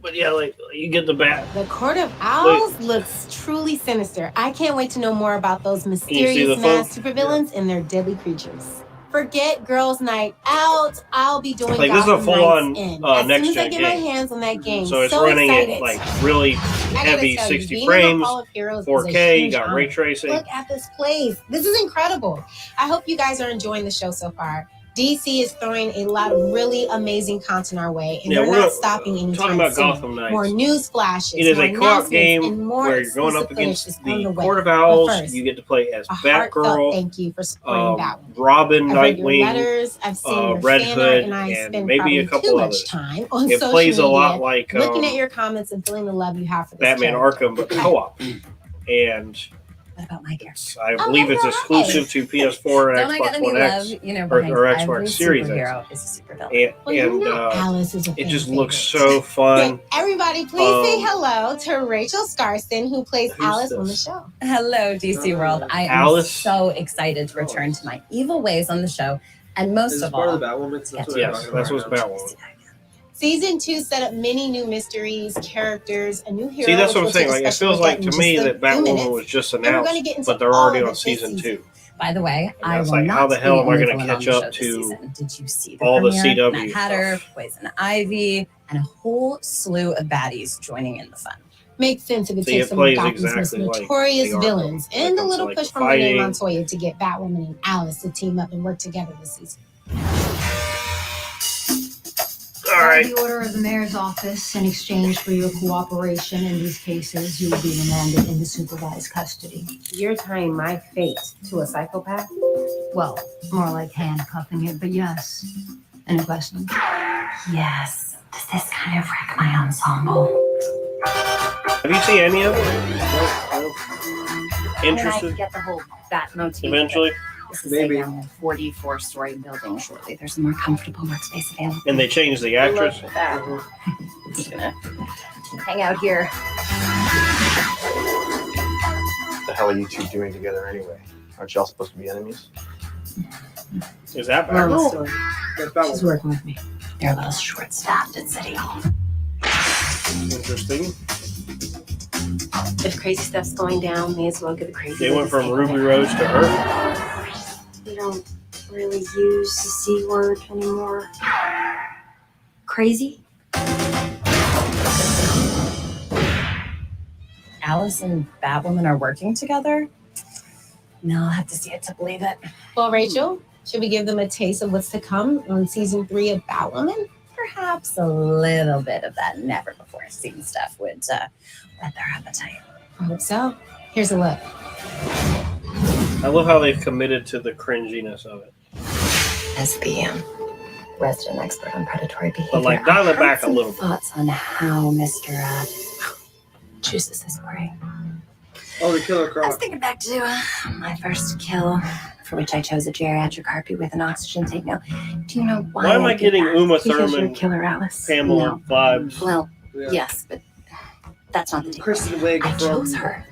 But yeah, like you get the bat. The Court of Owls looks truly sinister. I can't wait to know more about those the mysterious phone? masked supervillains and their deadly creatures. Forget Girls Night Out. I'll be doing Like, this is a Gotham full-on, Nights In. next As soon as I gen get my game. hands on that game, So it's running excited. at like really I gotta heavy tell you, 60 being in the frames, Hall of Heroes is a 4K, you huge got honor. ray tracing. Look at this place. This is incredible. I hope you guys are enjoying the show so far. DC is throwing a lot of really amazing content our way, and Yeah, they're we're not stopping anytime talking about soon. Gotham Knights. More news flashes, It is more a co-op announcements, game and more where you're going up exclusive footage is against on the way. Court of But Owls. first, You get to play as a heartfelt Batgirl, thank you for supporting Batwoman. Robin, I've read your Nightwing, letters, I've seen your Red fan Hood, art, and I and spend maybe probably a couple too much others. time on It social plays media a lot like looking at your comments and feeling the love you have for this Batman character. Arkham, but co-op. And What about my character? I believe it's exclusive to PS4 and Don't I Xbox get any One X love? You know, or behind Xbox every Series X. superhero is a supervillain. And, Well, you know Alice is a it fan just favorite. looks so fun. Everybody, please say Um, hello to Rachel Scarson, who plays Alice on the show. Hello, DC World. I am Alice? so excited to return to my evil ways on the show. And most Is of this part all, of the Batwoman? That's what Yes, I'm that's talking what's about. Batwoman. Season 2 set up many new mysteries, characters, a new hero. See, that's which what I'm we'll saying. take a Like, it special feels look like at to in me just a that few Batwoman minutes. was just And we're gonna announced, get into but they're all already of on it this season season. 2. by the way, And I that's will like, not how the hell am I going going to catch up to Did you see the all the premiere? CW Mad Hatter, stuff? Poison Ivy, and a whole slew of baddies joining in the fun. Makes sense if it See, takes it some of plays Gotham's exactly most like notorious the Arkham. villains When it and a comes to, little like, push the from Renee fighting. Montoya to get Batwoman and Alice to team up and work together this season. All right. By the order of the mayor's office, in exchange for your cooperation in these cases, you will be remanded into supervised custody. You're tying my fate to a psychopath? Well, more like handcuffing it, but yes. Any questions? Yes. Does this kind of wreck my ensemble? Have you seen any of it? Interested? When I get the whole bat motif. Eventually? This is a 44-story building shortly. There's a more comfortable workspace available. And they changed the actress? Look at that. Just gonna hang out here. What the hell are you two doing together anyway? Aren't y'all supposed to be enemies? Is that Long Batgirl? story. That's Batwoman. She's working with me. They're a little short-staffed at City Hall. Interesting. If crazy stuff's going down, may as well get the crazy. They went from Ruby Rose to her. We don't really use the C word anymore. Crazy? Alice and Batwoman are working together? No, I'll have to see it to believe it. Well, Rachel, should we give them a taste of what's to come on season 3 of Batwoman? Perhaps a little bit of that never-before-seen stuff would whet their appetite. I hope so. Here's a look. I love how they've committed to the cringiness of it. As the resident expert on predatory behavior, But, like, dial it I back had a some little bit. thoughts on how Mr. chooses his prey. Oh, the Killer I was Croc. thinking back to my first kill, for which I chose a geriatric harpy with an oxygen tank. Now, do you know why? Why am I did getting that? Uma Because you're Thurman, Killer Alice. Pamela vibes? Well, Yeah. yes, but that's not the deal. Kristen Wiig I from chose her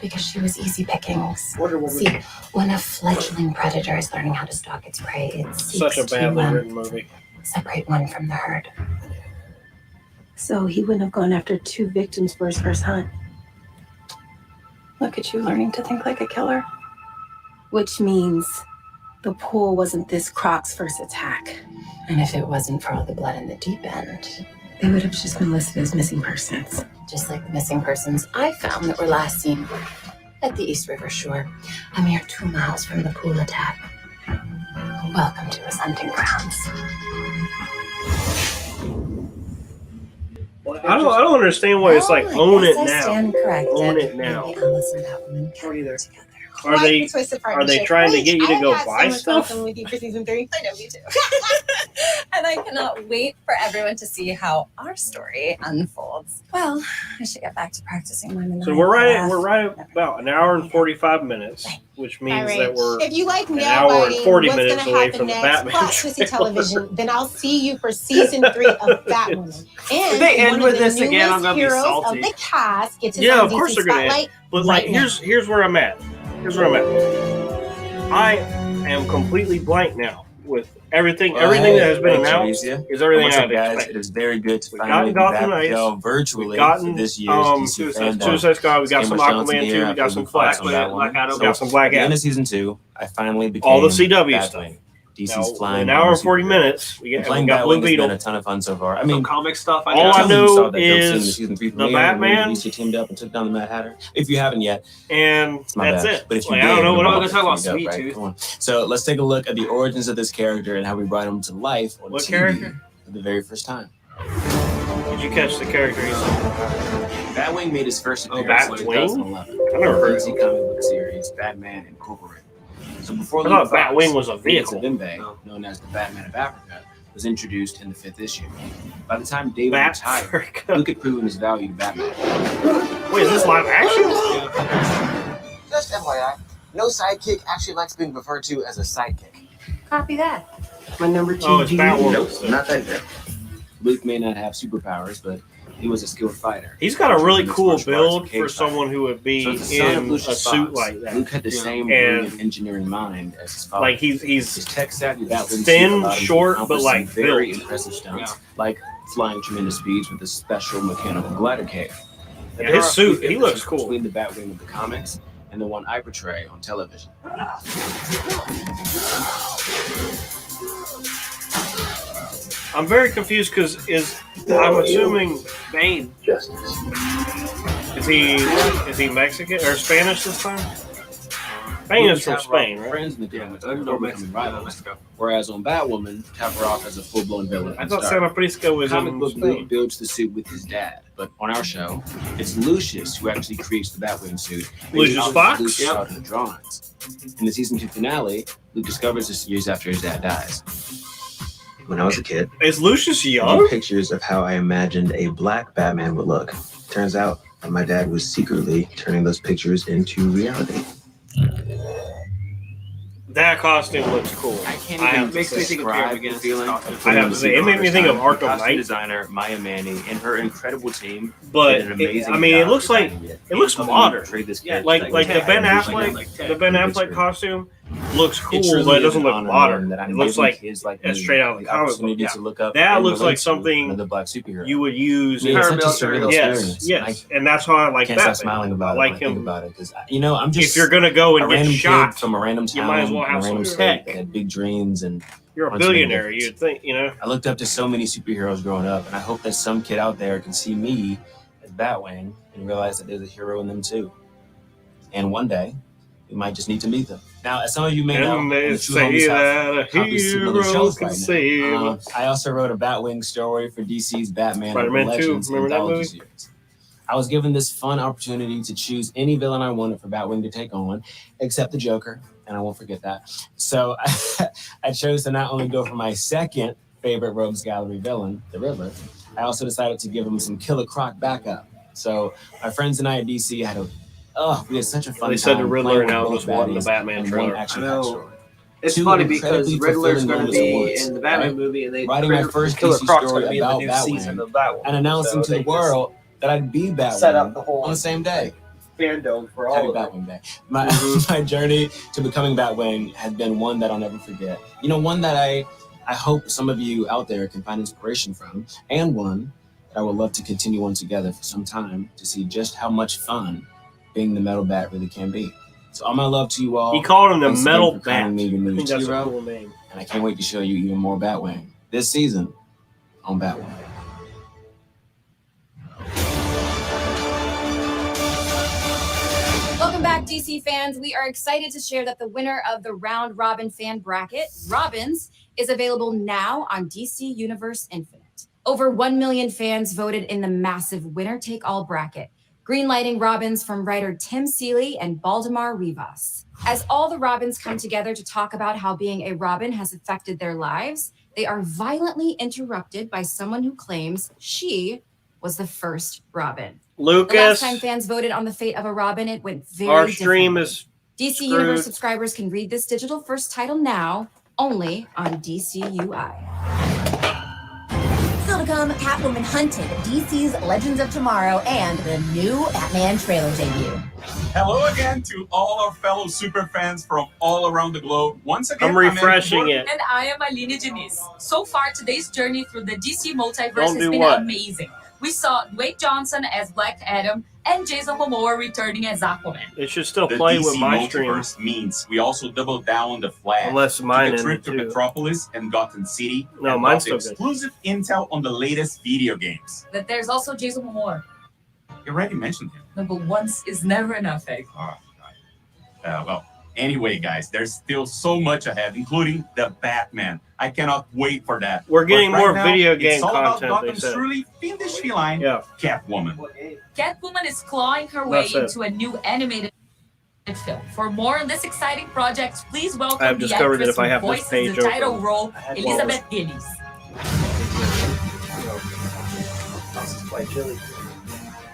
because she was easy pickings. Wonder Woman. See, when a fledgling predator is learning how to stalk its prey, it Such seeks a badly to written movie. separate one from the herd. So he wouldn't have gone after 2 victims for his first hunt. Look at you learning to think like a killer. Which means the pool wasn't this Croc's first attack. And if it wasn't for all the blood in the deep end, They would have just been listed as missing persons. just like the missing persons I found that were last seen at the East River shore, a mere 2 miles from the pool attack. Welcome to his hunting grounds. I don't understand why it's like own it now. Stand corrected. Own it now. Maybe Alice and Batwoman can Either. together. Are they trying to get you to go buy stuff? With you for season 3. I know, me too. And I cannot wait for everyone to see how our story unfolds. Well, I should get back to practicing my So we're right about an hour and 45 minutes, which means that we're if you like an nail hour and biting, 40 what's going minutes to away happen from the next, Batman Plot Twisted trailer. Television, then I'll see you for season 3 of Batwoman. And If they end one with of the this again, I'm newest gonna be heroes salty. of the cast gets his Yeah, own of course DC they're gonna spotlight. end. But like, right now. here's where I'm at. I am completely blank now with everything. Everything that has been announced is everything What's I up, guys? expected. It is very good to We've finally gotten be Gotham back with Knights. y'all virtually We've gotten for this year's DC Fandome. Suicide Squad. We got some Cameron Johnson Aquaman here. 2. We got After some fought Black Adam. Batwoman. We got some Black At the end Adam. of season 2, I finally became All the CW Batwing. stuff. DC's Now, flying. an hour and 40 minutes. We playing got Blue Batwing has Beetle. been a ton of fun so far. I Some mean, comic stuff. all I some of you know saw that dope scene in the is season 3 the premiere Batman, when DC teamed up and took down the Mad Hatter. If you haven't yet, and it's my that's bad. it. But if you Like, did, I don't know what then I'm it's gonna talk about. pretty dope, Sweet right? Tooth. Come on. So let's take a look at the origins of this character and how we brought him to life on What TV character? for the very first time. Did you catch the character you said? Batwing made his first Oh, appearance in Batwing? 2011. I never heard of DC him. comic book series Batman Incorporated. So before I thought Batwing was a vehicle. Bimbe, known as the Batman of Africa, was introduced in the 5th issue. By the time David Bat retired, Luke had proven his value to Batman. Wait, is this live action? Just FYI, no sidekick actually likes being referred to as a sidekick. Copy that. My number 2 Oh, it's Batwoman. Nope, not that good. Luke may not have superpowers, but he was a skilled fighter. He's got a really Tremendous cool martial arts build and for cage fighting. someone who would be So as the son of in a Lucius suit Fox, like that. Luke had the same And brilliant engineering mind as his father. like he's His tech-savvy Batwing thin, suit allowed him to short, accomplish but, like, some very built. impressive stunts, like flying tremendous speeds with a special mechanical glider cave. Yeah, There his are a suit, few he looks differences cool. between the Batwing of the comics and the one I portray on television. I'm very confused because I'm assuming Bane. Justice. is he Mexican or Spanish this time? Bane is from Spain, right? Friends in the comics no before Mexico, becoming rivals. Whereas on Batwoman, have her off as a full-blown villain. I from thought the start. Santa Prisca was Comic in book Spain. Luke builds the suit with his dad, but on our show, it's Lucius who actually creates the Batwing suit. Lucius Fox? Lucius Yep. out in the drawings. In the season 2 finale, Luke discovers this years after his dad dies. When I was a kid, Is Lucius I young? drew pictures of how I imagined a black Batman would look. Turns out my dad was secretly turning those pictures into reality. That costume looks cool. I can't I even have to makes me say. think of Fear Begins. I have to say, it made me think of Arkham Costume Knight. designer Maya Manning and her incredible team But did an amazing I mean, it job looks like designing it looks Helping me modern. portray this Yeah, character Like the Ben Affleck, the Ben Luke is Affleck great. costume looks It cool, truly but it is doesn't an look honor modern. that I'm It looks giving like kids like it's me straight out of the the comic book. opportunity Yeah. to look up That and looks relate like to something another black superhero. you would use. I mean, it's such a Paramilitary surreal Yes, experience. yes, and that's why I like Can't stop Batman. smiling about I it like when I think him. about it because I'm just If you're gonna go a and get random shot, kid from a random you town, might as well have a random some state tech. that had big dreams and You're a wants to make billionaire. difference. You'd think, you know. I looked up to so many superheroes growing up, and I hope that some kid out there can see me as Batwing and realize that there's a hero in them too. And one day, we might just need to meet them. Now, as some of you may know, And they the True say Homies that a have copies sitting on their hero shelves can right now. save. I also wrote a Batwing story for DC's Batman Spider-Man 2, Legends remember that anthology movie? series. I was given this fun opportunity to choose any villain I wanted for Batwing to take on, except the Joker, and I won't forget that. So I chose to not only go for my second favorite Rogues Gallery villain, the Riddler, I also decided to give him some Killer Croc backup. So my friends and I at DC we had such a fun time. They said the Riddler playing now with was both one of the baddies Batman and trailer. one action I know. story. It's Two funny because incredibly Riddler's fulfilling going to moments at be once, in the Batman right? movie, and they Writing my first Killer DC Croc's story going to be in the about new Batman season of Batwoman. and announcing So to they the just world that I'd be Batman set up the whole on the same day. fandom for Happy all of them. Batwing Day. My journey to becoming Batwing has been one that I'll never forget. You know, one that I hope some of you out there can find inspiration from, and one that I would love to continue on together for some time to see just how much fun being the Metal Bat really can be. So all my love to you all. He called him the Thanks again Metal for calling Bat. me your I new think that's a hero, cool name. and I can't wait to show you even more Batwing this season on Batwing. Welcome Welcome back, DC fans. We are excited to share that the winner of the Round Robin fan bracket, Robins, is available now on DC Universe Infinite. Over 1 million fans voted in the massive winner-take-all bracket, greenlighting Robins from writer Tim Seeley and Baldemar Rivas. As all the Robins come together to talk about how being a Robin has affected their lives, they are violently interrupted by someone who claims she was the first Robin. Lucas. The last time fans voted on the fate of a Robin, it went very Our stream differently. is DC screwed. Universe subscribers can read this digital first title now, only on DCUI. Still to come, Catwoman Hunted, DC's Legends of Tomorrow, and the new Batman trailer debut. Hello again to all our fellow super fans from all around the globe. Once again, I'm refreshing it. And I am Aline Diniz. So far, today's journey through the DC multiverse Don't has do been what? amazing. We saw Dwayne Johnson as Black Adam and Jason Momoa returning as Aquaman. It should still The play DC with my stream. multiverse means we also double down on the Flash. Unless mine took a trip in to it too. Metropolis and Gotham City. No, and mine's got the still good. exclusive intel on the latest video games. But there's also Jason Momoa. You already mentioned him. No, but once is never enough, eh? Well, anyway, guys, there's still so much ahead, including the Batman. I cannot wait for that. We're getting But more now, video it's game all about content, they Gotham's said. truly fiendish feline, Catwoman. Catwoman is clawing her way That's it. into a new animated film. For more on this exciting project, please welcome I've the discovered that actress if I who have this voices page the title open, role, Elizabeth Gillies.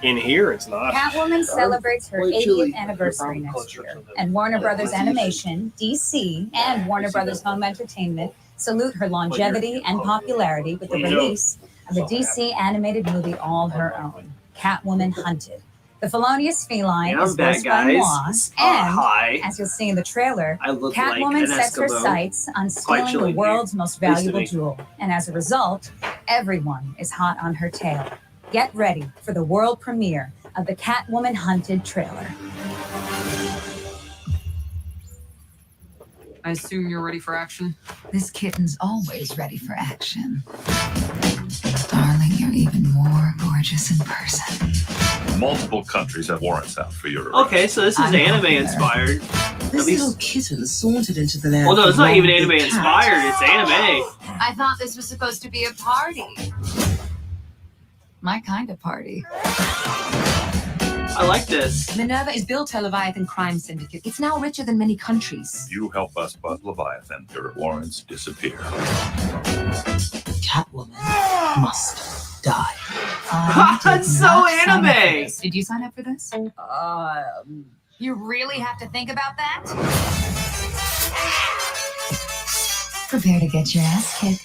In here, it's not. Catwoman celebrates her Quite 80th chilly. anniversary You're next year, and Warner Brothers Animation, DC, and Warner Brothers Home Entertainment salute her longevity and popularity with the release of a DC animated movie all her own, Catwoman Hunted. The felonious feline Yeah, I'm is back, voiced by guys. Moss, and Hi. as you'll see in the trailer, I look like Catwoman an sets her Eskimo. sights on Quite stealing chilly the here. world's most Used to valuable be. jewel, and as a result, everyone is hot on her tail. Get ready for the world premiere of the Catwoman Hunted trailer. I assume you're ready for action? This kitten's always ready for action. Darling, you're even more gorgeous in person. Multiple countries have warrants out for your Okay, so this is anime inspired. This little kitten sauntered into the land. Well, no, it's not with even one anime big inspired. cat. It's anime. I thought this was supposed to be a party. My kind of party. I like this. Minerva is built her Leviathan crime syndicate. It's now richer than many countries. You help us bust Leviathan, your warrants disappear. Catwoman must die. That's so anime. Did you sign up for this? You really have to think about that? Prepare to get your ass kicked.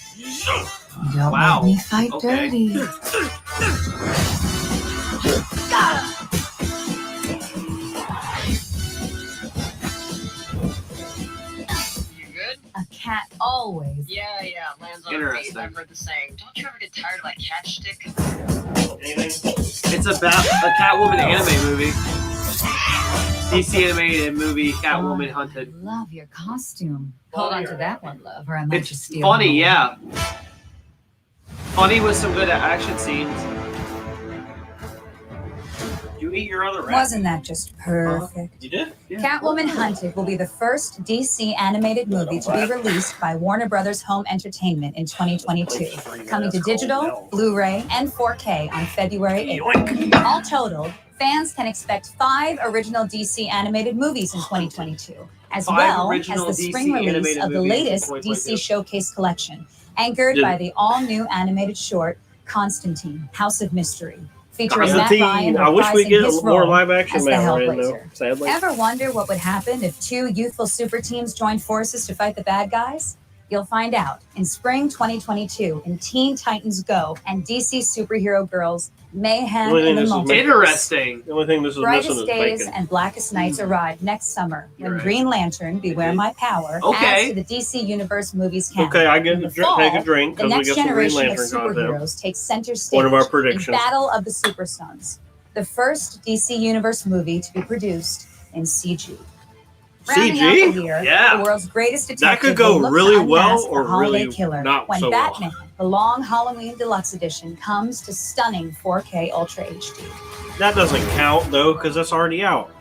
Don't Wow. make me fight Okay. dirty. A cat always. Yeah, lands on Interesting. feet. I've heard the saying. Don't you ever get tired of that cat shtick? It's a Catwoman anime movie. DC animated movie Catwoman Hunted. Love your costume. Hold on to that one, love, or I might just It's steal funny, it. yeah. Funny with some good action scenes. You eat your other rat. Wasn't that just perfect? You did? Catwoman Hunted will be the first DC animated movie to be released by Warner Brothers Home Entertainment in 2022, coming to digital, Blu-ray, and 4K on February 8th. All total, fans can expect 5 original DC animated movies in 2022, as 5 well as original the DC spring release animated of the movies in latest 2022. DC Showcase collection, anchored by the all-new animated short Constantine, House of Mystery, featuring Matt Ryan I wish we reprising get his more role live action as the Matt Ryan, though, Hellblazer. sadly. Ever wonder what would happen if 2 youthful super teams joined forces to fight the bad guys? You'll find out in spring 2022 in Teen Titans Go and DC Superhero Girls Mayhem in the Multiverse. Interesting. The only thing this is Brightest missing is Days bacon. and Blackest Nights arrive next summer when right. Green Lantern, Beware My Power, Okay. adds to the DC Universe movies canon. Okay, I get In to the fall, take a drink the because we next get some Green generation of Lantern content. superheroes takes center stage One of our in predictions. Battle of the Super Sons, the first DC Universe movie to be produced in CG. Rounding out CG? the year, Yeah. the world's greatest That detective could go will look really to well unmask or the holiday really killer not when so well. Batman, the Long Halloween Deluxe Edition, comes to stunning 4K Ultra HD. That doesn't count though, because that's already out.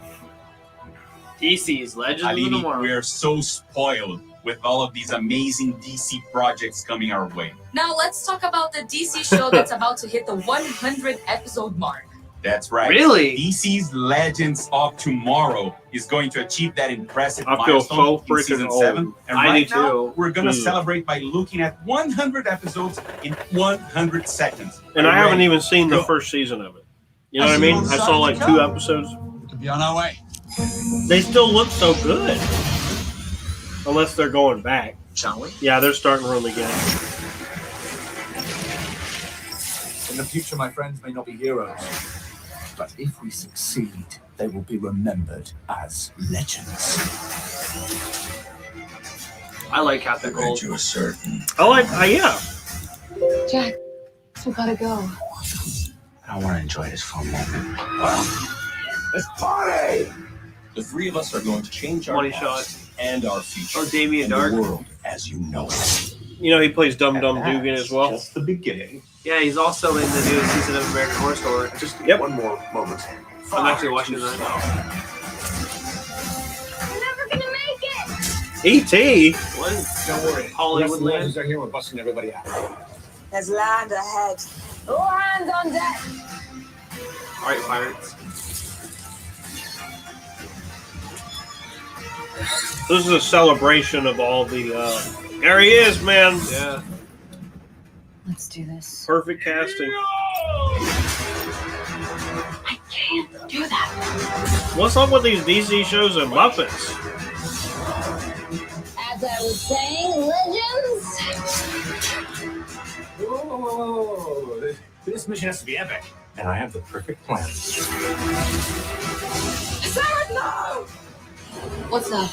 DC's Legends of Aline, Tomorrow. we are so spoiled with all of these amazing DC projects coming our way. Now let's talk about the DC show that's about to hit the 100 episode mark. That's right. Really? DC's Legends of Tomorrow is going to achieve that impressive I feel milestone so in freaking season old. 7. And I right do now, too. we're going to celebrate by looking at 100 episodes in 100 seconds. And Are I you haven't ready? even seen the Go. first season of it. You know what I mean? I saw like 2 episodes. To be on our way. They still look so good. Unless they're going back. Shall we? Yeah, they're starting room again. In the future, my friends may not be heroes. But if we succeed, they will be remembered as legends. I like Captain Cold. You are certain. I like, yeah. Jack, we gotta go. I want to enjoy this for a moment. Well, let's party! The 3 of us are going to change our Money past and our future. Or Damien and Dark. the world as you know it. You know, he plays Dum Dum Dugan as well. Just the beginning. Yeah, he's also in the new season of American Horror Story. Just Yep. one more moment. I'm actually watching that. We're never gonna make it! E.T. What? Don't worry. Hollywood Land. are here. We're busting everybody out. There's land ahead. All hands on deck. All right, pirates. This is a celebration of all the. There he is, man. Yeah. Let's do this. Perfect casting. I can't do that. What's up with these DC shows and Muppets? As I was saying, legends. Whoa. This mission has to be epic. And I have the perfect plan. Sarah, no! What's up?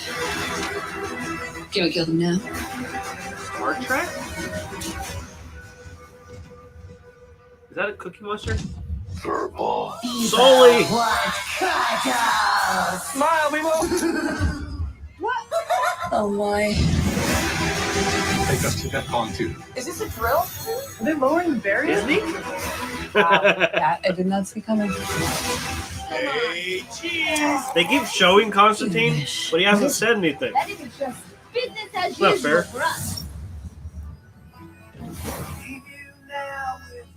Can we kill them now? Star Trek? Is that a Cookie Monster? Purple. Sully! Smile, people! Oh my. Take us to that pond too. Is this a drill? Are they lowering the barrier? Disney? That I did not see coming. Hey, cheese! They keep showing Constantine, but he hasn't said anything. That isn't just business as Not usual fair. for us.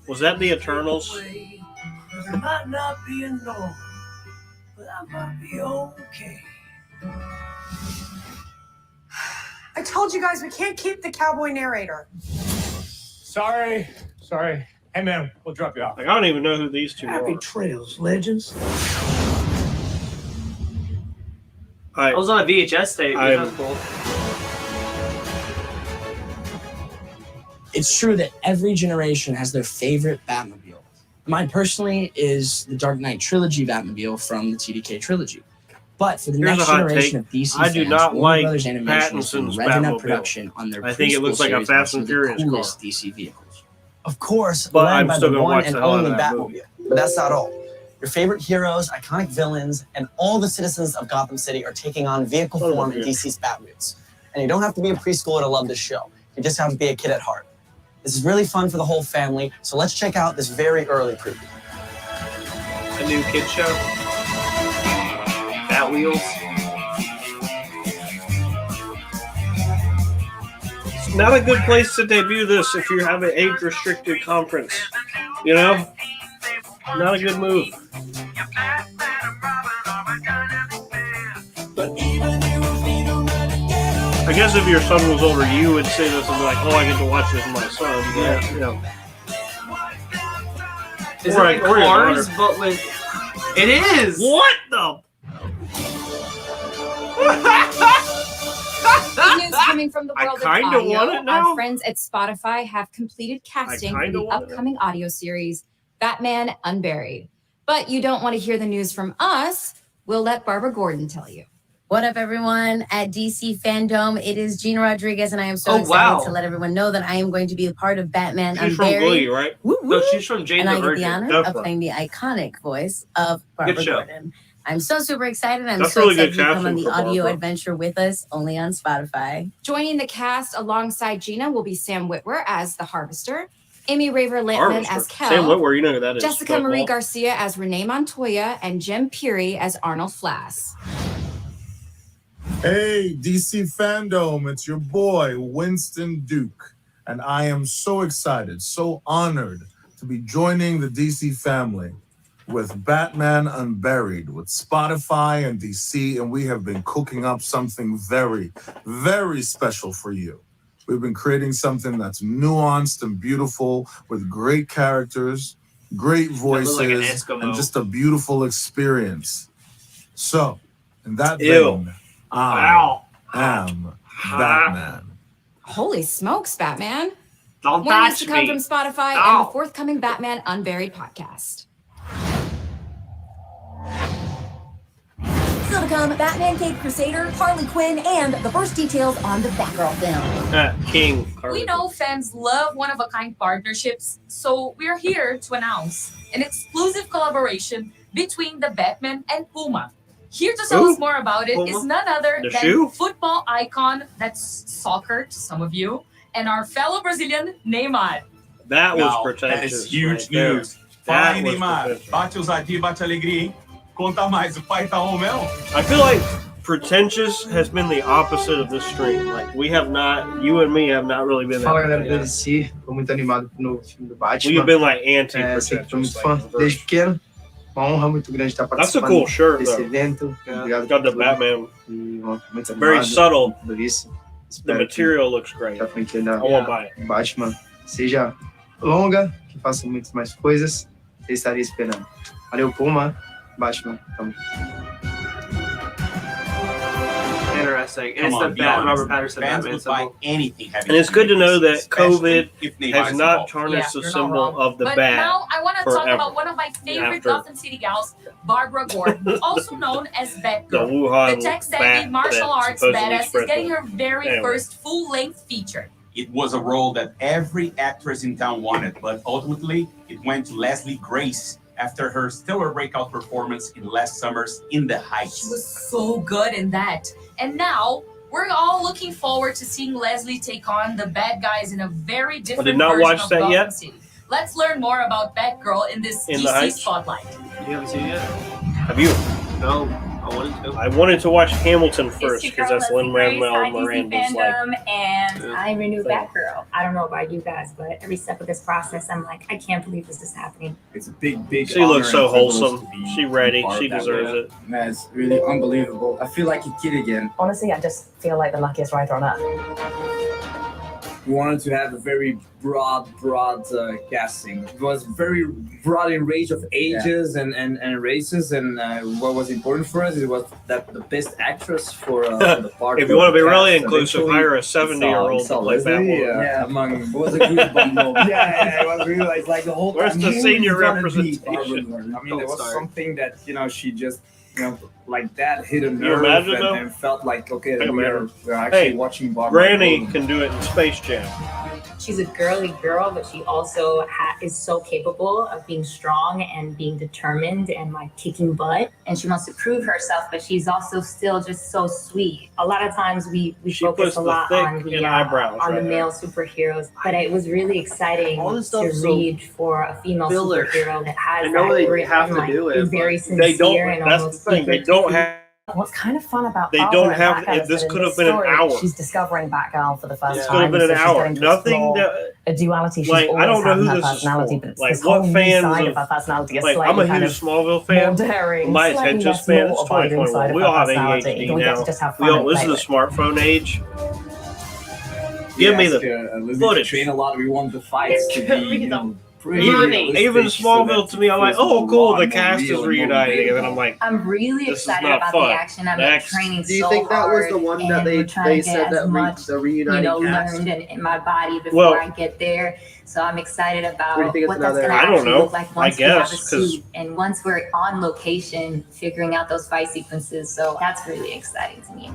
Was that the Eternals? There might not be a norm, but I might be okay. I told you guys we can't keep the cowboy narrator. Sorry. Hey, man, we'll drop you off. Like, I don't even know who these two Happy are. trails, legends. I was on a VHS tape. I- That was cool. It's true that every generation has their favorite Batmobile. Mine personally is the Dark Knight Trilogy Batmobile from the TDK trilogy. But for the Here's next a hot generation take. of DC I do fans, not Warner like Brothers Animation has been Pattinson's revving up Batmobile. production on their I think it preschool looks like a series Fast on and some of the Furious car. coolest DC vehicles. Of course, But led I'm by still the gonna one watch and the hell out only of that Batmobile. movie. But that's not all. Your favorite heroes, iconic villains, and all the citizens of Gotham City are taking on vehicle form in DC's Batmobile. And you don't have to be a preschooler to love this show. You just have to be a kid at heart. This is really fun for the whole family, so let's check out this very early preview. A new kid show. Bat Wheels. It's not a good place to debut this if you have an age-restricted conference. You know? Not a good move. I guess if your son was older, you would say this and be like, oh, I get to watch this with my son. Yeah, yeah. Is Or- it like or your Cars, daughter. but with... It is! What the? Good news coming from the I world of kinda audio. want it now. Our friends at Spotify have completed casting for kinda the want it. upcoming audio series Batman Unburied. But you don't want to hear the news from us. We'll let Barbara Gordon tell you. What up, everyone at DC Fandome? It is Gina Rodriguez, and I am so excited wow. to let everyone know that I am going to be a part of Batman She's from Unburied. Glee, right? No, she's from Jane And the I get the Virgin. honor That's of right. playing the iconic voice of Barbara Good show. Gordon. I'm so super excited. I'm That's so really excited good to come on casting the for audio Barbara. adventure with us, only on Spotify. Joining the cast alongside Gina will be Sam Witwer as the Harvester, Amy Raver Lampman as Kel, Sam Witwer, you know who that is. Jessica Marie Garcia as Renee Montoya, and Jim Peary as Arnold Flass. Hey, DC Fandome, it's your boy, Winston Duke. And I am so excited, so honored to be joining the DC family with Batman Unburied, with Spotify and DC, and we have been cooking up something very, very special for you. We've been creating something that's nuanced and beautiful with great characters, great voices, like an Eskimo. and just a beautiful experience. So, in that Ew. vein, I am Batman. Holy smokes, Batman. Don't More news touch to come me. from Spotify No. and the forthcoming Batman Unburied podcast. Still to come, Batman Cape Crusader, Harley Quinn, and the first details on the Batgirl film. King. We know fans love one-of-a-kind partnerships, so we're here to announce an exclusive collaboration between the Batman and Puma. Here to tell us more about it is none other The than shoe? football icon, that's soccer to some of you, and our fellow Brazilian Neymar. That was Now, pretentious. That is huge right there. news. Fala That aí, was Neymar. pretentious. Bate ousadia, bate alegria, hein? Conta mais, o pai tá on mesmo? I feel like Pretentious has been the opposite of this stream. Like, we have not, you and me have not really been Fala that. galera da DC, tô muito animado pro novo filme do Batman. We have been like Sempre fui muito anti-Pretentious. fã desde pequeno. Uma honra muito grande estar That's a participando cool shirt, desse though. evento. Obrigado Got the por tudo. Batman. E, ó, muito Very animado subtle. por isso. The Espero material looks great. que a franquia da I won't buy it. Batman seja longa, que faça muitas mais coisas. Eu estaria esperando. Valeu, Puma. Batman, tamo. Interesting. Come It's on, the be Bat honest. Robert Patterson Fans Batman would buy symbol. anything having And it's good to know that COVID if Neymar's has not involved. tarnished the you're not symbol wrong. of the But bat. now I want to talk forever. about one of my favorite After- Gotham City gals, Barbara Gordon, also known as The Batgirl. Wuhan The tech-savvy bat martial that arts supposedly badass is spread getting the- her very Anyway. first full-length feature. It was a role that every actress in town wanted, but ultimately it went to Leslie Grace after her stellar breakout performance in last summer's In the Heights. She was so good in that. And now we're all looking forward to seeing Leslie take on the bad guys in a very different did not version watch of that Gotham yet. City. Let's learn more about Batgirl in this In the DC Heights? spotlight. You haven't seen it yet? Have you? No, I wanted to. I wanted to watch Hamilton first It's because your girl, that's Leslie Grace, Lin-Manuel hi, DC Miranda's like. Fandome, and Yeah. I'm your new thing. Batgirl. I don't know about you guys, but every step of this process, I'm like, I can't believe this is happening. It's a big She looks so wholesome. She ready. part She of that deserves way. it. Man, it's really unbelievable. I feel like a kid again. Honestly, I just feel like the luckiest writer on earth. We wanted to have a very broad casting. It was very broad in range of ages and races. And what was important for us, it was that the best actress for the part. If you want to be really cast. inclusive, Eventually, hire a 70-year-old to play Leslie, Batwoman. Yeah, among it was a good bundle. yeah, it was really like, the whole. Where's time, the who senior is gonna representation? be Barbara Gordon? I mean, there was Don't start. something that she just like that hit a you nerve imagine, though? and felt like okay, Hey, we're man. actually Hey, watching Barbara Granny Gordon. can do it in Space Jam. She's a girly girl, but she also is so capable of being strong and being determined and like kicking butt. And she wants to prove herself, but she's also still just so sweet. A lot of times we She focus puts a the lot thick on the and eyebrows on the right male superheroes, but it was really exciting All this to stuff's so read for a female filler. superhero that has I know that they grit have and, to like, do it, is very but sincere They don't. and That's the almost thing. They secretive. don't have. What's kind of fun about They Barbara don't and have. Batgirl is This that in could have this been an story, hour. She's discovering Batgirl for the first Yeah. This time. could have been an so she's hour. getting to Nothing explore that. a duality she's Like, always I don't know had in who her this is personality, for. but it's Like, this what whole new fans side of- of her personality gets Like, slightly I'm a kind huge of Smallville fan. more daring, My slightly attention less span is law-abiding side 2021. of We her all have personality. ADHD Can we get now. to just have We fun all, and this play is the with it? smartphone age. We Give me asked, the Leslie to footage. train a lot. We want the fights to be pretty Even realistic, Smallville so to me, I'm like, that it feels oh, cool, more the raw, cast more is real, reuniting, and then I'm more like, I'm really this is excited not about fun. the action. I'm Next. training Do you so think that was the hard, one that and they we're trying to said get that as much, the reuniting cast? learned in my body before Well- I get there. So I'm excited about What do you think it's what that's another- going to I don't actually know. look like I once we have a guess, 'cause- suit and once we're on location, figuring out those fight sequences. So that's really exciting to me.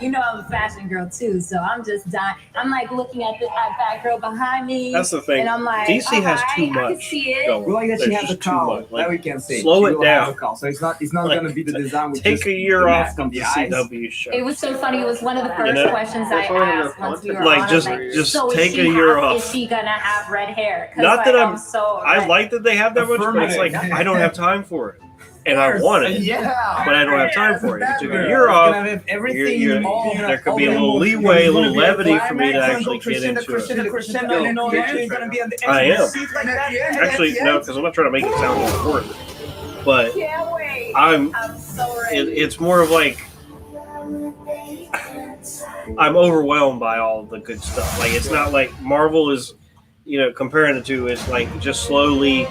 You know I'm a fashion girl too, so I'm just dying. I'm like looking at that girl behind me. That's the thing. And I'm like, DC has alright, too I can much see it. going. We like that she There's has a just too cowl. much. Like, that we can say. slow She it will have down. a cowl. So it's not Like, gonna be the design with Take just a year the off mask from on the the eyes. CW show. It was so funny. It was one of the first know? questions I That's why I'm asked gonna once we were Like, on. just- I was like, just so is take she a year have- off. Is she gonna have red hair? 'Cause, Not that like, I'm so I like, like that they have that much, but it's like Affirmative. I don't have time for it. and I want it, but I don't have time for it. If you took a year off, there could be a little leeway, a little levity for me to actually get into it. I am. Actually, no, because I'm not trying to make it sound like work, but it's more of like I'm overwhelmed by all the good stuff. Like, it's not like Marvel is, comparing the two, it's like just slowly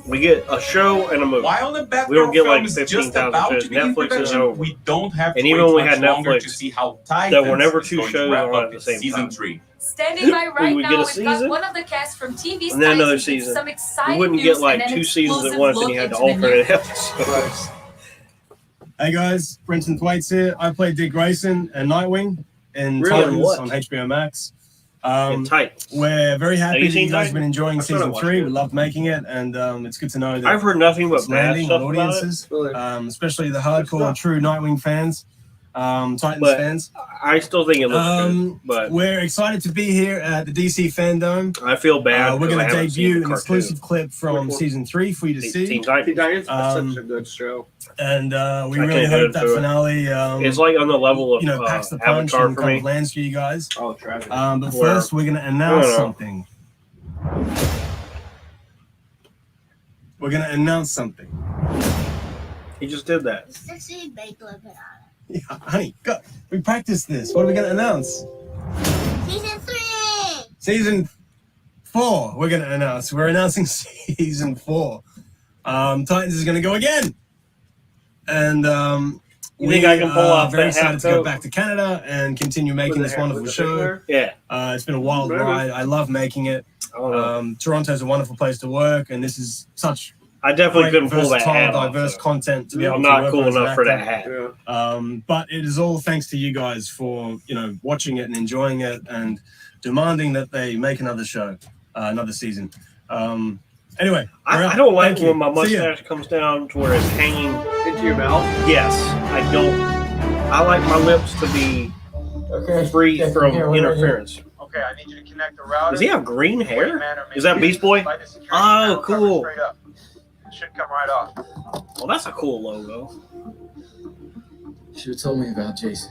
we get a show and a movie. While the We don't get like film is 15,000 just about shows. to begin Netflix is production, over. we don't have to And even wait when we much had longer Netflix, to see how Titans there were never is two going to shows wrap on up at the its same season time. 3. Standing by right we now, get a we've got season, one of the cast from TV and then another Titans with season. some exciting You wouldn't news get like and an 2 seasons at exclusive once, and look you had to into the alternate new- episodes. Hey guys, Brenton Thwaites here. I played Dick Grayson and Nightwing in Really? Titans What? on HBO Max. Titans. We're very Have happy you that seen you guys have Titans? been enjoying I thought I season watched 3. it. We loved making it, and it's good to know that I've heard nothing but it's bad landing stuff on about audiences, it. especially the hardcore true Nightwing fans, Titans But fans. I still think it looks good, but We're excited to be here at the DC Fandome. I feel bad. We're because going I to haven't seen debut the an cartoon. exclusive clip from Which one? season 3 for you to see. Teen Titans. That's such a good show. And we I really can't hope get that into it. finale, It's like on the level of packs the punch Avatar and for kind me. of lands for you guys. Oh, tragic. But Where- first, we're going to announce I don't know. something. We're going to announce something. He just did that. Yeah, honey, go. We practiced this. What are we going to announce? Season 3! Season 4, we're going to announce. We're announcing season 4. Titans is going to go again. And You think I can pull off very that excited half to go coat? back to Canada and continue making this wonderful show. Yeah. It's been a wild ride. I love making it. Toronto's a wonderful place to work, and this is such I definitely great, couldn't pull that versatile, hat off, diverse though. content to be able I'm to not work cool on as an enough for that actor. hat. But it is all thanks to you guys for watching it and enjoying it and demanding that they make another show, another season. Anyway, I don't like Thank you. when my See ya. mustache comes down to where it's hanging into your mouth. Yes, I don't. I like my lips to be free from interference. Okay, I need you to connect the router. Does he have green hair? Is that Beast Boy? Oh, cool. Straight up. It should come right off. Well, that's a cool logo. You should have told me about Jason.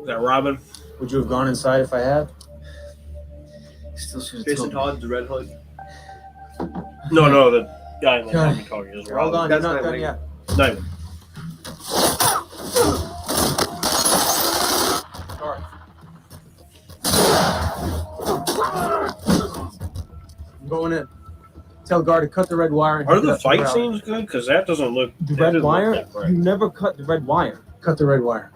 Is that Robin? Would you have gone inside if I had? Still should have Jason told me. Todd, the Red Hood. No, the guy in the Johnny. walkie-talkie is Hold Robin. on, you're not done yet. No. I'm going in. Tell guard to cut the red wire. And Are hook it the up to fight router. scenes good? Because that doesn't look. The that red doesn't look wire? that bright. You never cut the red wire. Cut the red wire.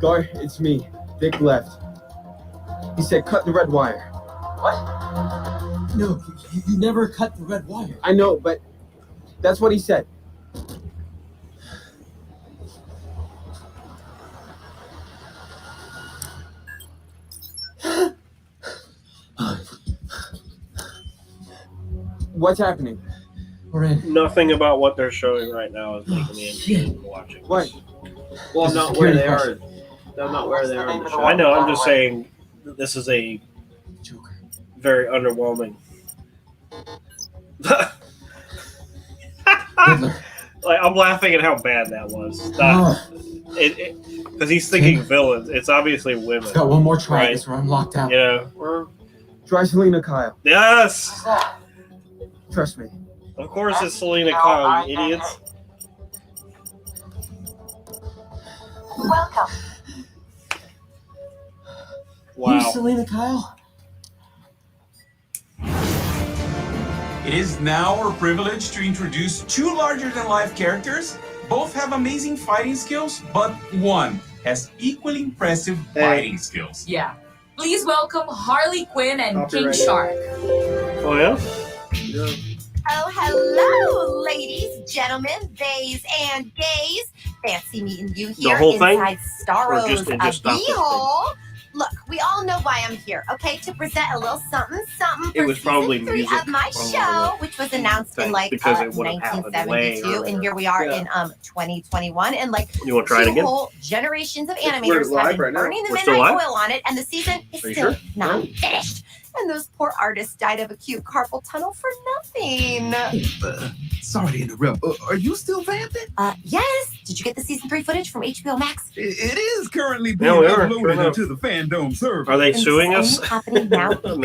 Guard, it's me. Dick left. He said cut the red wire. What? No, you never cut the red wire. I know, but that's what he said. What's happening? We're in. Nothing about what they're showing right now is making me interested in watching. What? Well, This is not where they are. security No, not where they are in the show. I know. I'm just saying this is a very underwhelming. Like, I'm laughing at how bad that was. Because he's thinking villains. It's obviously women. Got one more try right? this or I'm locked out. You know? Try Selena Kyle. Yes. Trust me. Of course, it's Selena Kyle, you idiots. Welcome. Wow. Who's Selena Kyle? It is now our privilege to introduce two larger-than-life characters. Both have amazing fighting skills, but one has equally impressive fighting skills. Yeah. Please welcome Harley Quinn and King Copyrighted. Shark. Oh, yeah? Oh, hello, ladies, gentlemen, bays, and gays. Fancy meeting you here whole thing? inside Or Starro's just- it just stopped at B-hole. Look, we all all know why I'm here, okay? To present a little something It for was probably season 3 music of my from show, which was announced in like because it would have happened way 1972, and here we are in 2021, and like You want to try it 2 again? whole generations of We're animators live have been right now. burning the We're still midnight live? oil on it, and the season is Are you still sure? not finished. And those poor artists died of acute carpal tunnel for nothing. Sorry to interrupt. Are you still vamping? Yes. Did you get the season 3 footage from HBO Max? It is currently Yeah, being we are. uploaded Sure enough. into the Fandome server. Are they And suing it's us? only happening now No.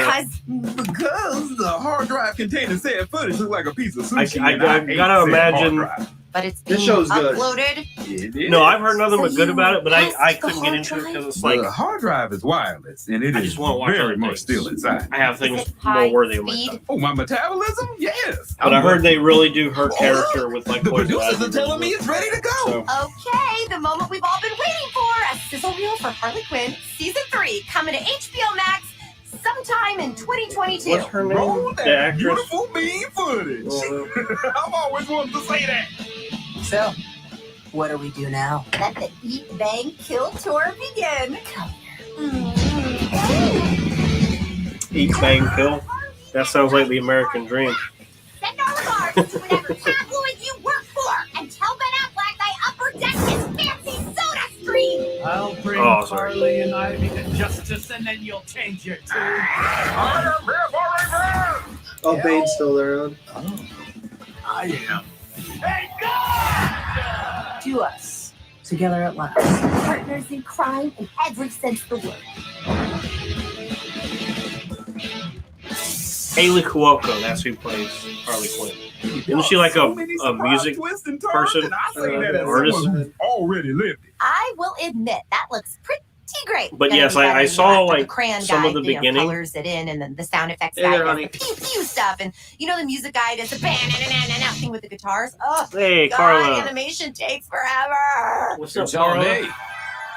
Because the hard drive containing said footage looked like a piece of I sushi. and gotta hate said imagine. hard drive. But it's This being show's good. uploaded. It is. No, I've heard nothing but good you about it, but I passed the couldn't get hard into it drive? because it's Well, like the hard drive is wireless, and it I is just want to watch very other much things. still inside. I have Is things it more high worthy of my speed? time. Oh, my metabolism? Yes. But I heard they really do her character with like The poison producers ivy are telling me really it's ready to go. well. So, Okay, the moment we've all been waiting for. A sizzle reel for Harley Quinn, season 3, coming to HBO Max sometime in 2022. what's her Roll name? that The actress. beautiful mean footage. I've always wanted to say that. So, what do we do now? Let the Eat, Bang, Kill tour begin. Eat, Bang, Kill. That sounds like the American Dream. Send our regards to whatever tabloid you work for, and tell Ben Affleck I upper deck his fancy soda stream. I'll bring Oh, sorry. Carly and Ivy to justice, and then you'll change your tune. Oh, Bane's still there. I am. To us, together at last. Partners in crime in every sense of the word. Haley Cuoco, that's who plays Harley Quinn. Isn't she like a music person? Artist? Already lived it. I will admit that looks pretty great. But Gotta yes, be better, I you saw, know, after like, the crayon some guy, of the you know, beginning. colors it in, and then the sound effects Hey guy there, does honey. the pew pew stuff, and you know the music guy does the bang thing with the guitars. Oh, Hey, God, Carla. animation takes forever. What's You're up, telling Carla? me.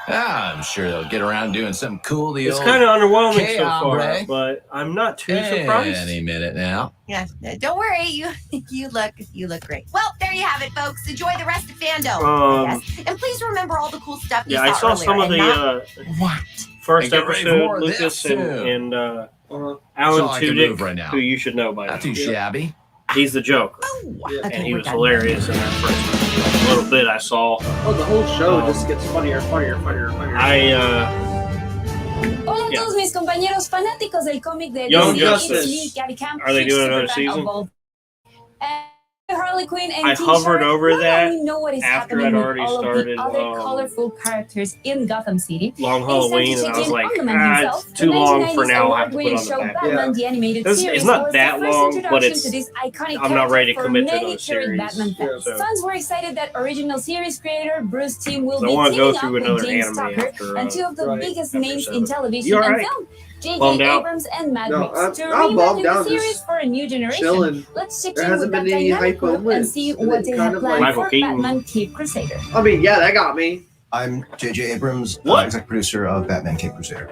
I'm sure they'll get around doing something cool. The It's old kind of underwhelming so hombre. far, but I'm not too surprised. Any minute now. Yeah, don't worry, you look great. Well, there you have it, folks. Enjoy the rest of Fandome, I guess. And please remember all the cool stuff you Yeah, I saw saw some of earlier, the and not first And get ready for more episode, of this, Lucas too. and That's all Alan I can move Tudyk, right now. who you should know by now. Not too shabby. He's the Joker, Okay, and he we're was done. hilarious in that first little bit I saw. Oh, the whole show Um, just gets funnier. Hola a Yeah. todos mis compañeros fanáticos del cómic de Young DC, Justice. it's me, Gabby Camp, Are they huge doing another super fan of season? both. Harley Quinn and I T-shirt. hovered over Now that we know what is after happening I'd with already all started, of the other colorful characters in Gotham City. Long It's time to Halloween, and check I was in like, on the man himself, it's too the long for 1990s now. I have to put award-winning on the show back. Batman, the animated It's series, not was that the first long, but introduction it's. to this iconic I'm not ready to character for commit to many those cheering series. Batman fans. So- Fans were excited that original series creator Bruce Timm will So I be wanna go teaming up through with another James anime Tucker after, and two of the right, biggest after names in 7. television You and alright? film, J.J. Bummed out? Abrams and Matt No, Reeves, to I'm bummed reimagine out, the series just for a new generation. chilling. Let's check There in hasn't with that been any dynamic hype on group and wins. see And what it they kind have of planned like- for Batman Cape Crusader. I mean, yeah, that got me. I'm J.J. Abrams, What? executive producer of Batman Cape Crusader.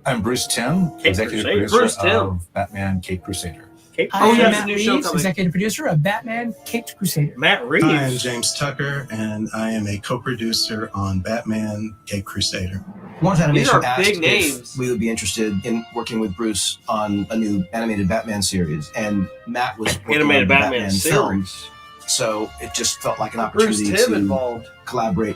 I'm Bruce Timm, Cape executive Crusader? producer Bruce Timm. of Batman Cape Crusader. Cape I am yeah, Crusader. it's a Matt new show Reeves, coming. executive producer of Batman Caped Crusader. Matt I am Reeves. James Tucker, and I am a co-producer on Batman Cape Crusader. These Once Animation are asked big names. if we would be interested in working with Bruce on a new animated Batman series, and Matt was working Animated on the Batman film, series. so it just felt like an Bruce opportunity Timm to involved. collaborate,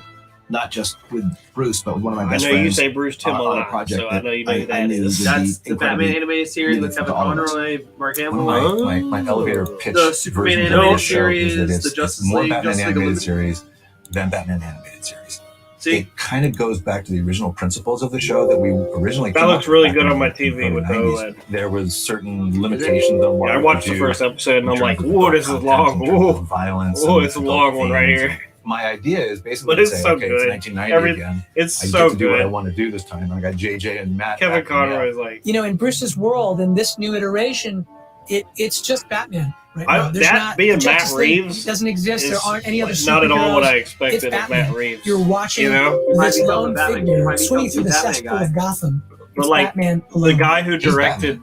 not just with Bruce, but with one of my I best know friends. you say Bruce Timm a on a lot, project so I know you know who I that knew is. would That's be the Batman incredibly animated series with meaningful Kevin to all of us. Conroy, Mark One Hamill. of my elevator pitch The Superman versions animated of the show is that series, it's the Justice more League, Batman Justice League animated Unlimited. series than Batman animated series. See, It kind of goes back to the original principles of the show that we originally That came looks up with really back good in on my the TV early with the 90s. OLED. There was certain limitations on what Yeah, I we watched could the do first episode and in I'm terms like, of whoa, adult this is content, long. in terms Whoa, of violence. whoa, and it's a adult long one right themes. here. My idea is basically But to it's say, so okay, good. it's 1990 again. It's I so get to do what I good. want to do this time. I got JJ and Matt. Kevin backing me up. Conroy is like, You know, in Bruce's world, in this new iteration, it's just Batman right now. There's that not being Justice Matt League Reeves doesn't exist. There is aren't any other not at all what I superheroes. expected It's of Batman. Matt Reeves. You're watching You know? this Might become lone the Batman. figure Might swinging become through the the Batman cesspool guy. of Gotham. But It's like Batman the alone. guy who He's directed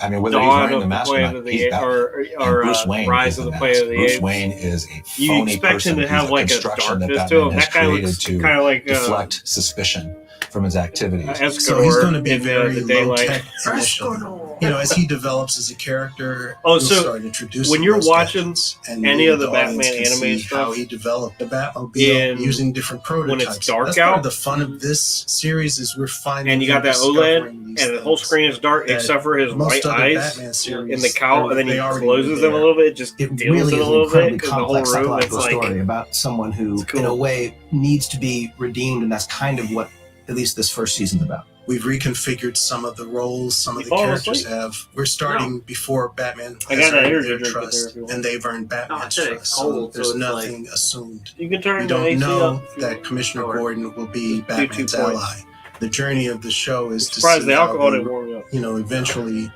I mean, whether he's Dawn wearing of the the mask or Planet not, of the he's Apes, Batman. or And Bruce Wayne Rise is of the the Planet of mask. the Bruce Apes. Wayne is a You phony expect him person to who's have a like a construction that darkness to him. Batman has That guy created looks to kind of like deflect suspicion. from his activities. Escanor So he's going to be in very the low daylight. tech initially. You know, as he develops as a character, Oh, we'll so start introducing when you're those watching gadgets, and any of the audience Batman can see animated how stuff, he developed the Batmobile using different when prototypes. it's dark That's part out, of the fun of this series is we're finding and you got and that OLED, discovering and these the whole things screen is dark that except for his most white other eyes Batman in series, the cowl, and then he they already closes knew them a there. little bit, just It dims really it is a an little incredibly bit in the whole complex room. It's psychological like story about someone who, cool. in a way, needs to be redeemed, and that's kind of what at least this first season's about. We've reconfigured some of the roles, some of the falling characters asleep? have. We're starting before Batman I has got that earned energy their drink in there trust, if you want. and they've earned Batman's it's trust. cold, So there's so it's nothing assumed. You can turn We the don't AC know up if you that want. Commissioner Gordon will be Do 2 Batman's points. ally. The journey of the show is to Surprised see the how alcohol they, didn't warm up. eventually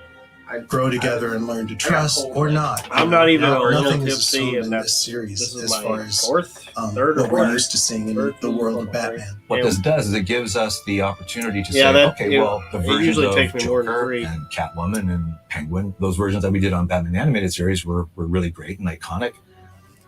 grow together and learn to trust or not. I'm not even a little Nothing is tipsy, assumed and in that's this series this is as my far as third or what we're fourth. used to seeing in the world of Batman. What this does is it gives us the opportunity to Yeah, say, that- okay, it- well, the it versions usually of takes me more than Joker 3. and Catwoman and Penguin, those versions that we did on Batman animated series were really great and iconic.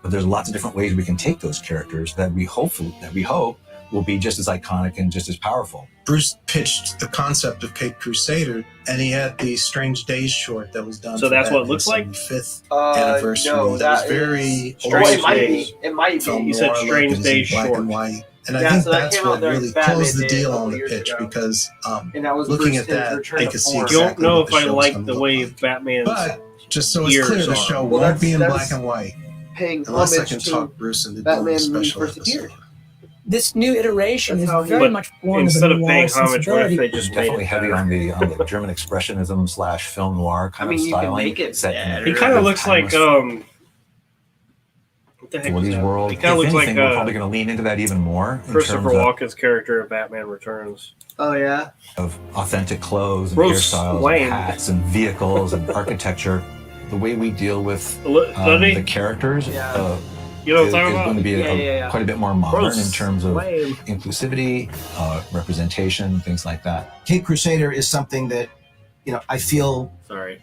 But there's lots of different ways we can take those characters that we hope will be just as iconic and just as powerful. Bruce pitched the concept of Caped Crusader, and he had the Strange Days short that was done. So for that's what it Batman's looks like? 75th No, anniversary. that was that very is- Strange it might Days. be. It might film be. You said noir Strange look, and Days black short. and white. And I Yeah, think so that that's came out what during really Batman closed the Day a deal couple on the years pitch ago. because And that was looking Bruce at Timm's that, return they to could see form. You don't exactly know what if the I show was like gonna the look way like. Batman's But just so it's ears clear, the are. show Well, won't be in that's black and white paying unless I homage can to talk Bruce into doing Batman a when he special first episode. appeared. This new iteration That's how is he- very But much born instead of of a paying noir homage, what if sensibility. they just made Definitely it heavy better? on the German expressionism / film noir kind I mean, of you can styling. make it set in better. He kind of looks like what the heck is 40s that? world. He If kind of looks anything, like we're probably going to lean into that even more in Christopher terms Walken's character in Batman Returns. Oh yeah. of authentic clothes and Bruce hairstyles Wayne. and hats and vehicles and architecture. The way we deal with Sonny? the characters Yeah. You know what I'm is talking going to about? be Yeah. quite a bit more modern Bruce in terms of Wayne. inclusivity, representation, things like that. Cape Crusader is something that, I feel Sorry.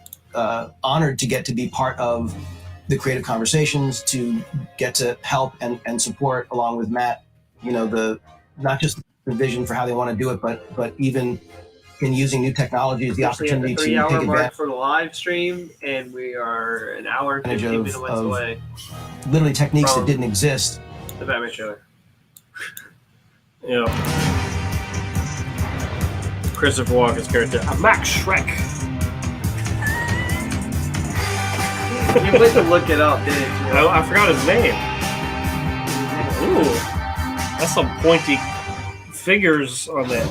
honored to get to be part of the creative conversations, to get to help and support along with Matt, not just the vision for how they want to do it, but even in using new technologies, the Especially at opportunity the to take 3-hour mark advantage for the live stream, and we are an hour and 15 minutes of away. literally techniques From- that didn't exist. The Batman trailer. Yeah. Christopher Walken's character. Max Shrek. You went to look it up, didn't you? I forgot his name. Ooh. That's some pointy figures on that.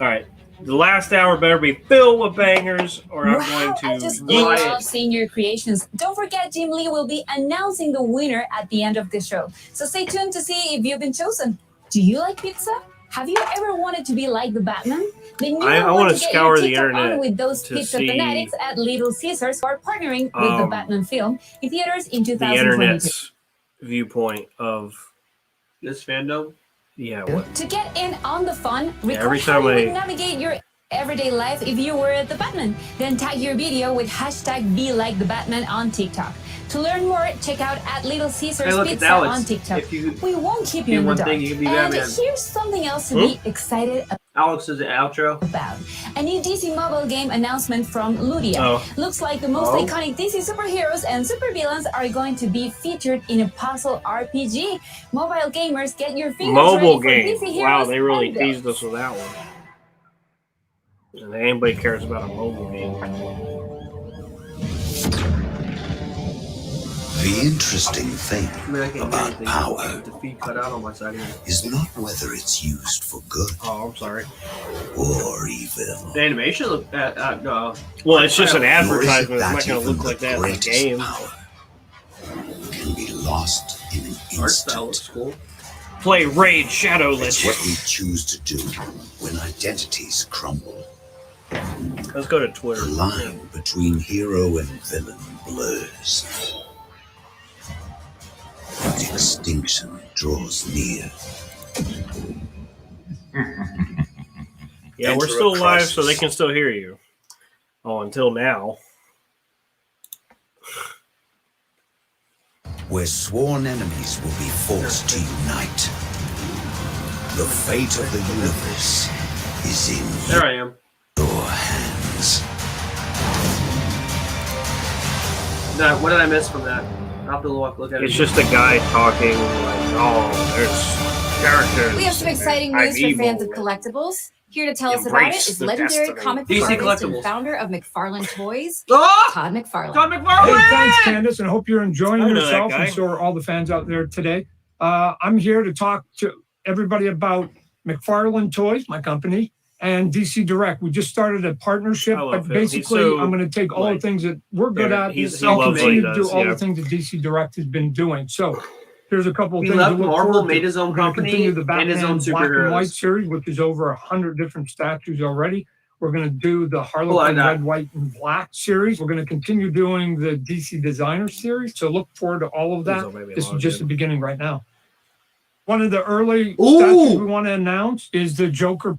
Alright. The last hour better be filled with bangers, or I'm going to I just yeet love it. seeing your creations. Don't forget, Jim Lee will be announcing the winner at the end of the show. So stay tuned to see if you've been chosen. Do you like pizza? Have you ever wanted to be like the Batman? Then you I will want want to to get scour your the TikTok internet on with those to pizza see fanatics at Little Caesars who are partnering with the Batman film in theaters in the 2022. internet's viewpoint of this fandom. Yeah, what? To get in on the fun, record every how time you I- would navigate your everyday life if you were the Batman. Then tag your video with hashtag #BeLikeTheBatman on TikTok. To learn more, check out at Little Caesars Hey, look, it's Pizza Alex. on TikTok. If you We won't keep do you in the one dark. thing, you can be And Batman. here's something else to Hmm? be excited Alex is an outro. about. A new DC mobile game announcement from Ludia. Oh. Looks like the most Oh. iconic DC superheroes and supervillains are going to be featured in a puzzle RPG. Mobile gamers, get your fingers Mobile ready game. for DC Wow, heroes they really and villains. teased us with that one. And anybody cares about a mobile game. The interesting thing I can't about hear anything. power The feed cut out on my side here. is not whether it's used for good Oh, I'm sorry. or evil. The animation looked no. Well, it's just an Nor is it advertisement. It's that not going to even look like the that in the greatest game. power can be lost in an Art style instant. looks cool. Play Raid Shadow It's Lich. what we choose to do when identities crumble. Let's go to Twitter. The line between hero and villain blurs. Extinction draws near. Yeah, we're Enter still a alive, so they crisis. can still hear you. Oh, until now. Where sworn enemies will be forced to unite. The fate of the universe is in There I am. your hands. Now, what did I miss from that? I'll have to look at it. It's just a guy talking like, oh, there's characters. We have some exciting news for fans of collectibles. Here to tell us about it is legendary comic book artist and founder of McFarlane Toys, Todd McFarlane. Todd McFarlane! Hey, thanks, Candace, and I hope you're enjoying I know that yourself, guy. and so are all the fans out there today. I'm here to talk to everybody about McFarlane Toys, my company, and DC Direct. We just started a partnership, I love but him. basically, He's so, I'm going to take all the things that we're good at he and loves continue what to he do does, all yeah. the things that DC Direct has been doing. So here's a couple of He things left to look Marvel, forward to. made his own We're gonna company, continue the and Batman his own Black and White superheroes. series, which is over 100 different statues already. We're going to do the I Harlequin got it. Red, White, and Black series. We're going to continue doing the DC Designer series. So look forward to all of that. This is just the beginning right now. One of the early statues we want to announce is the Joker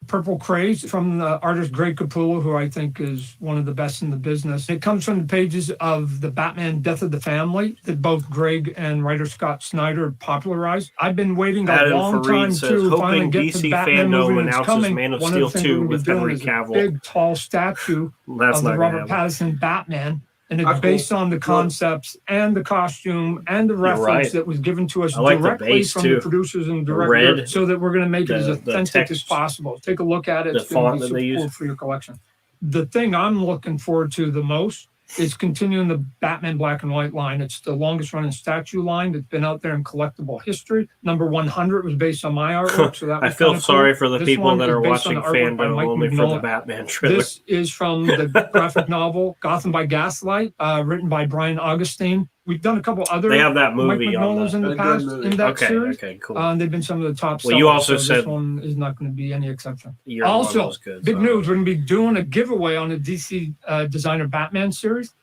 Purple Craze from the artist Greg Capullo, who I think is one of the best in the business. It comes from the pages of the Batman Death of the Family that both Greg and writer Scott Snyder popularized. I've been waiting a Adam long Fareed time says, to finally hoping get to the DC Batman movie Fandome that's announces coming. Man of One Steel of the things 2 we're with doing Henry is a Cavill. big, tall statue That's of the not gonna Robert happen. Pattinson Batman. And it's That's based cool. on the concepts and the costume and the reference right. that was given to us I like the directly base, from too. the producers and The director, red, so that we're going to make it as the authentic as text, possible. Take a look at it. the It's going font to that be they so cool use. for your collection. The thing I'm looking forward to the most is continuing the Batman Black and White line. It's the longest running statue line that's been out there in collectible history. Number 100 was based on my artwork, so that I was feel kinda sorry cool. for the This people one that is are based on watching the artwork by Fandom Mike only for the Mignola. Batman trailer. This is from the graphic novel Gotham by Gaslight, written by Brian Augustine. We've done a couple other They have that Mike movie on Mignola's the- in the A good past movie. in that Okay, series. okay, cool. They've been some of the top Well, you sellers, also so said this one is not going to be any exception. Year one Also, was good, big so- news, we're going to be doing a giveaway on the DC Designer Batman series.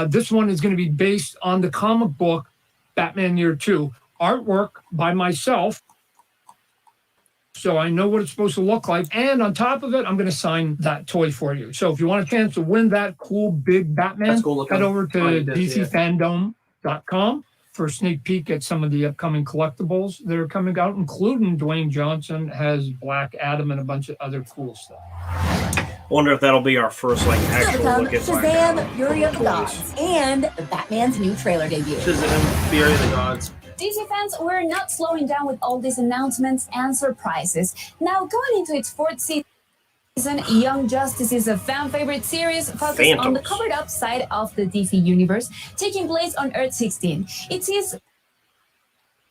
This one is going to be based on the comic book Batman Year 2. Artwork by myself. So I know what it's supposed to look like. And on top of it, I'm going to sign that toy for you. So if you want a chance to win that cool big Batman, That's cool looking. head over to Oh, you did, yeah. DCFandome.com for a sneak peek at some of the upcoming collectibles that are coming out, including Dwayne Johnson has Black Adam and a bunch of other cool stuff. Wonder if that'll be our first like actual Welcome, look at like, Shazam, Fury of the toys. Gods, and the Batman's new trailer debut. Shazam, Fury of the Gods. DC fans, we're not slowing down with all these announcements and surprises. Now, going into its fourth season, Young Justice is a fan favorite series focused on the Phantoms. covered up side of the DC universe, taking place on Earth 16. It sees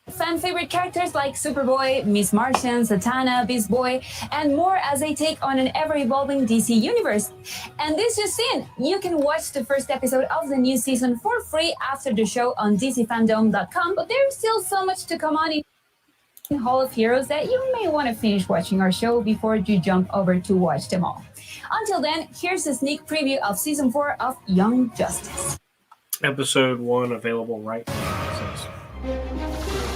fan favorite characters like Superboy, Miss Martian, Zatanna, Beast Boy, and more as they take on an ever-evolving DC universe. And this just in, you can watch the first episode of the new season for free after the show on DCFandome.com, but there's still so much to come on in Hall of Heroes that you may want to finish watching our show before you jump over to watch them all. Until then, here's a sneak preview of Season 4 of Young Justice. Episode 1 available right now.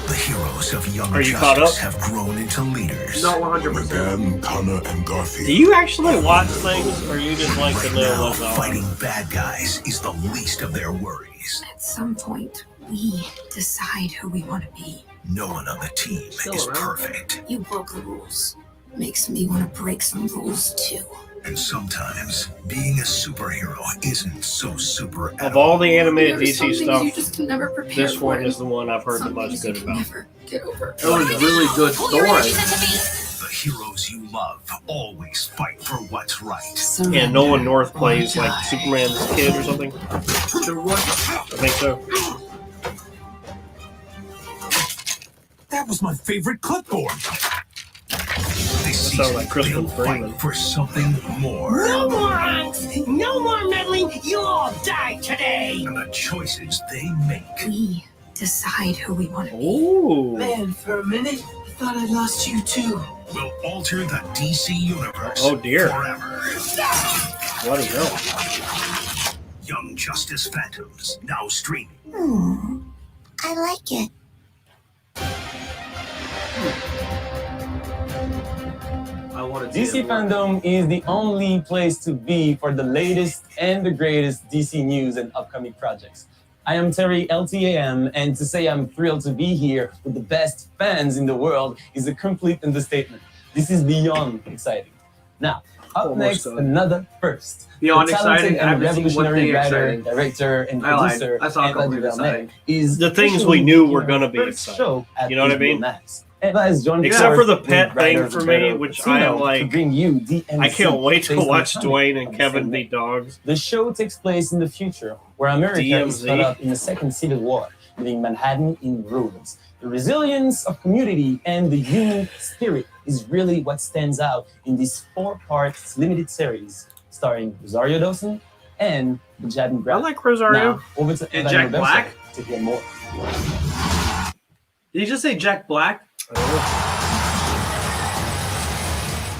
The heroes of Young Are you caught Justice up? have grown into leaders. Not 100%. Adam, Connor, and Garfield. Do you actually watch things, or you just like to know Now, what's on? fighting bad guys is the least of their worries. At some point, we decide who we want to be. No one on the team is perfect. You broke the rules. Makes me want to break some rules too. And sometimes, being a superhero isn't so super at Of all the There animated are some DC things you stuff, just can never prepare this for. one is the one I've heard the Some most things you good can about. never get over. It was a really good story. The heroes you love always fight for what's right. Yeah, Nolan North plays like Superman's kid or something. I think so. That was my favorite clipboard. This Sounds season, like Crystal they'll Freeman. fight for something more. No more angst! No more meddling! You'll all die today! And the choices they make. We decide who we want to be. Ooh. Man, for a minute, I thought I lost you too. Will alter the DC universe Oh dear. forever. Bloody hell. Young Justice Phantoms, now streaming. I like it. I wanted to DC Fandome is the only place to be for the latest and the greatest DC news and upcoming projects. I am Terry LTAM, and to say I'm thrilled to be here with the best fans in the world is a complete understatement. This is beyond exciting. Now, up next, another first. Beyond The talented exciting, I and haven't seen one revolutionary thing writer, exciting. director, and I lied. producer I saw a couple Eva things DuVernay exciting. is The things officially we knew making were her going to be first exciting. show at You know what I HBO mean? Max. Eva has joined Except for the forces pet with writer thing for me, Roberto which Patino I am to like, bring you DMC I can't wait to based on watch the comic Dwayne of and the Kevin same beat name. dogs. The show takes place in the future, where America is DMZ. caught up in the Second Civil War, leaving Manhattan in ruins. The resilience of community and the human spirit is really what stands out in this 4-part limited series, starring Rosario Dawson and the Jaden Brad. I like Rosario. Now, over to And Eva Jack Roberto Black? to hear more. Did you just say Jack Black?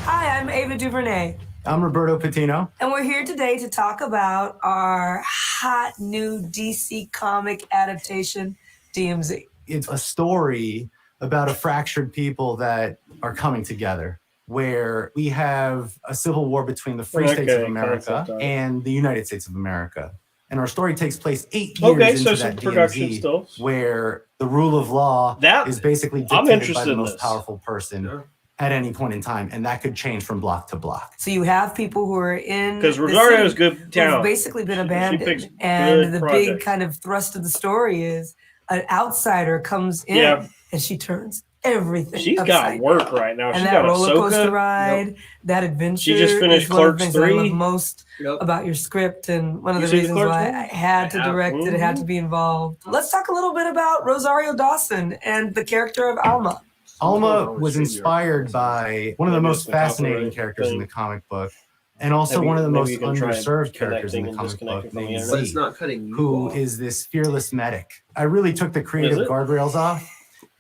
Hi, I'm Ava DuVernay, I'm Roberto Patino. and we're here today to talk about our hot new DC comic adaptation, DMZ. It's a story about a fractured people that are coming together, where we have a civil war between the Free States of Okay, America concept art. and the United States of America. And our story takes place 8 years so into some that production DMZ, still. where the rule of law is basically I'm dictated by interested the in most this. powerful person at any point in time, and that could change from block to block. So you have people who are in Because the Rosario's city good who've talent. basically been picks abandoned, good and the big projects. kind of thrust of the story is an outsider comes in Yeah. and she turns everything. She's got upside work down. right now. And She's that got roller coaster Ahsoka. ride, that adventure. She just finished is one of the Clerks things that I 3. love most about your script, and one of You the seen reasons Clerks why 1? I had to direct it, had to be involved. Let's talk a little bit about Rosario Dawson and the character of Alma. Alma was inspired by one of the Maybe most it's the copyright fascinating characters in thing. the comic book, and also Maybe- one of the maybe most you can try underserved characters in connecting the and comic disconnecting book, from the named internet. But it's Z, not cutting you who off. is this fearless medic. I really took the creative it? guardrails off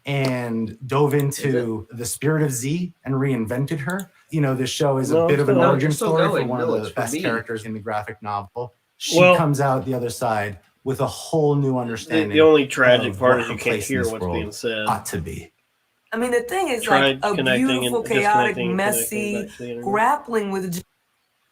and dove into the spirit of Z and reinvented her. You know, this show is a No, bit of an no, origin you're still story for going. one No, of it's the for best me. characters in the graphic novel. She Well- comes out the other side with a whole new understanding. The only tragic of part what is you her can't place in hear this what's world being said. ought to be. I mean, the thing is Tried like a connecting and beautiful, chaotic, disconnecting and messy, connecting back to the internet. grappling with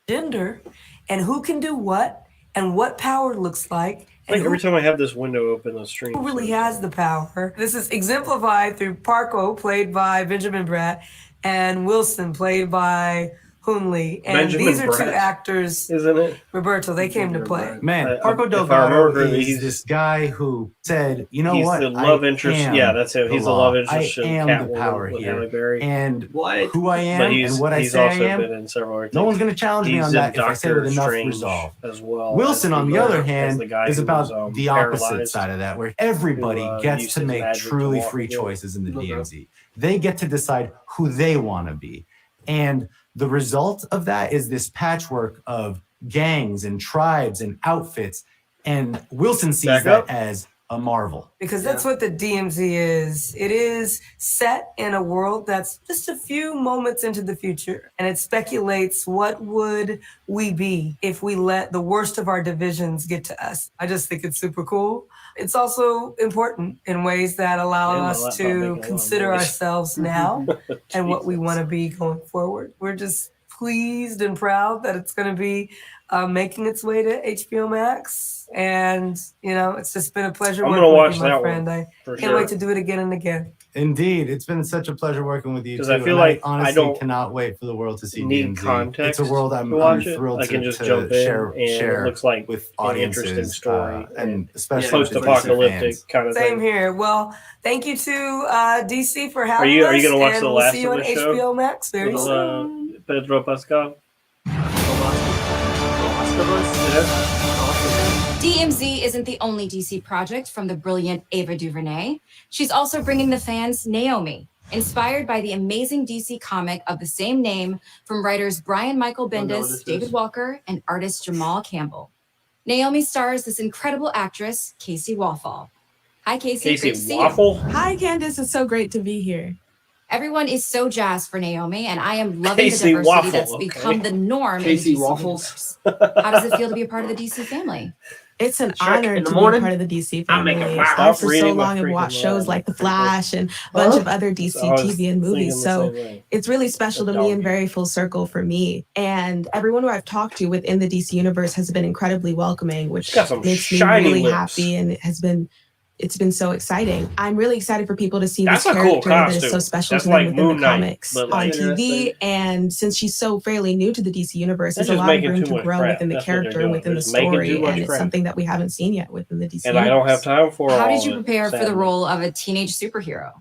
gender and who can do what and what power looks like. Like And every who time I have this window open, the stream. really has the power. This is exemplified through Parko, played by Benjamin Bratt, and Wilson, played by Hoon Lee. And Benjamin these are two Bratt, actors, isn't it? Roberto, they came to play. Man, I- Parco if I Delgado remember, is he's- this guy who said, "You know he's what? the love I interest. am Yeah, that's him. the He's the law. love interest I in am the Catwoman power with here, Halle Berry. and What? who I am But he's, and what I he's say I also am. been in several other No things. one's going to challenge me He's on in that if I say it with Doctor enough Strange resolve." as well. Wilson, as on the as other the hand, guy is who about was, the opposite paralyzed. side of that, where everybody Who, gets used to his make magic to truly walk free again. choices in the Okay. DMZ. They get to decide who they want to be. And the result of that is this patchwork of gangs and tribes and outfits. And Wilson sees Back that up. as a marvel. Because that's what the DMZ is. It is set in a world that's just a few moments into the future. And it speculates what would we be if we let the worst of our divisions get to us. I just think it's super cool. It's also important in ways that allow Man, my us laptop to making a lot of consider noise. ourselves now and what we want to be going forward. We're just pleased and proud that it's going to be making its way to HBO Max. And, you know, it's just been a pleasure I'm working gonna with watch you, my that friend. one, I for can't sure. wait to do it again and again. Indeed, it's been such a pleasure working with you too. 'Cause I feel and like I I honestly don't cannot wait for the world to see need DMZ. context It's a world to I'm watch it. thrilled I can just to jump in, share and it share looks like with an audiences, interesting story, and especially post-apocalyptic fans. kind of Same thing. here. Well, thank you to DC for having Are us. you gonna watch and the we'll last see you of on the show? HBO Max very With, soon. Pedro Pascal. DMZ isn't the only DC project from the brilliant Ava DuVernay. She's also bringing the fans Naomi, inspired by the amazing DC comic of the same name from writers Brian Michael Bendis, David Walker, and artist Jamal Campbell. Naomi stars this incredible actress, Casey Wallfall. Hi, Casey. Casey Great to see Waffle? you. Hi, Candace. It's so great to be here. Everyone is so jazzed for Naomi, and I am loving Casey the diversity Waffle, that's okay. become the norm Casey in the DC Waffles. universe. How does it feel to be a part of the DC family? It's an Shrek honor in the to morning? be part of the DC I'm family. making For so reading my long, I've freaking watched shows mind. like The Flash and a bunch of other DC I was TV and movies. thinking the So same thing. it's really special to me and very full circle for me. And everyone who I've talked to within the DC universe has been incredibly welcoming, which got some makes me shiny really lips. happy, and it's been so exciting. I'm really excited for people to see That's this a cool character that is costume. so special That's to them like within Moon the Knight, comics but on like- TV. And since she's so fairly new to the DC universe, They're there's a just lot of making room too to much grow crap. within the That's what they're character doing. and within They're the just making too story. much And it's crap. something that we haven't seen yet within the DC And universe. I don't have time for How all did you of it, prepare for the sadly. role of a teenage superhero?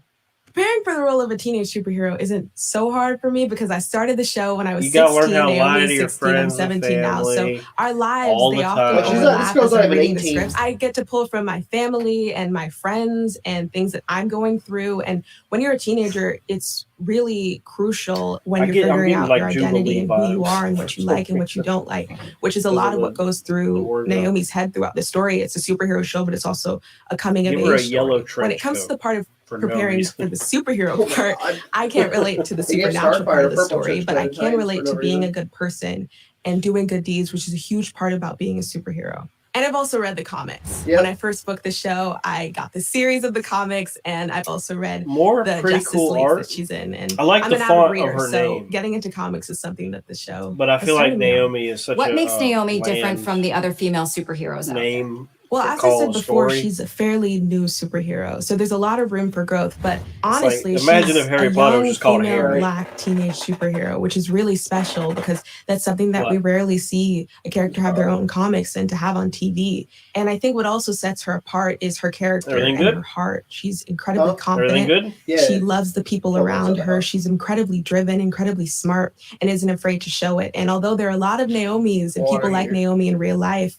Preparing for the role of a teenage superhero isn't so hard for me because I started the show when I was You gotta 16. learn how to lie Naomi's to your 16. I'm friends and 17 now. So family our lives, all they the often time. But she's not- overlap this girl's as I'm not even reading the 18. scripts. I get to pull from my family and my friends and things that I'm going through. And when you're a teenager, it's really crucial when I'm you're getting, figuring out like, your identity and who you Jubilee are and what you like and what you don't like, which is a lot of what goes through Naomi's head throughout the story. It's a superhero show, but it's also a coming of Give her a age yellow story. When it trench comes to coat the part of for no preparing reason. for the superhero part, I can't relate to the You get supernatural Starfire part of the purple story, trench but coat I at can times relate for to no being reason. a good person and doing good deeds, which is a huge part about being a superhero. And I've also read the comics. When I first booked the show, I got the series of the comics, and I've also read More the pretty Justice cool League art. that she's in. And I like I'm the an font avid of reader, her so name. getting into comics is something that the show. But I has feel like started me on. Naomi is such What a makes Naomi different bland from the other female superheroes out there? name. Well, to as I call said a before, story. she's a fairly new superhero, so there's a lot of room for growth. But honestly, imagine she's if Harry a Potter was young just called female Harry. Black teenage superhero, which is really special because that's something that we What? rarely see a character have their own comics and to have on TV. And I think what also sets her apart is her character Everything and good? her heart. She's incredibly confident. Everything good? She loves the people around her. She's incredibly driven, incredibly smart, and isn't afraid to show it. And although there are a lot of Naomis and people like Naomi in real life,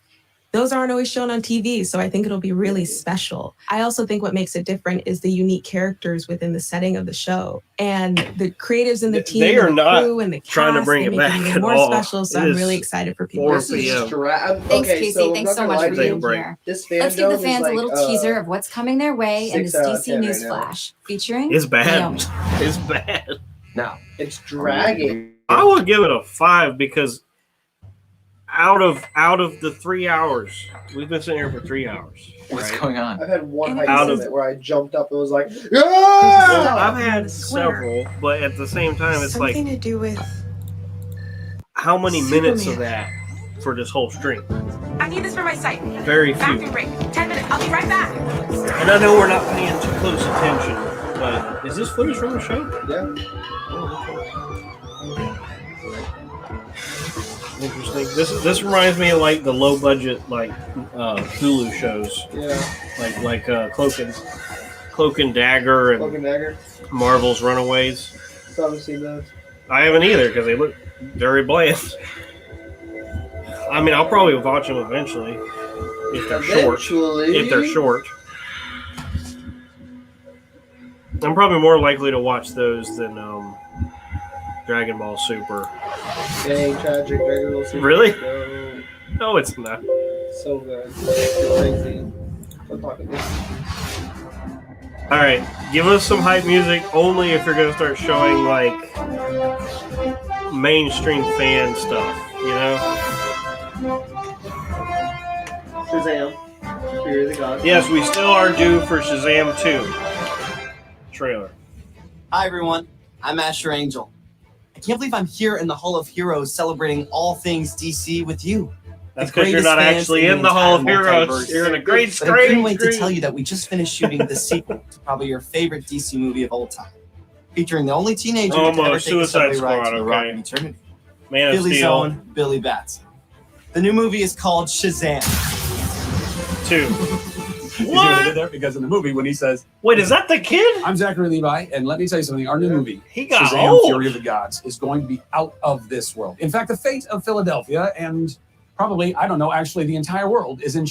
those aren't always shown on TV, so I think it'll be really special. I also think what makes it different is the unique characters within the setting of the show. And the creatives and the team They are and the not crew and the cast, trying to bring they it make back even at more all. special, so It I'm is really excited for people 4 to see it. p.m. Thanks, Okay, Casey. so I'm Thanks not so gonna much lie for to you. being here. This Let's give the fandom is fans a like, little teaser of what's coming their way in 6 this out of DC 10 News right now. Flash featuring It's bad. Naomi. It's bad. Now, it's dragging. I would give it a 5 because out of the 3 hours, we've been sitting here for 3 hours. What's right? going on? I've had one hike Out of- moment where I jumped up and was like, Well, "Ah!" I've had several, but at the same time, it's like, Something to do with how many minutes of Superman. that for this whole stream? I need this for my site. Very Bathroom few. break. 10 minutes. I'll be right back. And I know we're not paying too close attention, but is this footage from the show? Yeah. Interesting. This reminds me of like the low budget like Hulu shows. Yeah. Like Cloak and Dagger and Cloak and Dagger. Marvel's Runaways. Still haven't seen those. I haven't either because they look very bland. I mean, I'll probably watch them eventually if they're short. If they're short, I'm probably more likely to watch those than Dragon Ball Super. Dang, tragic. Dragon Ball Super. Really? No. No, it's not. So good. It's crazy. I'm talking this. All right, give us some hype music only if you're going to start showing like mainstream fan stuff, you know? Shazam. Fury of the Gods. Yes, we still are due for Shazam 2 trailer. Hi, everyone. I'm Asher Angel. I can't believe I'm here in the Hall of Heroes celebrating all things DC with you. That's because you're not actually in the Hall of Heroes. You're in a great screen. I couldn't screen. wait to tell you that we just finished shooting the sequel to probably your favorite DC movie of all time, featuring the only teenager to ever Almost take a Suicide subway ride Squad, to the Rock okay. of Eternity. Man of Billy's Steel own Billy Batson. The new movie is called Shazam. 2. What? There because in the movie when he says, "Wait, is that the kid?" I'm Zachary Levi, and let me tell you something. Our new movie, He got Shazam: old. Fury of the Gods, is going to be out of this world. In fact, the fate of Philadelphia and probably, I don't know, actually the entire world is in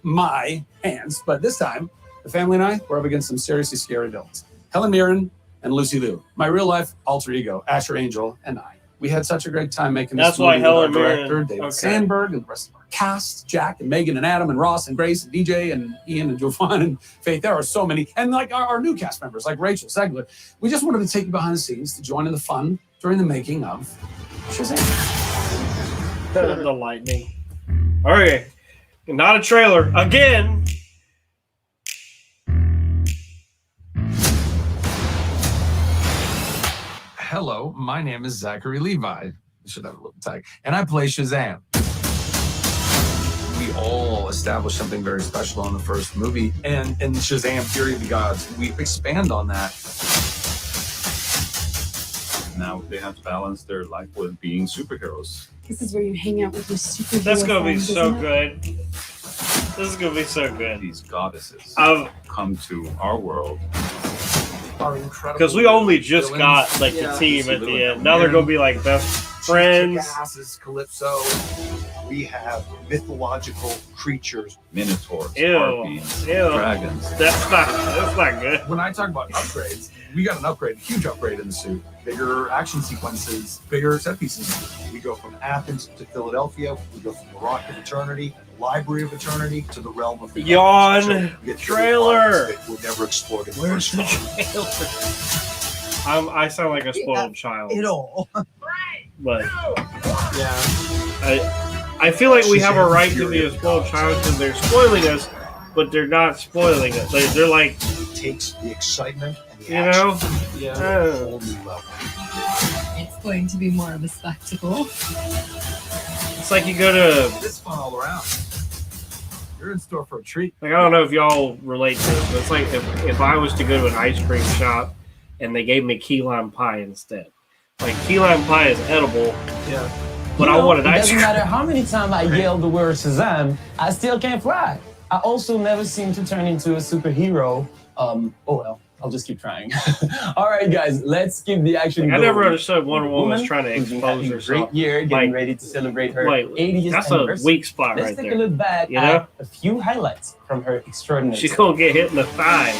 my hands. But this time, the family and I, we're up against some seriously scary villains. Helen Mirren and Lucy Liu, my real life alter ego, Asher Angel, and I. We had such a great time making this That's movie why with Helen our Mirren- director, David okay. Sandberg, and the rest of our cast, Jack and Megan and Adam and Ross and Grace and DJ and Ian and Jovan and Faith. There are so many. And like our new cast members, like Rachel Segler. We just wanted to take you behind the scenes to join in the fun during the making of Shazam. The lightning. Okay. Not a trailer again. Hello, my name is Zachary Levi. I should have a little tag. And I play Shazam. We all established something very special in the first movie. And in Shazam, Fury of the Gods, we expand on that. Now they have to balance their life with being superheroes. This is where you hang out with your superhero That's gonna be friends, so isn't it? good. This is gonna be so good. These goddesses I've- come to our world. Because we only just got like the team at the end. Now they're gonna be like best friends. Asses, Calypso. We have mythological creatures. Minotaurs, Ew. harpies, Ew. dragons. That's not good. When I talk about upgrades, we got an upgrade, a huge upgrade in the suit. Bigger action sequences, bigger set pieces. We go from Athens to Philadelphia. We go from the Rock of Eternity, the Library of Eternity, to the realm of the Yawn. So we get Trailer. that were never explored in the Where's first the film. I sound like a spoiled child. It all. But I feel like we have a right to be a spoiled child because they're spoiling us, but they're not spoiling us. They're like, it takes the excitement and the you know, action to a whole new level. It's going to be more of a spectacle. it's like you go to. This fun all around. You're in store for a treat. Like, I don't know if y'all relate to this, but it's like if I was to go to an ice cream shop and they gave me key lime pie instead. Like, key lime pie is edible. Yeah. But I wanted ice doesn't cream. matter how many times I yell the word Shazam, I still can't fly. I also never seem to turn into a superhero. Oh well, I'll just keep trying. All right, guys, let's keep the action Like, I going. never understood Wonder Woman was trying to who's been expose having a herself. Great year, getting Like- ready to celebrate her like, 80th that's a anniversary. weak spot Let's right take there. a look back You know? at a few highlights from her extraordinary. She's gonna get hit in the thigh.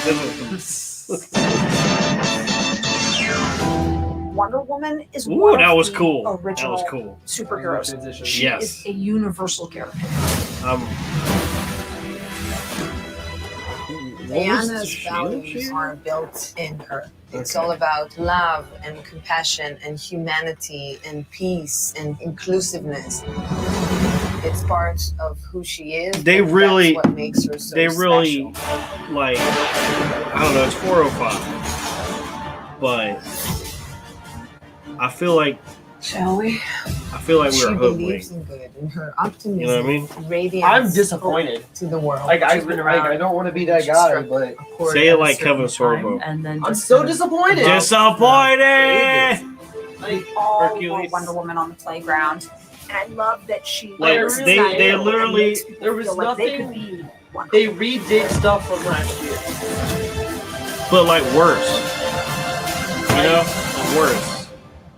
Wonder Woman is Ooh, one that of was the cool. That original was cool. superheroes. She Yes. is a universal character. Diana's values are built in her. It's all about love and compassion and humanity and peace and inclusiveness. It's part of who she is. They and really, that's what makes her so they really, special. like, I don't know, it's 4:05, but I feel like, shall we? I feel like She we're believes hoodwinked. in good, and her optimism You know what I mean? radiates I'm disappointed to the world. Like I She's been around. don't want to be that guy, but Say it like Kevin Sorbo. And then I'm so disappointed. Disappointed. We all were Hercules. Wonder Woman on the playground, and I love that she. Like, they literally, there was feel like they nothing. could be Wonder They redid stuff from last year. but like worse. You know, worse.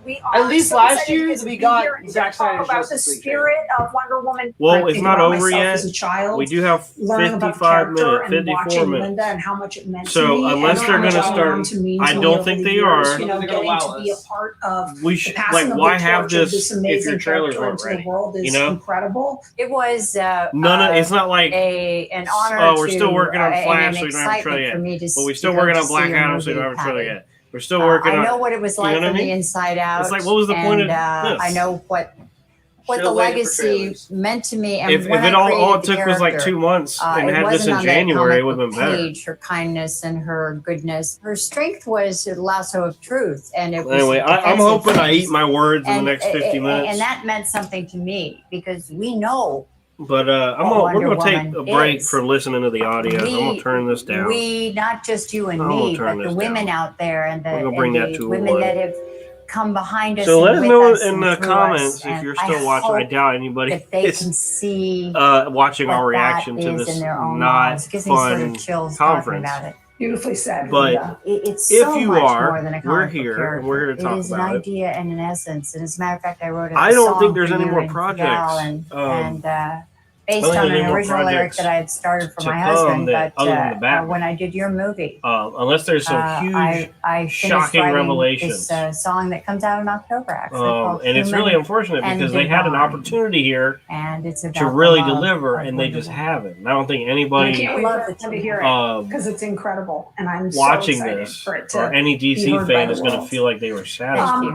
We are At least so last excited year, to we be got here and to Zack talk Snyder's about the Justice League spirit of Wonder Woman. Well, I it's think not about over myself yet. as a child, We do have learning about the 55 character minutes, and 54 watching minutes. Linda and how much it meant to So me, unless and they're how much gonna it start- meant to mean I to me don't over think the they years, are. You know, They're gonna getting allow to be a us. part of We the should, passing like, of why the have torch of this this if amazing your trailers character weren't into ready? the world is You know? incredible. It was It's not like an honor. oh, we're still to, working on and Flash, an so we don't have a trailer excitement for me yet. to But we're to still go working to on Black see a Adam, so we movie don't have a trailer pattern. yet. We're still working on. I know what it was you know like what I from mean? the inside out. It's like, what was the point of and, this? I know what the Should've waited for legacy trailers. meant to me. And If when it I all created it the took was like character, 2 months and it had this wasn't in on that January, it comic would have book been better. page, her kindness and her goodness. Her strength was a lasso of truth, and it was Anyway, I'm defensive hoping I things. eat my words in the next 50 minutes. And that meant something to me because we know But what we're Wonder gonna take a Woman break is. for listening to the audio. I'm gonna We- turn this down. we, not just you and I'm gonna me, turn but the this women down. out there and the, We're gonna bring and that the to a women one. that have come behind us. So and let us with know us in and the through comments us, if and you're I still watching. I hope doubt anybody that they is can see watching our what reaction that to is this in their own not lives. It gives me sort fun of chills talking conference. about it. Beautifully said. But Linda. It's if so you much are, more than a we're comic book here and we're here to character. talk It is about an it. idea and an essence. And as a matter of fact, I wrote a I don't song think there's for any you more and projects, Val and based I don't think on there's any an more original lyric projects that I had started for to my come husband. that- But other than the Batman. when I did your movie, Unless there's some huge, I finished shocking writing revelations. this song that comes out in October, actually. called And it's Human really unfortunate and because they had an Divine. opportunity here And it's about to the really love deliver, of and they Wonder just Woman. haven't. And I don't think I anybody can't wait for them to hear it because it's incredible, and I'm watching so excited this for it to or any be DC heard by fan the is going to world. feel like they were satisfied.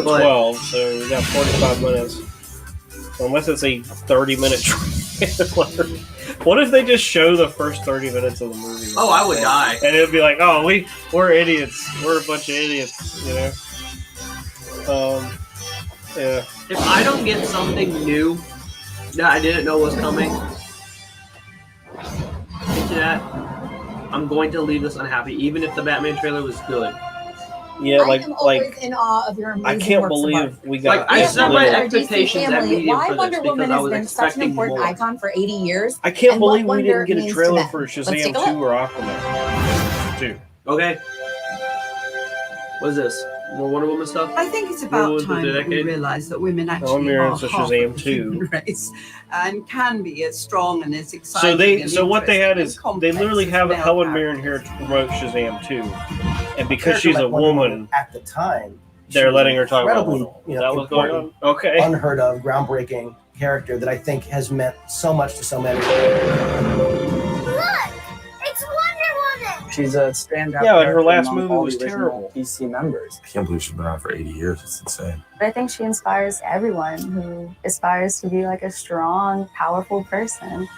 4:12, so we got 45 minutes. So unless it's a 30-minute trailer. What if they just show the first 30 minutes of the movie? Oh, I would die. And it'd be like, oh, we're idiots. We're a bunch of idiots, you know? Yeah. If I don't get something new that I didn't know was coming into that, I'm going to leave this unhappy, even if the Batman trailer was good. Yeah, I am always in awe of your amazing I can't works of believe art. we got. I set my expectations at family, medium why for this Wonder because Woman I has was been such an expecting important more. icon for 80 years. I can't and what believe we Wonder didn't get a means to trailer them. for Let's take Shazam a 2 look. or Aquaman 2. Okay. What is this? More Wonder Woman stuff? I think it's about time that we realise that women actually are half of Shazam the 2. human race and can be as strong and as exciting. So what they had is they literally have Helen Mirren here to promote Shazam 2, and because she's a woman at the time, they're letting her talk about incredibly, it. Is that what's going on? Okay. Unheard of, groundbreaking character that I think has meant so much to so many. Look! It's Wonder Woman! She's a standout. Yeah, but her character last among movie all was the original terrible. DC members. I can't believe she's been out for 80 years. It's insane. But I think she inspires everyone who aspires to be like a strong, powerful person.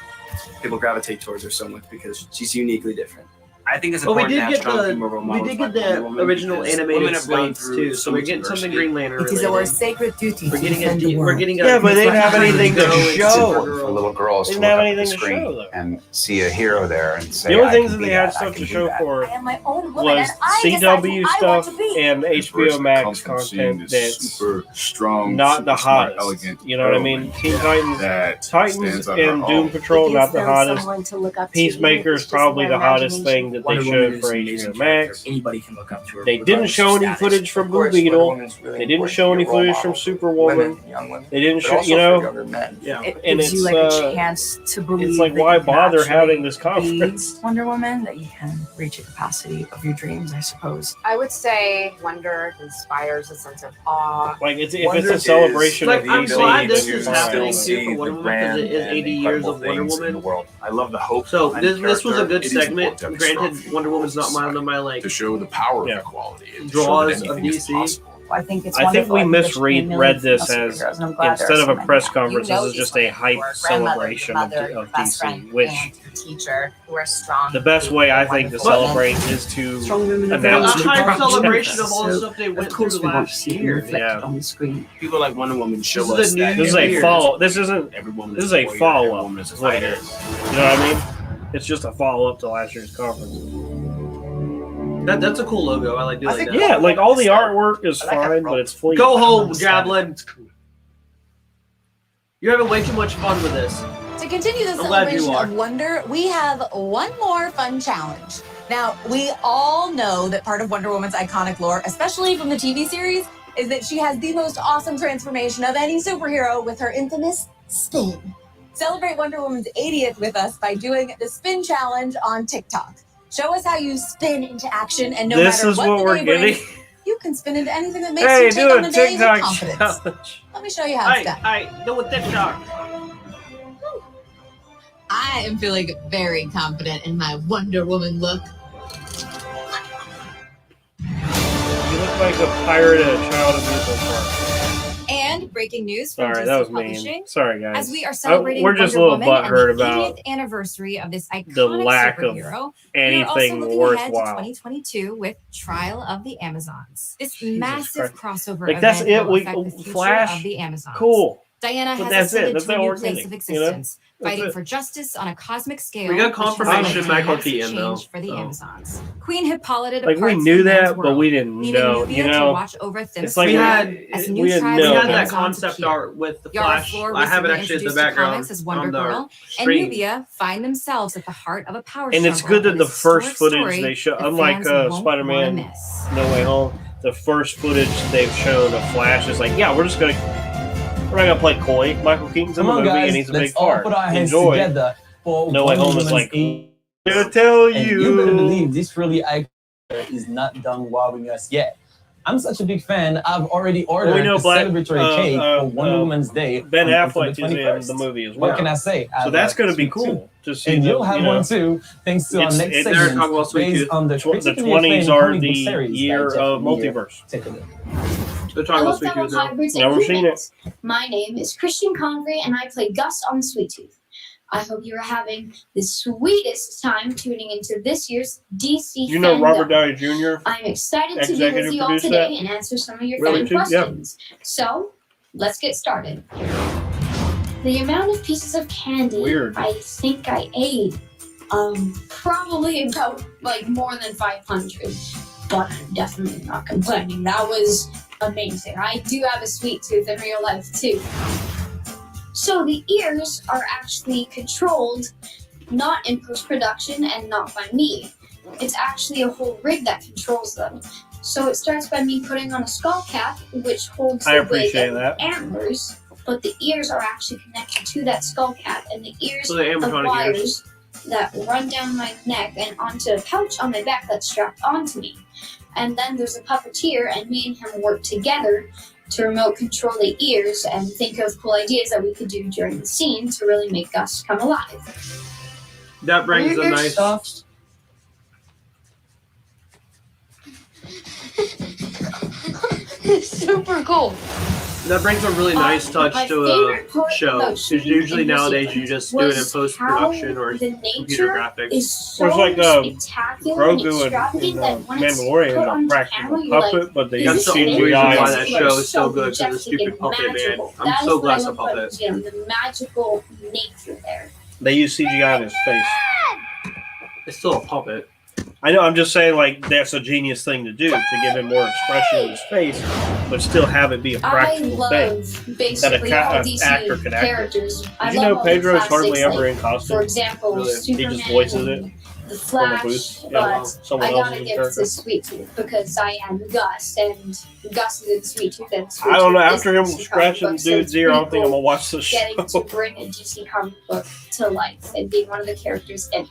People gravitate towards her so much because she's uniquely different. I think it's Well, we important did to have get strong the female role models like the Wonder Woman original because animated women have gone slates through too, so we're much getting something adversity. Green Lantern It is our sacred duty We're to getting defend the we're world. getting Yeah, but they didn't have anything to show. For little girls They to didn't look have up at the anything to screen show, though. and see a hero there and say, The only I things can that be they had that, I stuff can to do show that. for I am my own woman, was and I decide CW who I stuff want to be. and HBO Max content that's super strong, not the super smart, hottest. elegant You know what I mean? Teen Titans, that Titans stands on and her Doom own. Patrol, It not gives the them hottest. someone to look up to, Peacemaker is just probably their the hottest imagination. thing that they Wonder showed Woman is for an HBO amazing Max. character. Anybody can look up to her. They didn't regardless show of any status. footage from Of Blue course, Wonder Beetle. Woman's really They didn't important show to any be a role footage from model for Superwoman. women, young women, They didn't but show, also you for know, younger men. yeah, It and gives it's you like a chance to believe it's like that why you can bother actually having this be conference? Wonder Woman, that you can reach a capacity of your dreams, I suppose. I would say Wonder inspires a sense of awe. Like if it's a celebration Like, of I'm DC, glad this then is you're happening fine. too for Wonder Woman because it is 80 years of Wonder Woman. I love the hope. So behind the this was a character. good It is segment. important to have a strong Granted, Wonder Woman's not one of my like to show the power of equality. And to show draws that of anything is DC. possible. I think it's I think wonderful. we I think there should be misread millions this of as superheroes, and I'm glad there instead are of so a many press now. conference, You know this is these just a women hype who are grandmother, celebration your of, mother, your of best friend, DC, which and your teacher, who are strong. the best way I think to wonderful celebrate women. is to Strong women are announce a new hype projects. celebration of all the So, stuff they of went course through we want to last see them year. reflected Yeah. on the screen. People like Wonder Woman show This is us a new that This is a year. follow. This isn't. every woman This is a warrior, follow every up. woman is a Is what it fighter. is. You know what I mean? It's just a follow up to last year's conference. That's a cool logo. I like do like that. Yeah, like all the artwork is fine, but it's fleet. Go home, Javelin. You're having way too much fun with this. To continue the I'm glad you celebration are. of wonder, we have one more fun challenge. Now, we all know that part of Wonder Woman's iconic lore, especially from the TV series, is that she has the most awesome transformation of any superhero with her infamous spin. Celebrate Wonder Woman's 80th with us by doing the spin challenge on TikTok. Show us how you spin into action, and no This matter is what what the we're day brings, getting. you can spin into anything that makes Hey, you take do on a the day with TikTok confidence. challenge. Let me show you how it's done. Hey, do a TikTok. I am feeling very confident in my Wonder Woman look. You look like a pirate at a child amusement park. And breaking news from Sorry, DC that was Publishing. mean. Sorry, guys. As we are celebrating we're just a Wonder little Woman butthurt and the about 80th anniversary of this iconic the lack of superhero, anything we're also looking ahead to worthwhile. 2022 with Trial of the Amazons. This massive crossover Like that's event it. will We affect the future Flash. of the Amazons. Cool. Diana But has that's it. ascended That's to a all new we're place getting, of you know? existence, That's fighting it. for justice on a cosmic scale. We got which has confirmation led to Michael massive Keaton, though, change for the so. Amazons. Queen Hippolyta Like we departs knew from man's that, but world, we didn't leaving know. Nubia You to know, watch over it's like We had as we new didn't tribes we know. of had that Amazons concept appear. art with the Yara Flash. Flor I have it recently actually in the introduced to background comics as Wonder on the Girl, and screen. Nubia find themselves at the heart of a power And it's struggle good that in the this first historic footage story they show, that unlike fans won't Spider-Man wanna miss. No Way Home, the first footage they've shown of Flash is like, yeah, we're not gonna play coy. Michael Keaton's in Come the on, movie guys, and he's a let's big all part. put our hands Enjoy. together for No Way Wonder Home is Woman's like, 80th. I'm gonna tell And you better believe this really iconic is not done wowing us yet. I'm such a big fan. I've already ordered know a Black- celebratory cake for Wonder Woman's Day. Ben on Affleck is October in 21st. the movie as well. What can I say? So that's going to be cool to see. And the, you'll have you know, one too, thanks to our it's- next it- they're segment talking about Sweet based Tooth. on the the critically 20s acclaimed are comic the book series year by Jeff of Lemire. multiverse. Take a look. They're talking about Hello, Sweet fellow Tooth now. hybrids Never and seen humans. My name is Christian Convery, and I play Gus on Sweet Tooth. I hope you are having the sweetest time tuning into this year's DC You know Fandome. Robert Downey Jr. I'm excited to be executive with you all produced today that? and answer some of your Really, fan too? Yeah. questions. So, let's get started. The amount of pieces of candy Weird. I think I ate, probably about like more than 500, but I'm definitely not complaining. That was amazing. I do have a sweet tooth in real life too. So the ears are actually controlled not in post-production and not by me. it's actually a whole rig that controls them. So it starts by me putting on a skull cap, which holds I the wig appreciate and that. the antlers, but the ears are actually connected to that skull cap, and the ears So the have animatronic wires ears. that run down my neck and onto a pouch on my back that's strapped onto me. And then there's a puppeteer, and me and him work together to remote control the ears and think of cool ideas that we could do during the scene to really make Gus come alive. That brings a nice. Super cool. That brings a really nice touch my to favorite a part show. about Because shooting usually in New nowadays you Zealand just do it in was post production how or the computer nature graphics. is so It's like spectacular and Grogu extravagant and that when it's put Mandalorian on are practical camera, you're puppet, like, but they That's use the only reason CGI. why that show is so good, because the majestic stupid and puppet man. magical. I'm That so is glad what it's I a love about puppet. New Zealand, the magical nature there. They use CGI in his face. It's still a puppet. I know. I'm just saying, like, that's a genius thing to do to give him more expression in his face, but still have it be a I practical thing. love basically all an DC actor can act. characters. I Did you love know all the Pedro's classics, hardly ever like, in costume? For example, Really? He Superman, just voices it The from the Flash, booth. but Yeah, someone I else's gotta give character. to Sweet Tooth because I am Gus, and Gus is in Sweet Tooth, and Sweet I don't know. Tooth After is him DC comic scratching book, so dude's it's ear, I don't pretty think I'm cool gonna watch the getting to show. bring a DC comic book to life and being one of the characters in it.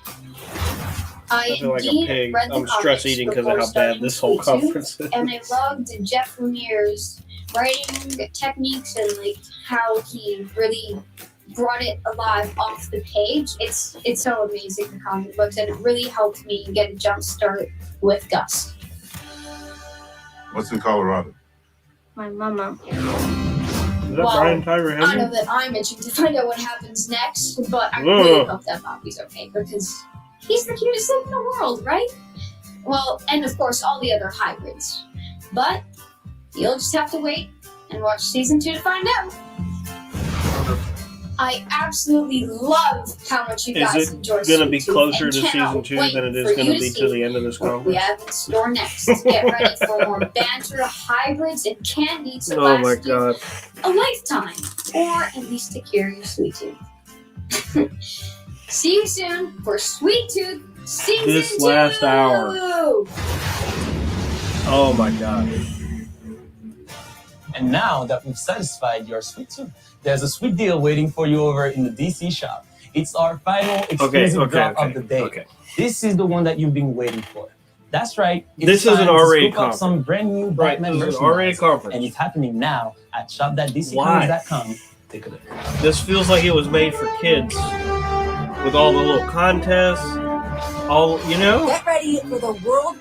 I feel like a indeed pig. read the I'm stress comics eating because of before how bad starting this whole Sweet Tooth, conference is. and I loved Jeff Lemire's writing techniques and like how he really brought it alive off the page. It's so amazing, the comic books, and it really helped me get a jump start with Gus. What's in Colorado? My mama. Is that Well, Brian Tyler I know Henry? that I'm itching to find out what happens next, but I Ugh. really hope that Bobby's okay because he's the cutest thing in the world, right? Well, and of course all the other hybrids. But you'll just have to wait and watch season 2 to find out. I absolutely love how much you guys Is enjoy it going to be Sweet Tooth closer and to cannot season 2 wait than it is for going you to be to see the end of this what we conference? have in store next. Get ready for more banter, hybrids, and candy to Oh last my you god. a lifetime, or at least to cure your sweet tooth. See you soon for Sweet Tooth Season This 2! last hour. Oh my god. And now that we've satisfied your sweet tooth, there's a sweet deal waiting for you over in the DC shop. It's our final exclusive drop of the day. This is the one that you've been waiting for. That's right. This is an R-rated R-rated conference. some brand new Right, Batman this is an merchandise, R-rated conference. and it's happening now at shop.dccomics.com. Why? Take a look. This feels like it was made for kids. With all the little contests, all, you know? Get ready for the world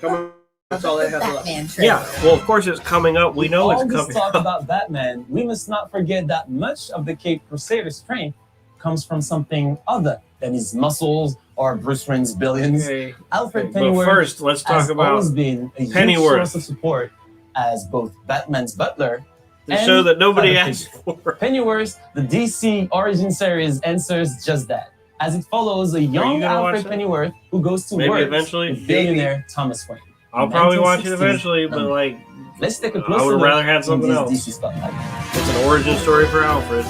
That's all they have left. Batman trailer. Yeah, well, of course it's coming up. We know All it's this coming talk up. about Batman, we must not forget that much of the Cape Crusader's strength comes from something other than his muscles or Bruce Wayne's billions. Okay. Alfred But Pennyworth first, let's talk has about always been a huge Pennyworth. source of support as both Batman's butler The and show that nobody father asked figure. for. Pennyworth, the DC origin series, answers just that, as it follows a young gonna watch Alfred that? Pennyworth who goes to Maybe work eventually? with billionaire Thomas Wayne. I'll In probably watch it 1960s eventually, but London. like, Let's take a I closer would look rather have in something this else. DC spotlight. It's an origin story for Alfred.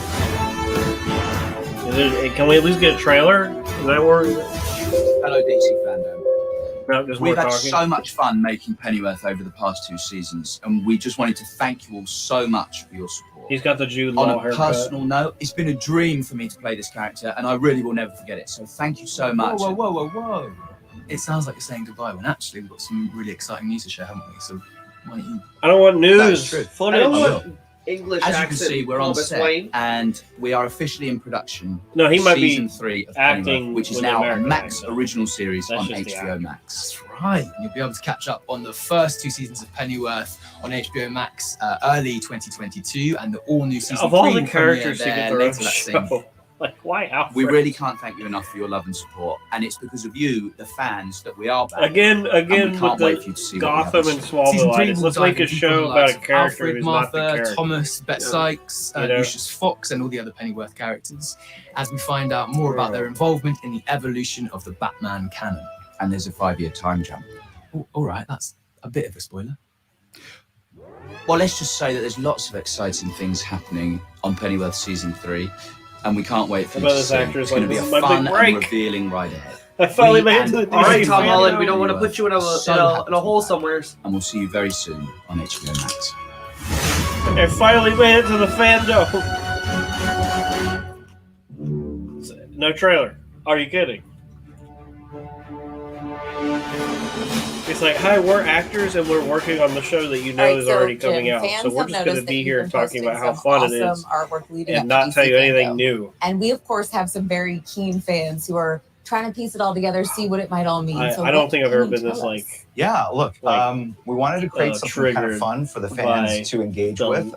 Can we at least get a trailer? Is that where? Hello, DC Fandome. No, just We've more had talking. so much fun making Pennyworth over the past 2 seasons, and we just wanted to thank you all so much for your support. He's got the Jude On Law a haircut. personal note, it's been a dream for me to play this character, and I really will never forget it. So thank you so much. Whoa. It sounds like you're saying goodbye when actually we've got some really exciting news to share, haven't we? So why don't you? I don't want That's news. true. Footage. I don't I want will. English As you accent. can see, we're on Thomas set, Wayne. and we are officially in production. No, he might be season 3 of acting Pennyworth, which is with now a American Max accent. original series That's on just the HBO acting. Max. That's right. And you'll be able to catch up on the first 2 seasons of Pennyworth on HBO Max early 2022, and the all-new season Of all 3 the characters premiere to get there their own later that same show, like why Alfred? We really can't thank you enough for your love and support, and it's because of you, the fans, that we are back. Again, And we with can't wait for the you to see what we have Gotham in and store. Season Smallville 3 itis. will Let's dive make a into show the about a likes of character Alfred, who's not the Martha, character. Thomas, Bet Sykes, You know? Lucius Fox, and all the other Pennyworth characters, as we find out more about their involvement in the evolution of the Batman canon. And there's a 5-year time jump. Oh, all right, that's a bit of a spoiler. Well, let's just say that there's lots of exciting things happening on Pennyworth season 3, and we can't wait for you About to this see. actor is It's going to like, be a "This is my fun big and break." revealing ride ahead. I finally We made it to and the All right, DC Tom Fandome. Holland, we don't want to put you in a So hole somewhere. And we'll see you very soon on HBO Max. I finally made it to the Fandome. No trailer. Are you kidding? It's like, hi, we're actors and we're working on the show that you know All right, is so, already coming Jim, out. fans So we're have just going noticed to that be you've here been talking about how posting fun some it is awesome artwork leading and up not to tell DC you anything Fandome. new. And we, of course, have some very keen fans who are trying to piece it all together, see what it might all mean. I So don't what think I've can ever you been tell this us? like Yeah, look, we wanted to create something kind of triggered fun for the by fans to engage with.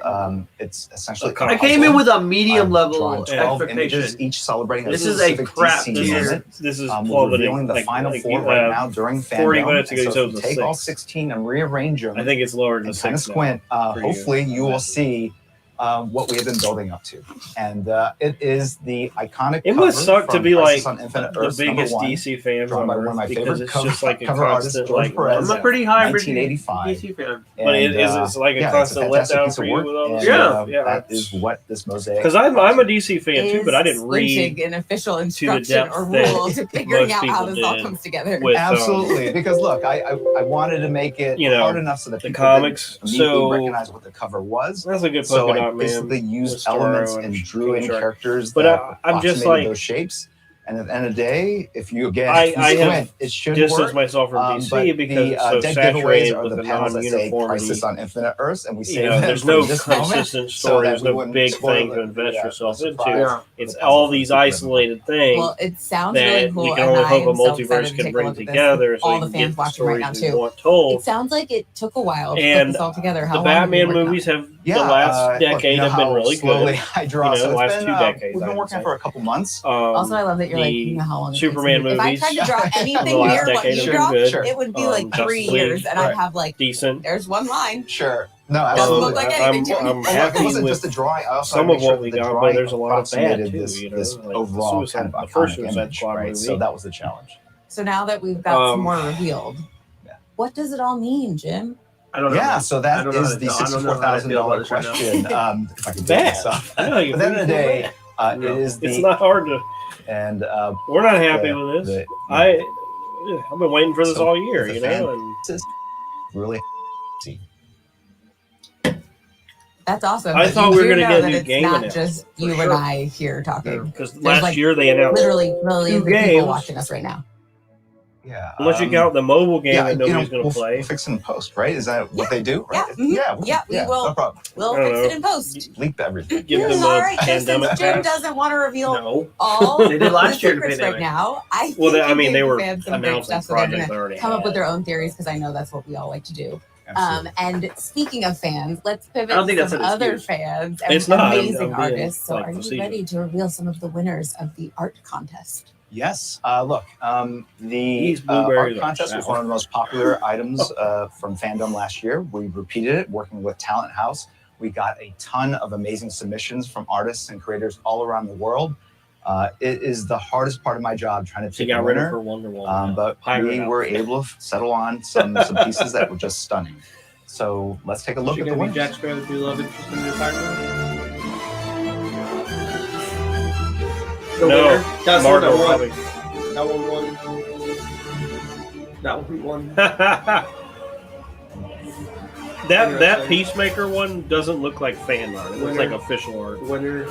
It's essentially I came in with a medium I've level drawn 12 expectation. images, each celebrating This a is a specific crap DC tier. moment. This is We're plummeting. revealing the Like- final like 4 you right have now during 40 Fandome. minutes And ago, so you if you said it was take a all 6. 16 and rearrange them I think it's lower than and kind of 6 now squint, for you. hopefully you will see what we have been building up to. And it is the iconic It must cover suck to from be Crisis like on Infinite the Earths, biggest #1, DC fan drawn by one of my because favorite it's just like a cover artists, constant George like Perez, I'm a pretty high 1985. DC fan. But it is it's like a yeah, constant it's a fantastic letdown piece for of you work, with all this and, stuff. that is what this mosaic. Because I'm a DC fan too, but I didn't Squinting read an official to the instruction depth or that rule to figuring most out how people this all did comes together. with, Absolutely, because look, I wanted to make it you know, hard enough so that the people comics. didn't immediately So recognize what the cover was. that's a good So polka I dot man. basically used with Starro elements and drew in King Shark. characters But that I'm just approximated like those shapes. And at the end of the day, if you again I squint, have it should distanced work. myself from DC but because the it's so dead saturated giveaways are with the the panels that say non-uniformity. Crisis on Infinite Earths, and we You save know, them there's for no this moment consistent so story. that There's we no wouldn't big spoil thing to it. invest Yeah, yourself no into. surprise. Yeah. It's The puzzle all for these people. isolated things Well, it sounds that really cool, we can and only I hope a am so excited multiverse to can take a bring look at this. together so All we the can fans get the watching right stories now we too. want told. It sounds like it took a while to And put this all together. How the long have you Batman been working on movies it? have the last decade have been really slowly good. I draw. You know, So the it's last been, 2 decades. we've I been would working say. for a couple months. Also, I love that you're like, you know how long it takes Superman me. If I movies tried to draw of anything the last near what decade you have draw, been good. it would be like 3 Justice League, years, and I'd have like, decent. there's one line. Sure. No, Doesn't absolutely. look like anything to me. I'm Well, happy it wasn't with just a drawing. I also some had to of make sure what we that the got, but drawing there's a lot of bad approximated too. this, You know, this like the overall Suicide- kind of the first iconic Suicide image, Squad right? movie. So that was the challenge. So now that we've got some Um, more revealed, what does it all mean, Jim? I don't know. Yeah, so that I don't know is how to the tell. I don't know how to feel about $64,000 this right now. question. If I can do Bad. myself. I But know, at you the end of the feel day, bad. it is the. It's not hard to. And We're not happy with this. I've been waiting for this So, all year, the you fan- know. And really see. That's awesome. I but thought you we were do gonna know get a that new it's game not announced, just for you sure. and I here talking. Because There's, last like, year they announced literally millions of games. people watching us right now. Yeah. unless you count the mobile game that nobody's going to we'll play. Fix it in post, right? Is that what they do? Right? Yeah, Yeah. we will. No problem. We'll I don't fix know. it in post. Leap everything. Give them All a right, so pandemic since Jim pass. doesn't want to reveal No. all They did last the year in secrets pandemic. right now, I think Well, they you gave were the fans some great announcing stuff, so they're projects gonna already come up had. with their own theories because I know that's what we all like to do. Absolutely. And speaking of fans, let's pivot I don't think to that's some an other excuse. fans and It's not. I'm amazing being, artists. So like, are you facetious. ready to reveal some of the winners of the art contest? Yes. Look, the These art blueberries are contest was sour. one of the most popular items from Fandom last year. We repeated it, working with Talent House. We got a ton of amazing submissions from artists and creators all around the world. It is the hardest part of my job trying to She pick a got rid of winner. her Wonder Woman. But Pirate we outfit. were able to settle on some pieces that were just stunning. So let's take a look She at the gonna be winners. Jack Sparrow's new love interest in your partner? The No, winner. That's the one Margot that won. Robbie. That one won. That one won. That Peacemaker one doesn't look like fan art. It looks like Winner. official art. Winner.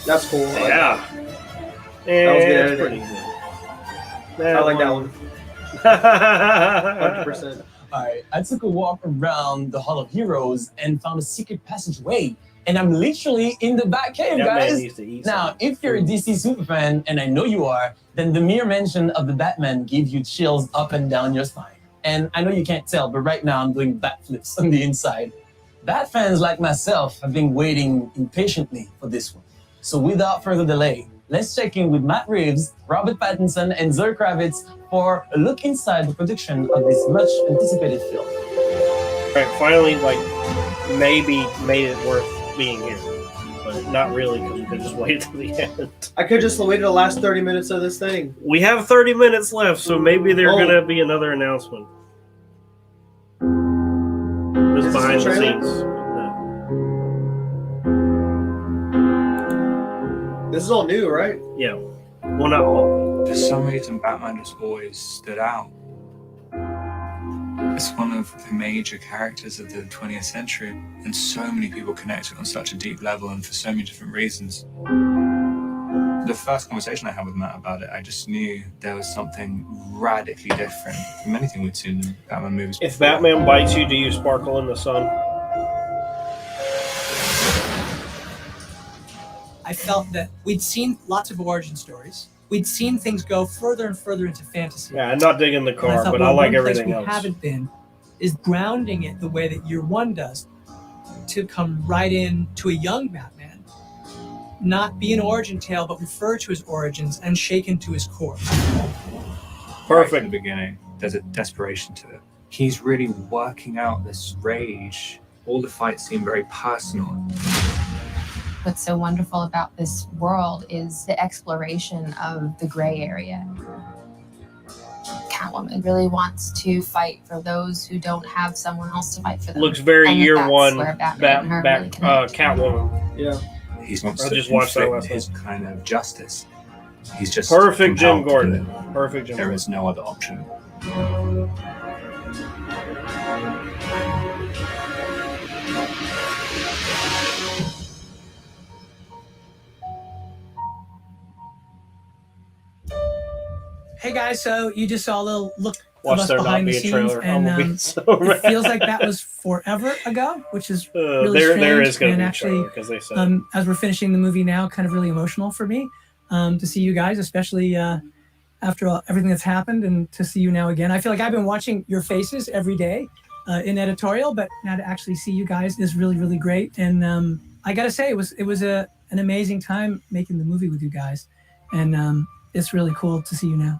That's cool. Yeah. That was good It's editing. pretty good. I like that one. 100%. Alright, I took a walk around the Hall of Heroes and found a secret passageway. And I'm literally in the back cave, That man guys. needs to eat Now, something. if you're a DC superfan, and I know you are, then the mere mention of the Batman gives you chills up and down your spine. And I know you can't tell, but right now I'm doing backflips on the inside. Bat fans like myself have been waiting impatiently for this one. So without further delay, let's check in with Matt Reeves, Robert Pattinson, and Zoe Kravitz for a look inside the production of this much anticipated film. Right, finally, like, maybe made it worth being here. But not really, because you could just wait till the end. I could just wait the last 30 minutes of this thing. We have 30 minutes left, so maybe there's Oh. going to be another announcement. Just Is this behind the the trailer? scenes. No. This is all new, right? Yeah. Well, not all. For some reason, Batman just always stood out. It's one of the major characters of the 20th century, and so many people connected on such a deep level and for so many different reasons. The first conversation I had with Matt about it, I just knew there was something radically different from anything we'd seen in Batman movies before. If Batman bites you, do you sparkle in the sun? I felt that we'd seen lots of origin stories. We'd seen things go further and further into fantasy. Yeah, I'm not digging the And car, thought, but well, I like one place everything we else. haven't been is grounding it the way that Year One does, to come right in to a young Batman, not be an origin tale, but refer to his origins and shaken to his core. Perfect. Right from the beginning, there's a desperation to it. He's really working out this rage. All the fights seem very personal. What's so wonderful about this world is the exploration of the gray area. Catwoman really wants to fight for those who don't have someone else to fight for them. Looks very And Year that's One where Batman and her really connect. Catwoman. Yeah. He wants I to just watched that inflict last his kind of justice. He's just Perfect Jim compelled to do Gordon. it. Perfect Jim There Gordon. is no other option. Hey guys, so you just saw a little look Watch of us there not behind the be a scenes, trailer. and I'm gonna be so it mad. feels like that was forever ago, which is really there strange. is going to and be a actually, trailer because they said as we're finishing the movie now, kind of really emotional for me to see you guys, especially after everything that's happened, and to see you now again. I feel like I've been watching your faces every day in editorial, but now to actually see you guys is really, really great. And I got to say, it was an amazing time making the movie with you guys, and it's really cool to see you now.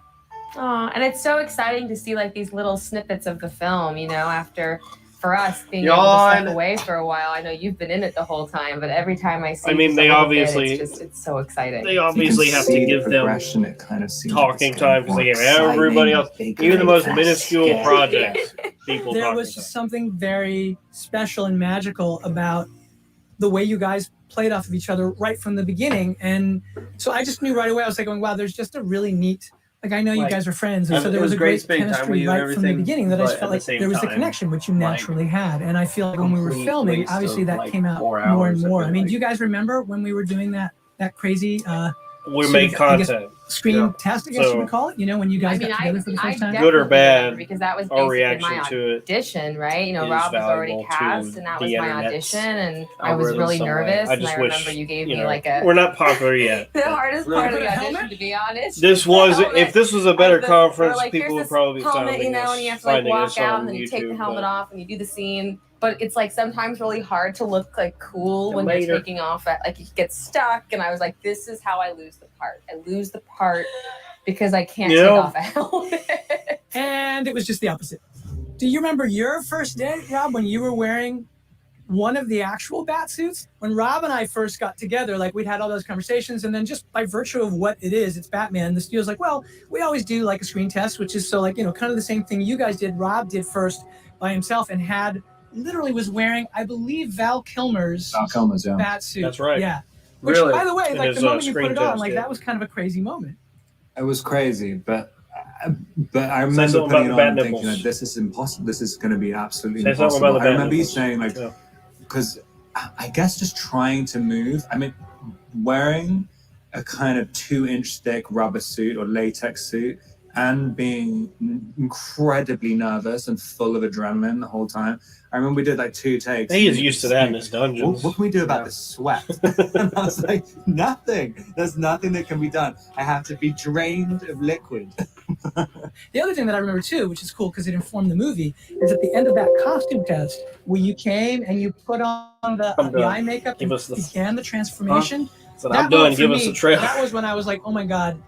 Oh, and it's so exciting to see like these little snippets of the film, you know, after for us being able to step away for a while. I know you've been in it the whole time, but every time I see they just a little obviously bit, it's so exciting. they obviously have to give them It kind of talking time because they give everybody else, even the most minuscule projects, people There talking was just something very special and magical about the way you guys played off of each other right from the beginning. And so I just knew right away, I was like going, wow, there's just a really neat, like I know you guys are friends, and so there was a great chemistry right from the beginning that I just felt like there was a connection, which you naturally had. And I feel like when we were filming, obviously that came out more and more. I mean, do you guys remember when we were doing that crazy we made content. Screen test, I guess you would call it, you know, when you guys got together for the first time? Good or bad, because that was our basically reaction my to it audition, right? You know, is Rob was already valuable cast, to and that the was my internet's audition, and I was algorithm really some way. nervous. I And just I wish, remember you gave you me know, like a. we're not popular yet. The hardest part of the audition, to be honest. This was, The helmet. if this was a better They're conference, like, people here's would this probably be helmet, you finding know, us, and you have to like finding walk us out, on and then you take the YouTube, helmet but- off, and you do the scene. But it's like sometimes really hard to look like cool when Later. you're taking off. Like you get stuck, and I was like, this is how I lose the part. I lose the part because I can't take off a helmet. And it was just the opposite. Do you remember your first day, Rob, when you were wearing one of the actual bat suits? When Rob and I first got together, like we'd had all those conversations, and then just by virtue of what it is, it's Batman. The studio's like, well, we always do like a screen test, which is so like, you know, kind of the same thing you guys did. Rob did first by himself and literally was wearing, I believe, Val Kilmer's yeah. bat suit. That's right. Yeah. Which, Really? by the way, In like his, the moment you screen put it on, test, like yeah. that was kind of a crazy moment. It was crazy, but I Say remember something putting it about the on bat thinking nipples. that this is impossible. This is going to be absolutely Say something impossible. about the I bat remember you nipples. saying like, Yeah. because I guess just trying to move. I mean, wearing a kind of 2-inch thick rubber suit or latex suit and being incredibly nervous and full of adrenaline the whole time. I remember we did like 2 takes. He is used to that in his dungeons. What can we do about the sweat? And I was like, nothing. There's nothing that can be done. I have to be drained of liquid. The other thing that I remember too, which is cool because it informed the movie, is at the end of that costume test where you came and you put on the eye makeup and began the transformation. So That I'm done. moment for Give us me, the trailer. That was when I was like, oh my God,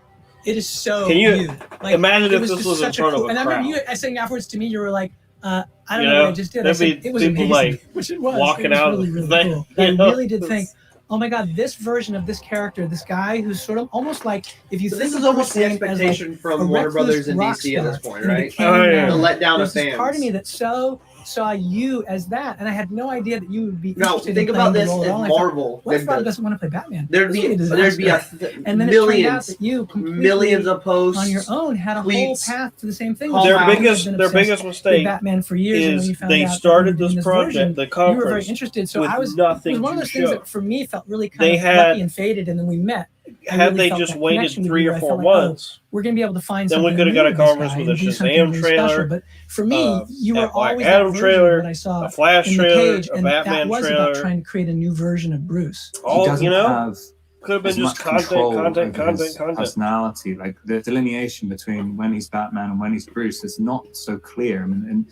it is so Can you Like, imagine it if this just was in such front of a And I remember crowd? you saying afterwards to me, you were like, I don't You know know, what I just did. I there'd said, be it was people, amazing, like, which it was. walking It was out really, of the really thing, cool. you I know? really did think, oh my God, this version of this character, this guy who's sort of almost like, if you So think this is of almost the Bruce Wayne as, like, expectation a from Warner recluse Brothers and rock DC at this star, point, and he right? became Oh, yeah. known. The letdown of There's this fans. part of me that saw you as that, and I had no idea that you would be No, interested think in about playing this the role at in all. And I thought, Marvel. Westbrook doesn't want to play Batman. There'd This would be a disaster. And then millions, it turned out that you completely, millions of posts on your own had a whole tweets, path to the same thing. call Their outs. biggest mistake Batman for years, and when is you found they out that started you were doing this project, version, the you were very conference, interested. So with I was nothing it was one of to those things show. that for me felt really kind They of had- lucky and faded, and then we met. I Had really they felt just that waited connection with 3 you. or I 4 felt like, oh, months, we're gonna be able to find then we something could have new got a with this conference guy with and a do something Shazam really trailer, special. But for me, you were a Black always Adam that trailer, version that I saw a Flash in the trailer, page, a and Batman that was trailer. about trying to create a new version of Bruce. All, he doesn't you know, have could have been as just much control content. over his personality. Like the delineation between when he's Batman and when he's Bruce is not so clear. I mean, and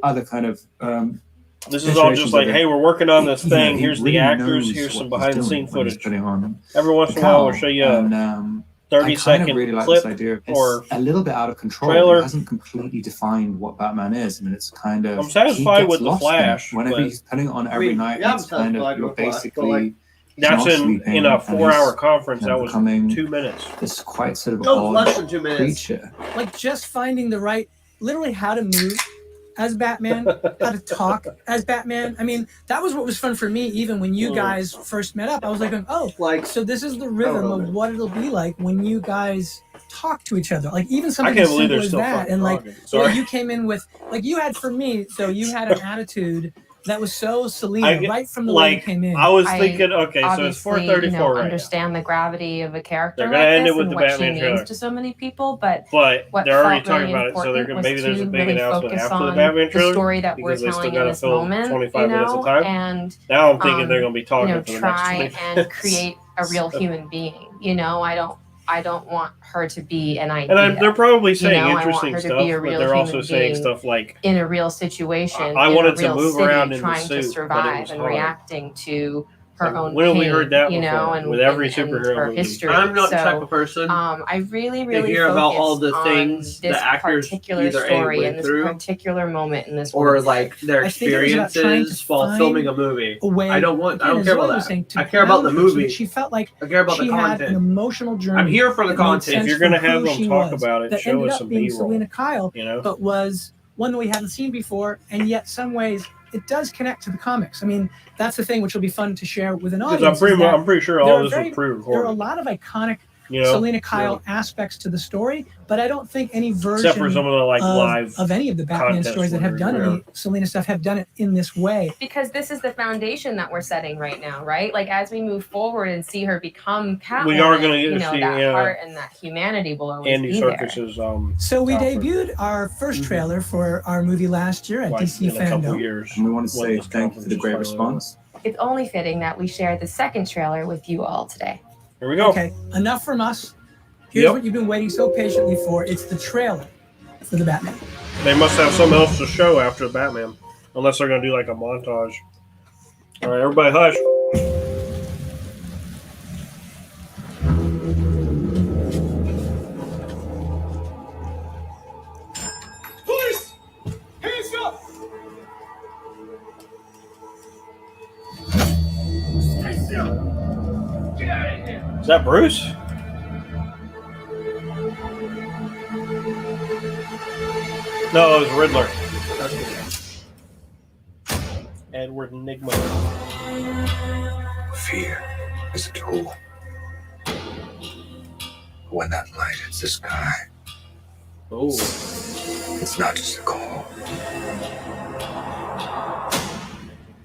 other kind of This is all just like, hey, we're working on this thing. he Here's really the actors. knows Here's what some he's behind the doing scene when he's footage. putting on Every once in a while, we'll show you a 30-second really like clip this idea of or a little bit out of control. trailer. It hasn't completely defined what Batman is. I mean, it's kind of. I'm satisfied he gets with the lost in it. Flash, Whenever but- he's putting it on I every mean, night, yeah, I'm it's kind of satisfied you're with Flash, but, basically. like, That's not in sleeping, a and 4-hour he's, conference. you know, That was becoming 2 minutes. This quite sort of No, odd less than 2 minutes. creature. Like just finding the right, literally how to move as Batman, how to talk as Batman. I mean, that was what was fun for me. Even when you guys first met up, I was like, oh, like so this is the rhythm of what it'll be like when you guys talk to each other. Like even something can't as believe simple they're as still that, fucking and like talking. well, Sorry. you came in with like you had for me. So you had an attitude that was so Selena right from the way you came in. I was thinking, okay, so it's obviously, 4:34 right understand the gravity of a character They're like gonna end this it with and the what Batman she trailer. means to so many people, but But what they're already felt talking really about it, so they're important maybe there's a was to big really announcement focus after the on Batman the trailer story that we're because they still telling got in to this fill moment, 25 minutes of time. and Now I'm thinking they're going to be talking you know, for the try next 20 and minutes. create a real human being. You know, I don't want her to be an idea. And they're probably saying I want interesting her to stuff, be a but real they're also human saying being stuff like in a real situation. I in wanted a to real move city, around in the trying suit, to but it survive was and hard. reacting to her own When have we pain, heard that you know, before? and With every and superhero her movie. history. I'm not the So, type of person I really, to really hear about all the focused things on this the actors particular either A, story went and this through, particular moment in this or world. like their I think it was about trying to experiences while find filming a movie. a way. I don't Again, care as about Zoe was that. saying, to I care about the ground her so that movie. She felt like I care about the she had an content. emotional journey. I'm here for the that made content. sense If you're for gonna who have them she talk was, about it, that show ended us up some being B-roll, Selena Kyle, you know? but was one that we hadn't seen before, and yet some ways it does connect to the comics. I mean, that's the thing which will be fun to share with an audience. Because I'm pretty sure all this was there are pre-recorded. a lot of iconic You know? Selena Kyle aspects to the story, but I don't think any version Except for some of the like live of any of the Batman contest stories that have done winners, any Selena stuff have done it in this way. Because this is the foundation that we're setting right now, right? Like as we move forward and see her become Catwoman, We are gonna get you to know, see, that heart and that humanity will always Andy be there. Serkis's So we Alfred. debuted our first trailer for our movie last year at like, DC in a couple Fandome. years. And we want to when say this thank you for the great conference is finally response. It's only fitting that we share the second trailer with you all today. Here we go. Okay, enough from us. Here's what you've been waiting so patiently for. It's the trailer for the Batman. They must have something else to show after the Batman, unless they're going to do like a montage. All right, everybody, hush. Police! Hands up! Stay still! Get out of here! Is that Bruce? No, it was Riddler. Edward Nygma. Fear is a tool. When that light hits the sky, it's not just a call.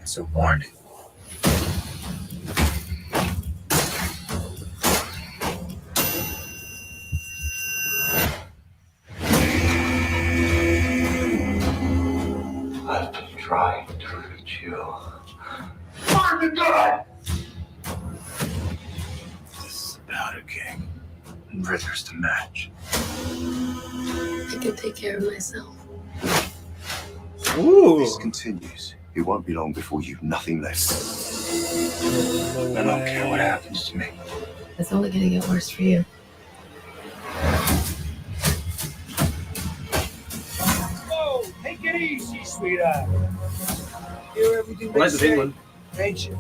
It's a warning. I've been trying to reach you. Find the gun! This is a powder king, and Riddler's to match. I can take care of myself. Ooh. If this continues, it won't be long before you've nothing left. I don't care what happens to me. It's only gonna get worse for you. Whoa! Take it easy, sweetheart. Hear everything I like they the big say, one. ain't you?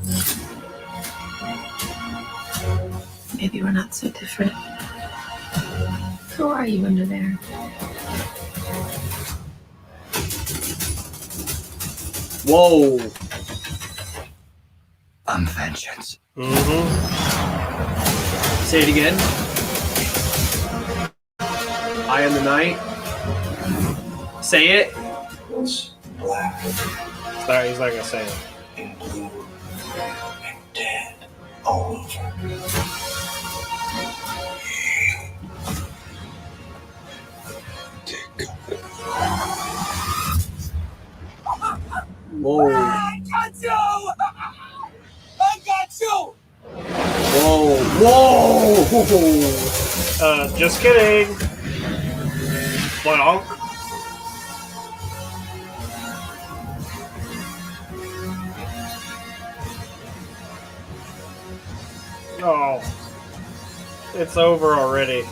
Maybe we're not so different. Who are you under there? Whoa. I'm vengeance. Mm-hmm. Say it again. I am the night. Say it. Black Sorry, he's not gonna say it. and blue and dead all over. Whoa. I got you! I got you! Whoa. Whoa. Just kidding. Bonk. Oh, it's over already.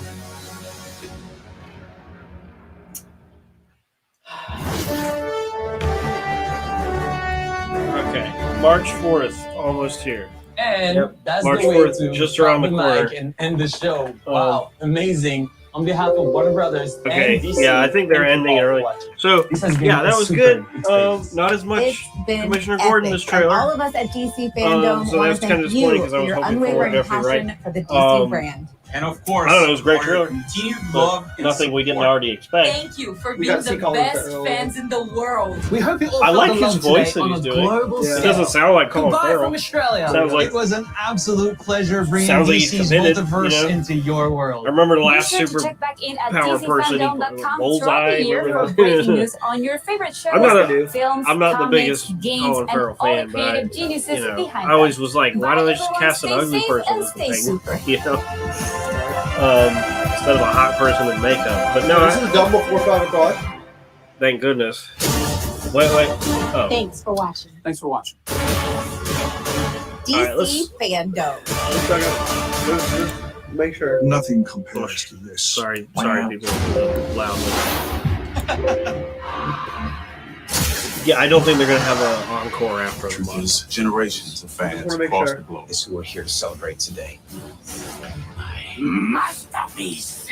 Okay, March 4th, almost here. And that's March the way 4th, to just drop around the mic corner. and end the show. Wow, amazing. On behalf of Warner Brothers Okay, and DC, yeah, I think they're thank you ending all for early. watching. So, This has been yeah, a that was super good. experience. Not as much It's been Commissioner Gordon epic, this trailer. and all of us at DC Fandome So want that's to kind thank of you disappointing because I for was your hoping for unwavering Jeffrey passion Wright. for the DC brand. And of course, I don't know, it was a great our trailer. continued But love and nothing we didn't support. already expect. Thank you for We being got to see the Colin best Farrell. fans in the world. We hope you all I felt like the his love voice today that on he's a doing. global It scale. doesn't sound like Colin Goodbye Farrell. from Australia. Sounds like- It was an absolute pleasure bringing Sounds like he's DC's committed, multiverse you know? into your world. I remember the Be last sure to super check back in at power person, DCFandom.com Bullseye, throughout the year remember for that? breaking news on your favorite shows, I'm not a- films, I'm not the comics, biggest games, Colin and Farrell all fan, the but creative geniuses you know, behind I always them. was like, why Bye, don't they just everyone. cast an Stay ugly safe person and as the stay Penguin? super. You know, instead of a hot person in makeup. But no, This is done before 5 o'clock. thank goodness. Wait. Oh, Thanks for watching. Thanks for watching. DC right, let's- Fandome. Just make sure. Nothing compares to this. sorry, people. Loudly. Yeah, I don't think they're gonna have an encore after the month. Truth is, generations of fans wanna make across sure. the globe. It's who we're here to celebrate today. Masterpiece.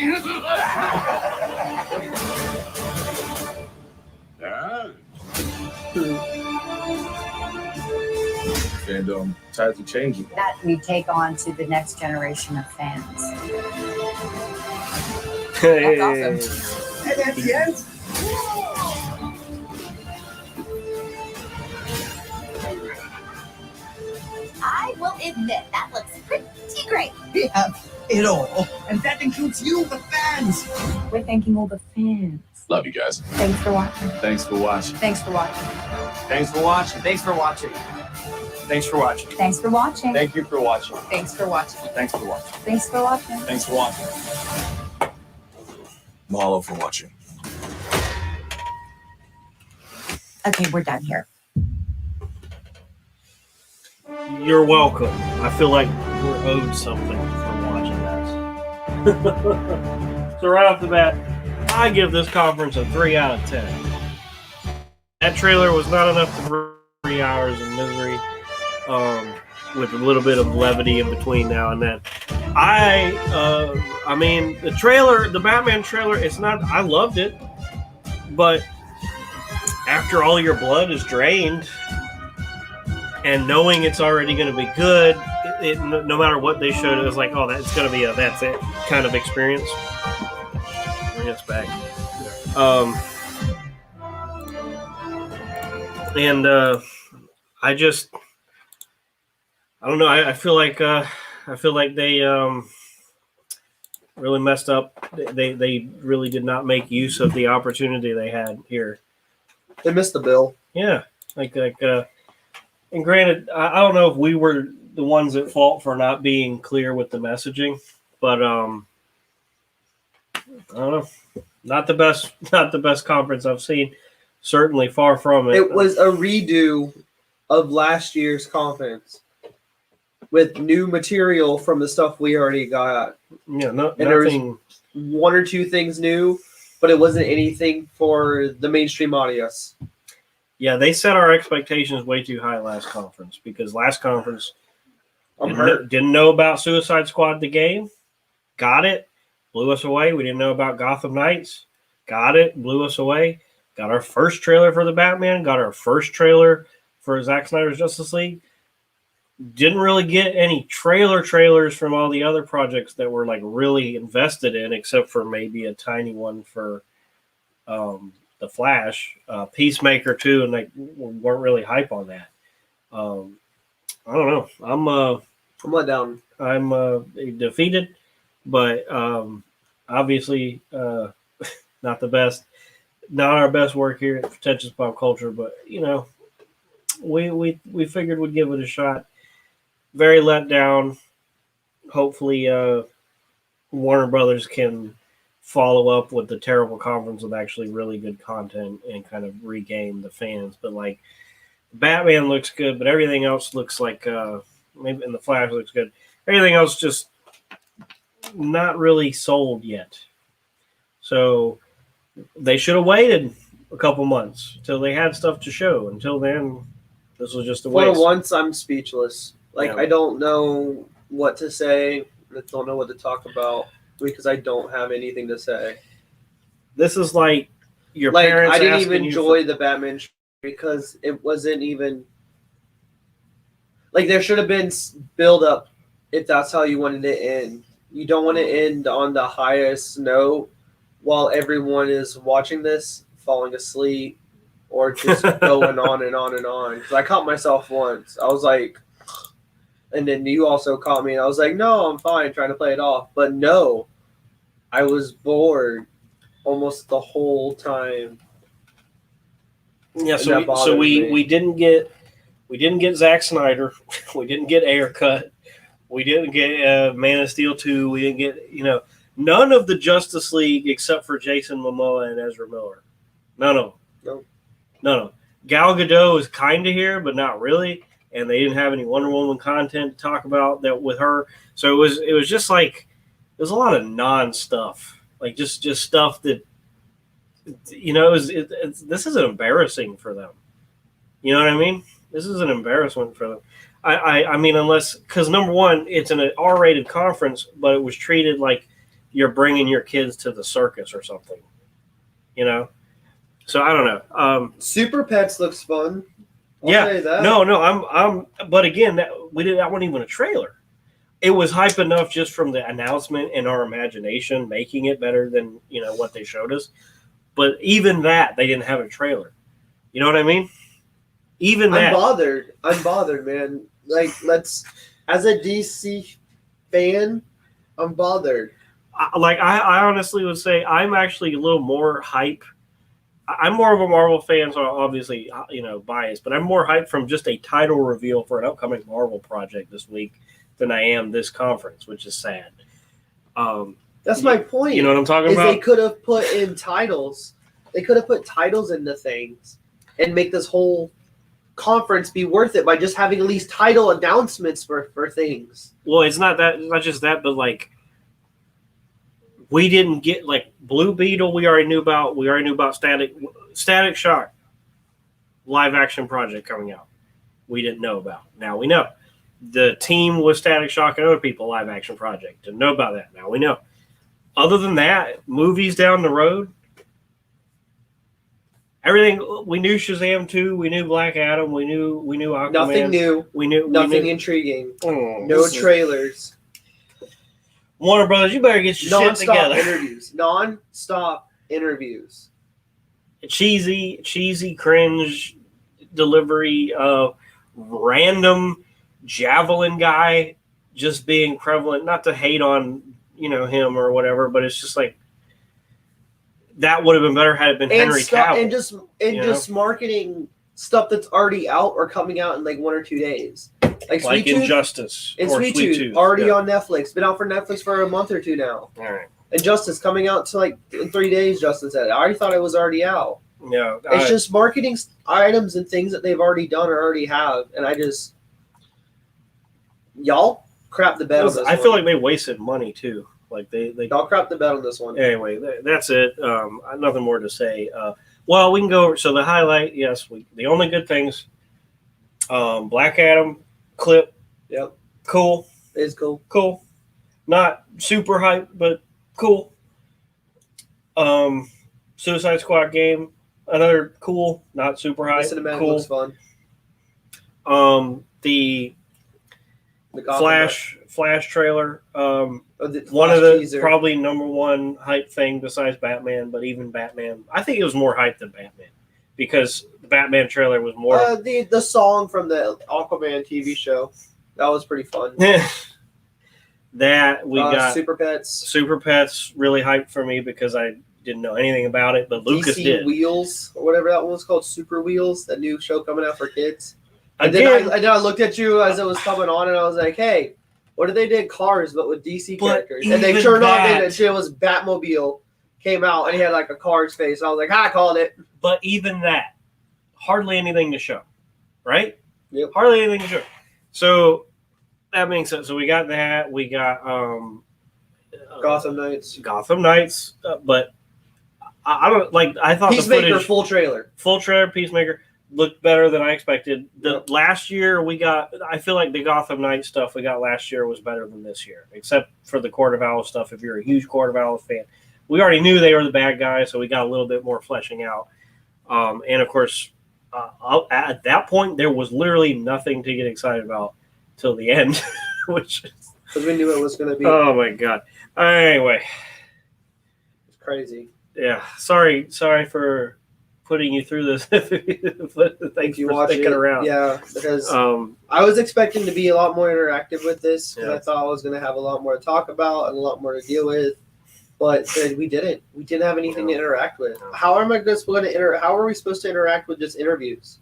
Fandom tides are changing. That we take on to the next generation of fans. Hey. That's awesome. And at the end, I will admit that looks pretty great. We have it all. And that includes you, the fans. We're thanking all the fans. Love you guys. Thanks for watching. Thanks for watching. Thanks for watching. Thanks for watching. Thanks for watching. Thanks for watching. Thanks for watching. Thank you for watching. Thanks for watching. Thanks for watching. Thanks for watching. Thanks for watching. Mahalo for watching. Okay, we're done here. You're welcome. I feel like we're owed something for watching this. So right off the bat, I give this conference a 3 out of 10. That trailer was not enough for 3 hours of misery, with a little bit of levity in between now and then. I mean, the trailer, the Batman trailer, it's not, I loved it, but after all your blood is drained, and knowing it's already going to be good, no matter what they showed, it was like, oh, that's going to be a that's it kind of experience. Bring us back. I don't know. I feel like they really messed up. They really did not make use of the opportunity they had here. They missed the bill. Yeah, and granted, I don't know if we were the ones at fault for not being clear with the messaging, but I don't know. Not the best conference I've seen. Certainly far from it. It was a redo of last year's conference with new material from the stuff we already got. Yeah, and nothing. there was 1 or 2 things new, but it wasn't anything for the mainstream audience. Yeah, they set our expectations way too high last conference, because last conference Didn't know about Suicide Squad the game. Got it. Blew us away. We didn't know about Gotham Knights. Got it. Blew us away. Got our first trailer for the Batman. Got our first trailer for Zack Snyder's Justice League. Didn't really get any trailers from all the other projects that we're like really invested in, except for maybe a tiny one for the Flash, Peacemaker too, and like weren't really hype on that. I don't know. I'm let down. I'm defeated, but obviously not the best. Not our best work here at Pretentious Pop Culture, but you know, we figured we'd give it a shot. Very let down. Hopefully, Warner Brothers can follow up with the terrible conference with actually really good content and kind of regain the fans. But like, Batman looks good, but everything else looks like maybe, and the Flash looks good. Everything else just not really sold yet. So they should have waited a couple months till they had stuff to show. Until then, this was just a waste. For once, I'm speechless. Like, Yeah. I don't know what to say. I don't know what to talk about because I don't have anything to say. This is like your Like, parents I didn't asking even you enjoy the Batman show because it wasn't even like there should have been build up if that's how you wanted it to end. You don't want to end on the highest note while everyone is watching this, falling asleep, or just going on and on and on. Because I caught myself once. I was like, and then you also caught me, and I was like, no, I'm fine, trying to play it off. But no, I was bored almost the whole time. Yeah, And so that we bothers me. we didn't get Zack Snyder. We didn't get Aircut. We didn't get Man of Steel 2. We didn't get none of the Justice League except for Jason Momoa and Ezra Miller. No. Gal Gadot is kind of here, but not really. And they didn't have any Wonder Woman content to talk about that with her. So it was just like there's a lot of non-stuff, like just stuff that this is embarrassing for them. You know what I mean? This is an embarrassment for them. I mean, unless because number one, it's an R-rated conference, but it was treated like you're bringing your kids to the circus or something. You know, so I don't know. Super Pets looks fun. I'll Yeah, say that. no, I'm. But again, that wasn't even a trailer. It was hype enough just from the announcement and our imagination, making it better than what they showed us. But even that, they didn't have a trailer. You know what I mean? Even that. I'm bothered, man. Like, as a DC fan, I'm bothered. I honestly would say I'm actually a little more hype. I'm more of a Marvel fan, so obviously, biased, but I'm more hyped from just a title reveal for an upcoming Marvel project this week than I am this conference, which is sad. That's my point. You know what I'm talking about? They could have put in titles. They could have put titles into things and make this whole conference be worth it by just having at least title announcements for things. Well, it's not just that, but like we didn't get like Blue Beetle. We already knew about Static Shock live action project coming out. We didn't know about. Now we know. The team with Static Shock and other people live action project. Didn't know about that. Now we know. Other than that, movies down the road. Everything we knew Shazam 2, we knew Black Adam, we knew Aquaman. Nothing new. We knew nothing intriguing. Oh, no trailers. Warner Brothers, you better get your shit together. Non-stop interviews. Cheesy cringe delivery of random javelin guy just being prevalent. Not to hate on him or whatever, but it's just like that would have been better had it been Henry Cavill. Just marketing stuff that's already out or coming out in like 1 or 2 days. Like Injustice. And or Sweet Sweet Tooth, Tooth. already on Netflix. Been out for Netflix for a month or two now. All right. Injustice coming out to like in 3 days, Justin said. I already thought it was already out. Yeah. It's just marketing items and things that they've already done or already have. And y'all crap the bed on this I feel like they wasted money too. Like they y'all crap the bed on this one. Anyway, that's it. Nothing more to say. Well, we can go over. So the highlight, yes, the only good things. Black Adam clip. Yep. Cool. It's cool. Cool. Not super hype, but cool. Suicide Squad game, another cool, not super hype. The cinematic cool. looks fun. The Gotham Flash trailer. One of Flash the teaser. probably number one hype thing besides Batman, but even Batman, I think it was more hype than Batman because the Batman trailer was more. The song from the Aquaman TV show, that was pretty fun. That we got Super Pets. Super Pets really hyped for me because I didn't know anything about it, but Lucas DC did. Wheels or whatever that one was called, Super Wheels, that new show coming out for kids. And Again, then I looked at you as it was coming on, and I was like, "Hey, what if they did Cars but with DC characters?" And they even turned on that- it, and it was Batmobile came out, and he had like a Cars face. And I was like, "I called it." But even that, hardly anything to show, right? Yep. Hardly anything to show. So that being said, so we got that. We got Gotham Knights. But I don't like. I thought Peacemaker the footage, full trailer. Peacemaker looked better than I expected. Last year we got. I feel like the Gotham Knights stuff we got last year was better than this year, except for the Court of Owls stuff. If you're a huge Court of Owls fan, we already knew they were the bad guys, so we got a little bit more fleshing out. And of course, at that point, there was literally nothing to get excited about till the end, which because we knew it was going to be. Oh my god! Anyway, it's crazy. Yeah, sorry for putting you through this. But thanks for sticking around. Yeah, because I was expecting to be a lot more interactive with this because I thought I was going to have a lot more to talk about and a lot more to deal with. But we didn't. We didn't have anything to interact with. How am I supposed to How are we supposed to interact with just interviews?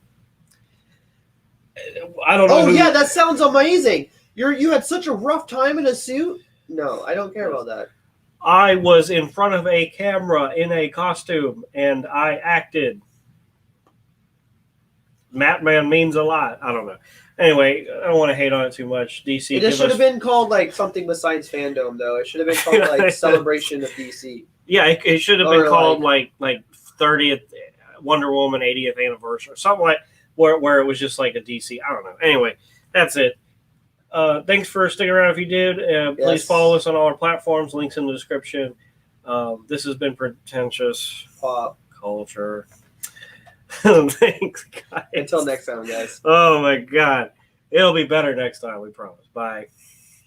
I don't know. Oh yeah, that sounds amazing. You had such a rough time in a suit. No, I don't care about that. I was in front of a camera in a costume and I acted. Batman means a lot. I don't know. Anyway, I don't want to hate on it too much. DC. It should have been called like something besides fandom, though. It should have been called like Celebration of DC. Yeah, it should have been called like 30th Wonder Woman 80th anniversary or something like where it was just like a DC. I don't know. Anyway, that's it. Thanks for sticking around if you did. Please follow us on all our platforms. Links in the description. This has been Pretentious Pop Culture. Thanks, guys. Until next time, guys. Oh, my God. It'll be better next time, we promise. Bye.